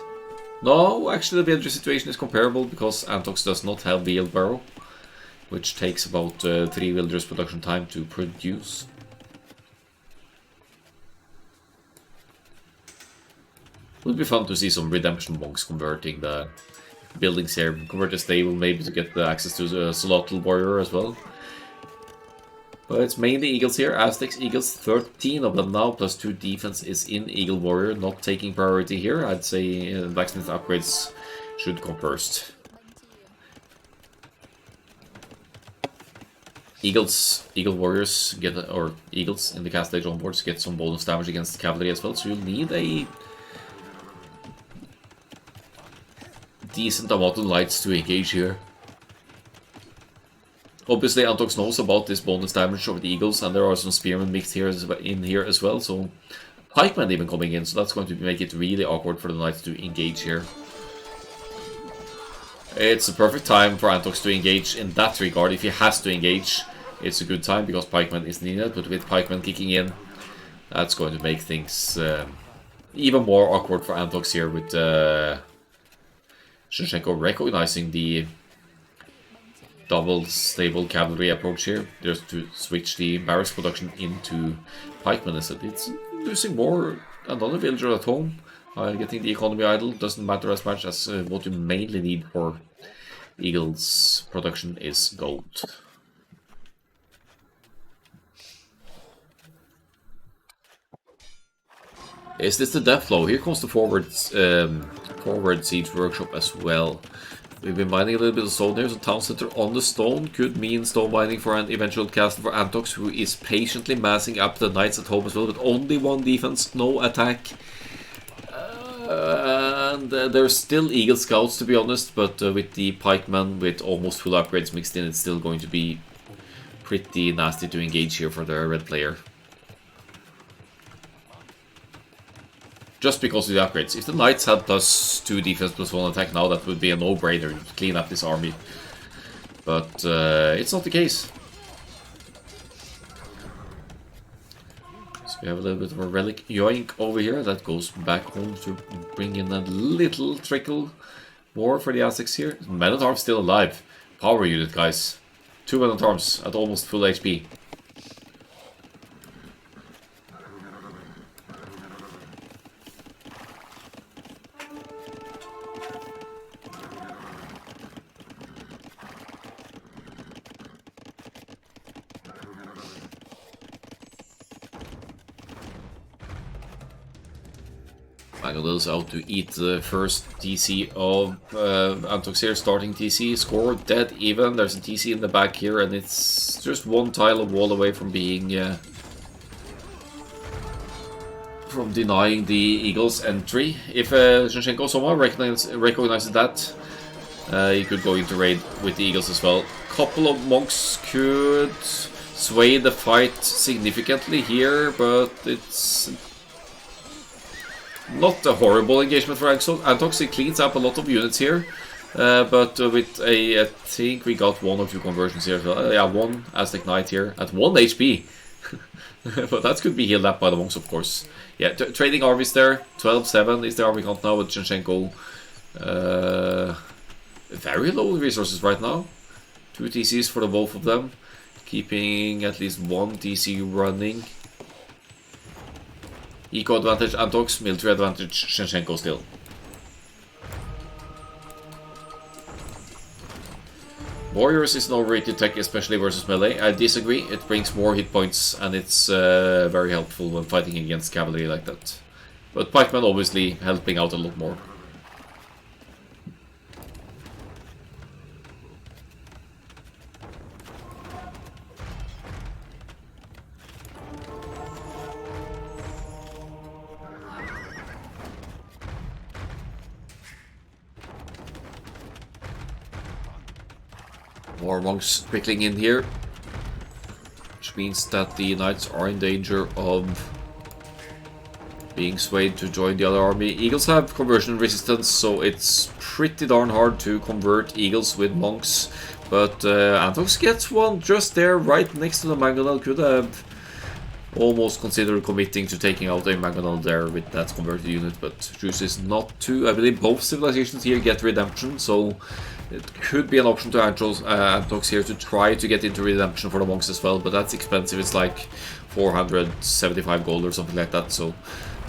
No, actually the military situation is comparable because Antox does not have wheelbarrow, which takes about 3 villagers production time to produce. Would be fun to see some redemption monks converting the buildings here, convert the stable maybe to get the access to the Solotl warrior as well. But it's mainly Eagles here, Aztecs, Eagles, 13 of them now, plus 2 defense is in Eagle Warrior, not taking priority here. I'd say blacksmith upgrades should come first. Eagle Warriors get, or Eagles in the cast stage onwards get some bonus damage against the cavalry as well, so you'll need a decent amount of knights to engage here. Obviously, Antox knows about this bonus damage of the Eagles, and there are some spearmen mixed here in here as well, so pikemen even coming in, so that's going to make it really awkward for the knights to engage here. It's a perfect time for Antox to engage in that regard. If he has to engage, it's a good time because pikemen is needed, but with pikemen kicking in, that's going to make things even more awkward for Antox here, with Shinchenko recognizing the double stable cavalry approach here, just to switch the barracks production into pikemen instead. It's losing more another villager at home. Getting the economy idle doesn't matter as much as what you mainly need for Eagle's production is gold. Is this the death flow? Here comes the forward siege workshop as well. We've been mining a little bit of stone here, so town center on the stone could mean stone mining for an eventual castle for Antox, who is patiently massing up the knights at home as well, with only one defense, no attack. And there's still Eagle Scouts, to be honest, but with the pikemen with almost full upgrades mixed in, it's still going to be pretty nasty to engage here for the red player. Just because of the upgrades. If the knights had +2 defense +1 attack now, that would be a no-brainer to clean up this army. But it's not the case. So we have a little bit of a relic yoink over here that goes back home to bring in a little trickle more for the Aztecs here. Men-at-Arms still alive. Power unit, guys. 2 men-at-Arms at almost full HP. Mangold's out to eat the first TC of Antox here, starting TC, score dead even. There's a TC in the back here, and it's just one tile of wall away from being from denying the Eagles entry. If Shinshenko somehow recognizes that, he could go into raid with the Eagles as well. Couple of monks could sway the fight significantly here, but it's not a horrible engagement for Antox. He cleans up a lot of units here, but with I think we got 1 or 2 conversions here as well. Yeah, 1 Aztec Knight here at 1 HP. But that could be healed up by the monks, of course. Yeah, trading armies there. 12-7 is the army count now with Shinshenko. Very low resources right now. 2 TCs for the both of them. Keeping at least 1 TC running. Eco advantage Antox, military advantage Shinshenko still. Warriors is an overrated tech, especially versus melee. I disagree, it brings more hit points and it's very helpful when fighting against cavalry like that. But pikemen obviously helping out a lot more. More monks trickling in here, which means that the knights are in danger of being swayed to join the other army. Eagles have conversion resistance, so it's pretty darn hard to convert eagles with monks. But Antox gets one just there, right next to the Mangonel. Could have almost considered committing to taking out a Mangonel there with that converted unit, but chooses not to. I believe both civilizations here get redemption, so it could be an option to Antox here to try to get into redemption for the monks as well, but that's expensive. It's like 475 gold or something like that, so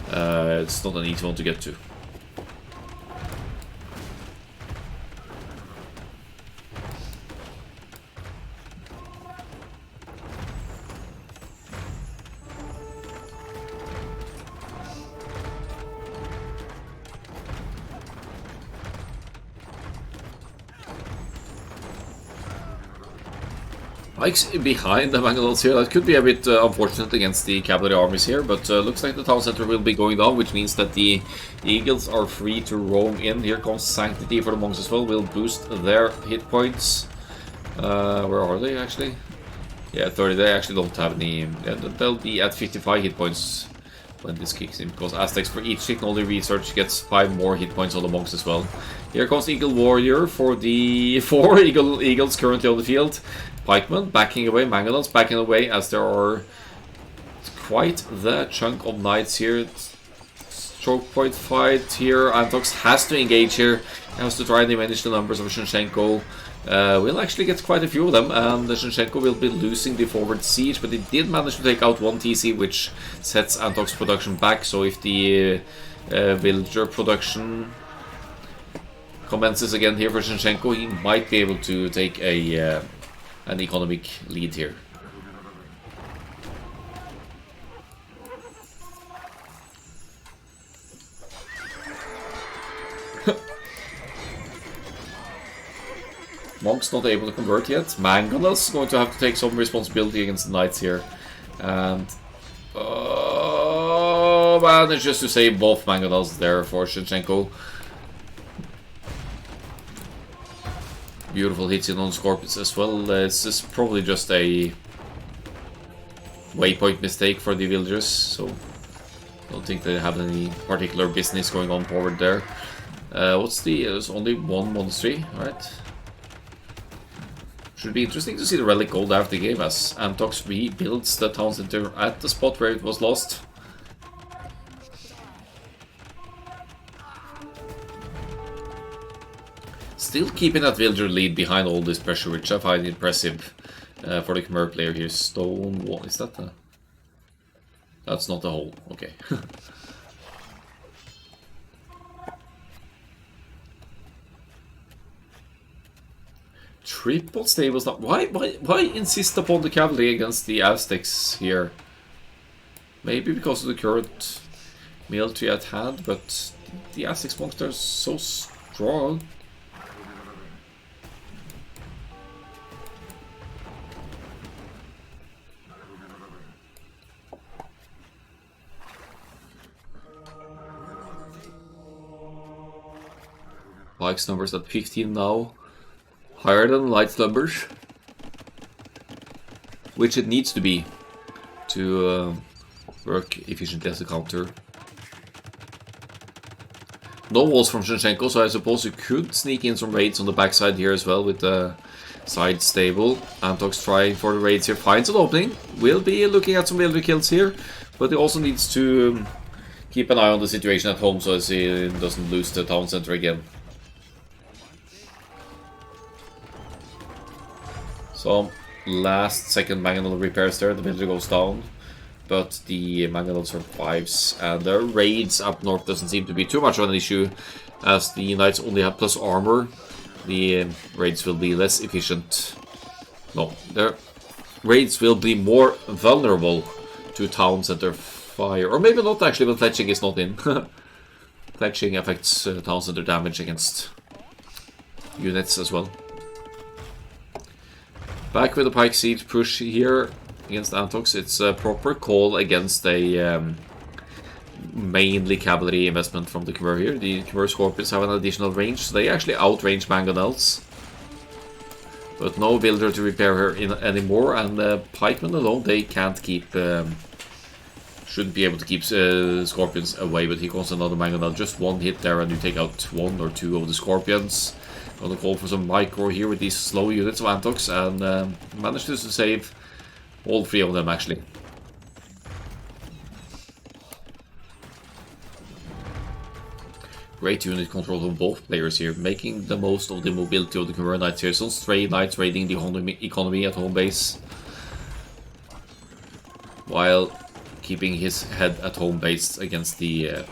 it's not an easy one to get to. Mike's behind the Mangonels here. That could be a bit unfortunate against the cavalry armies here, but looks like the town center will be going down, which means that the Eagles are free to roam in. Here comes Sanctity for the monks as well. Will boost their hit points. Where are they actually? Yeah, 30. They actually don't have any. Yeah, they'll be at 55 hit points when this kicks in, because Aztecs for each technology research gets 5 more hit points on the monks as well. Here comes Eagle Warrior for the 4 Eagles currently on the field. Pikemen backing away, Mangonels backing away, as there are quite the chunk of knights here. Stroke point fight here. Antox has to engage here. He has to try and diminish the numbers of Shinshenko. We'll actually get quite a few of them, and Shinchenko will be losing the forward siege, but he did manage to take out one TC, which sets Antok's production back, so if the villager production commences again here for Shinchenko, he might be able to take a an economic lead here. Monk's not able to convert yet. Mangonel's going to have to take some responsibility against the Knights here. And... managed to save both Mangonels there for Shinchenko. Beautiful hits in on Scorpions as well. This is probably just a waypoint mistake for the villagers, so I don't think they have any particular business going on forward there. What's the... there's only one monastery, alright. Should be interesting to see the relic gold after the game as Antox rebuilds the town center at the spot where it was lost. Still keeping that villager lead behind all this pressure, which I find impressive for the Khmer player here. Stone wall, is that the... That's not the hole, okay. Triple stables now. Why insist upon the cavalry against the Aztecs here? Maybe because of the current military at hand, but the Aztecs monks are so strong. Pikes numbers at 15 now. Higher than Light's numbers. Which it needs to be to work efficiently as a counter. No walls from Shinchenko, so I suppose you could sneak in some raids on the backside here as well with the side stable. Antox trying for the raids here, finds an opening. Will be looking at some military kills here, but he also needs to keep an eye on the situation at home so as he doesn't lose the town center again. So, last second Mangonel repairs there, the villager goes down, but the Mangonel survives, and the raids up north doesn't seem to be too much of an issue, as the Knights only have plus armor. The raids will be less efficient. No, their raids will be more vulnerable to town center fire, or maybe not actually, but fletching is not in. Fletching affects town center damage against units as well. Back with the pike siege push here against Antox. It's a proper call against a mainly cavalry investment from the Khmer here. The Khmer Scorpions have an additional range, so they actually outrange Mangonels. But no villager to repair her anymore, and the pikemen alone, they can't keep... shouldn't be able to keep Scorpions away, but here comes another Mangonel. Just one hit there and you take out one or two of the Scorpions. Gonna call for some micro here with these slow units of Antox, and managed to save all three of them actually. Great unit control from both players here, making the most of the mobility of the Khmer Knights here. Some stray Knights raiding the economy at home base, while keeping his head at home base against the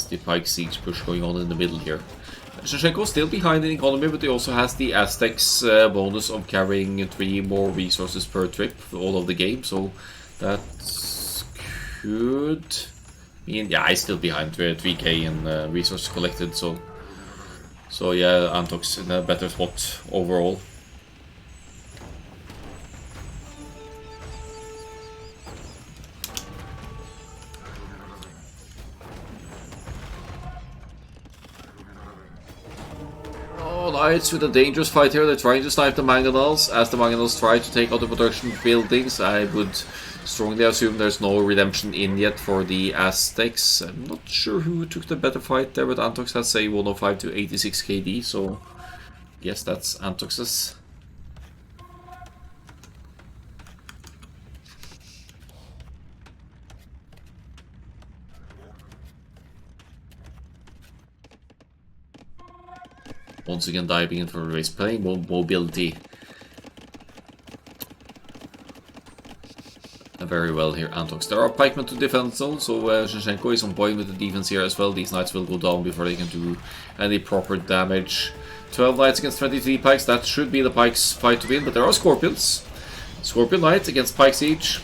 the pike siege push going on in the middle here. Shinchenko still behind in economy, but he also has the Aztecs bonus of carrying 3 more resources per trip for all of the game, so that could mean, yeah, he's still behind 3k in resources collected, so yeah, Antox in a better spot overall. Knights with a dangerous fight here. They're trying to snipe the Mangonels. As the Mangonels try to take out the production buildings, I would strongly assume there's no redemption in yet for the Aztecs. I'm not sure who took the better fight there, but Antox has a 105 to 86 KD, so yes, that's Antox's. Once again diving in for the race, playing mobility. Very well here, Antox. There are pikemen to defend zone, so Shinchenko is on point with the defense here as well. These knights will go down before they can do any proper damage. 12 knights against 23 pikes, that should be the pikes fight to win, but there are scorpions. Scorpion knight against pike siege.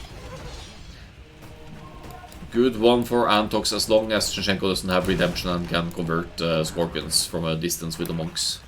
Good one for Antox as long as Shinchenko doesn't have redemption and can convert scorpions from a distance with the monks.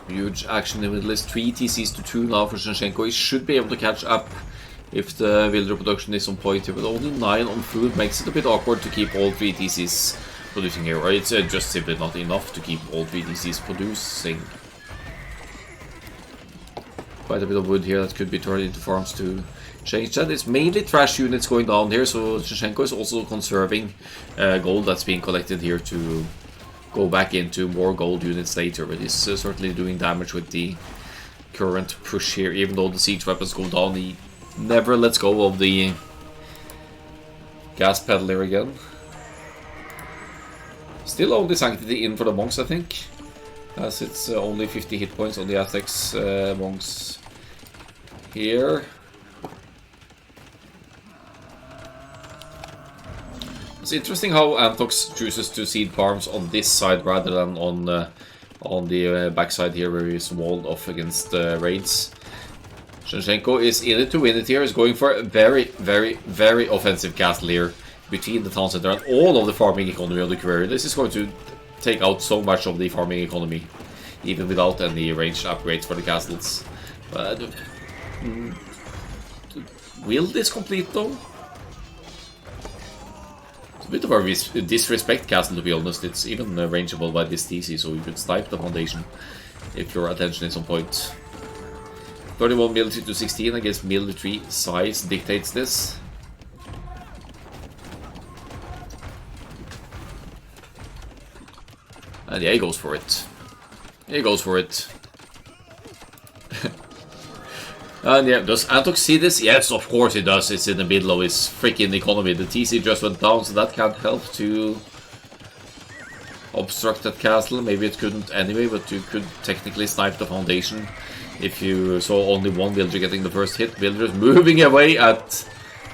Huge action in the middle is 3 TCs to 2 now for Shinchenko. He should be able to catch up if the Wilder production is on point here, but only 9 on food makes it a bit awkward to keep all 3 TCs producing here, or it's just simply not enough to keep all 3 TCs producing. Quite a bit of wood here that could be turned into farms to change that. It's mainly trash units going down here, so Shinchenko is also conserving gold that's being collected here to go back into more gold units later, but he's certainly doing damage with the current push here. Even though the siege weapons go down, he never lets go of the gas pedal here again. Still only Sanctity in for the monks, I think, as it's only 50 hit points on the Aztecs monks here. It's interesting how Antox chooses to seed farms on this side rather than on the backside here, where he's walled off against raids. Shinchenko is in it to win it here. He's going for a very, very, very offensive castle here between the town center and all of the farming economy of the Courier. This is going to take out so much of the farming economy, even without any ranged upgrades for the castles. But will this complete though? A bit of a disrespect castle, to be honest. It's even rangeable by this TC, so you could snipe the foundation if your attention is on point. 31 military to 16, I guess military size dictates this. And yeah, he goes for it. He goes for it. And yeah, does Antox see this? Yes, of course he does. It's in the middle of his freaking economy. The TC just went down, so that can't help to obstruct that castle. Maybe it couldn't anyway, but you could technically snipe the foundation if you saw only one villager getting the first hit. Villagers moving away at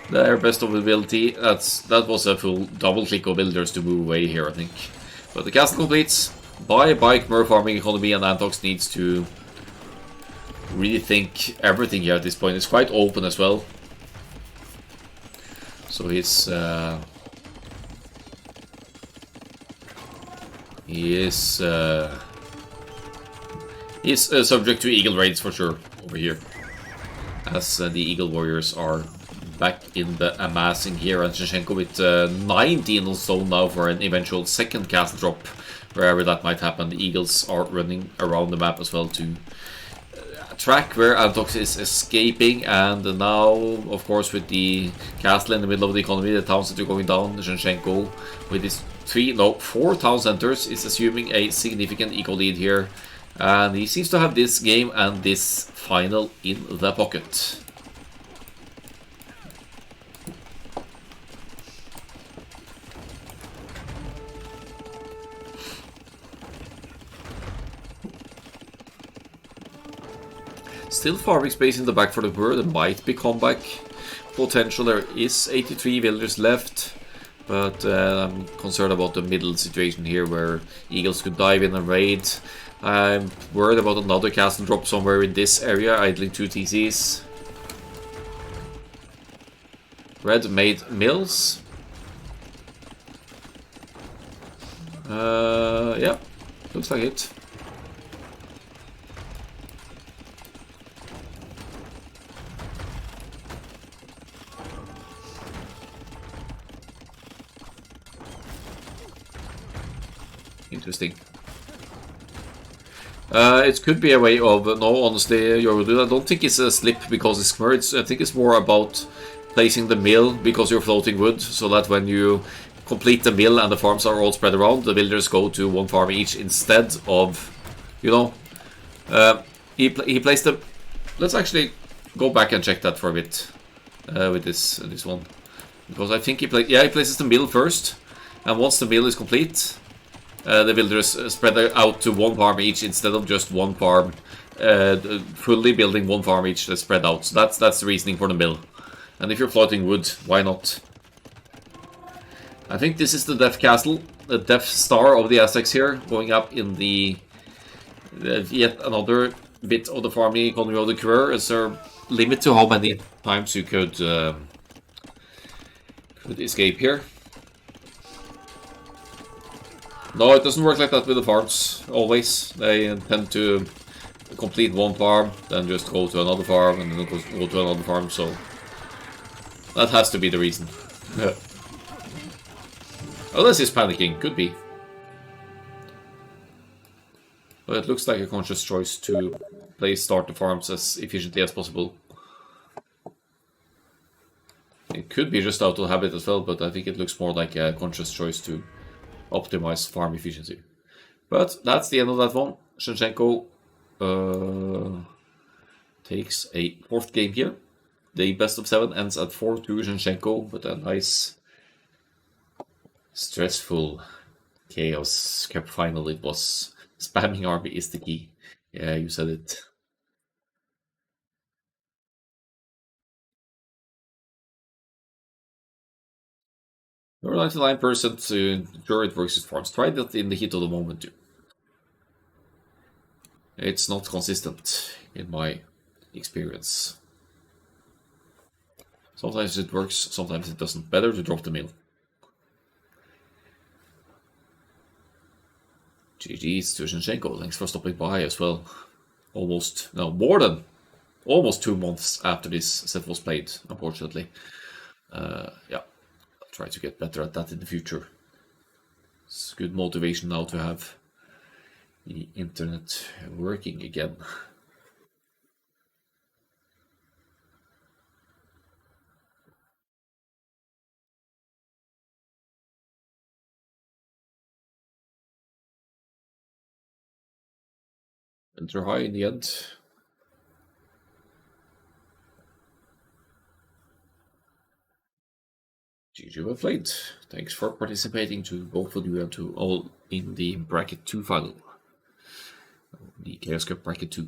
their best of ability. That was a full double click of villagers to move away here, I think. But the castle completes. Bye bye Khmer farming economy, and Antox needs to rethink everything here at this point. It's quite open as well, so he is subject to eagle raids for sure over here, as the eagle warriors are back in the amassing here, and Shinchenko with 19 on stone now for an eventual second castle drop wherever that might happen. The eagles are running around the map as well to track where Antox is escaping, and now, of course, with the castle in the middle of the economy, the town center going down, Shinchenko with his 4 town centers is assuming a significant eco lead here, and he seems to have this game and this final in the pocket. Still farming space in the back for the Courier. There might be comeback potential. There is 83 villagers left, but I'm concerned about the middle situation here where eagles could dive in and raid. I'm worried about another castle drop somewhere in this area, idling 2 TCs. Red made mills. Yeah, looks like it. Interesting. It could be a way of, no, honestly, I don't think it's a slip because it's merged. I think it's more about placing the mill because you're floating wood, so that when you complete the mill and the farms are all spread around, the builders go to one farm each instead of, you know, he placed the. Let's actually go back and check that for a bit with this one, because I think he places the mill first, and once the mill is complete, the builders spread out to one farm each instead of just one farm, fully building one farm each. That's spread out. So that's the reasoning for the mill. And if you're floating wood, why not? I think this is the Death Castle, the Death Star of the Aztecs here, going up in the yet another bit of the farming economy of the Coeur. Is there a limit to how many times you could escape here? No, it doesn't work like that with the farms, always. They tend to complete one farm, then just go to another farm, and then go to another farm, so... that has to be the reason. Unless he's panicking, could be. But it looks like a conscious choice to start the farms as efficiently as possible. It could be just out of habit as well, but I think it looks more like a conscious choice to optimize farm efficiency. But that's the end of that one. Shinchenko takes a fourth game here. The best of 7 ends at 4-2 Shinchenko, but a nice, stressful Chaos Cup final it was. Spamming army is the key. Yeah, you said it. You're 99% sure it works with farms. Try that in the heat of the moment too. It's not consistent in my experience. Sometimes it works, sometimes it doesn't. Better to drop the mill. GG's to Shinchenko. Thanks for stopping by as well. More than almost 2 months after this set was played, unfortunately. Yeah, I'll try to get better at that in the future. It's good motivation now to have the internet working again. Enter high in the end. GG well played. Thanks for participating to both of you and to all in the bracket 2 final. The Chaos Cup bracket 2.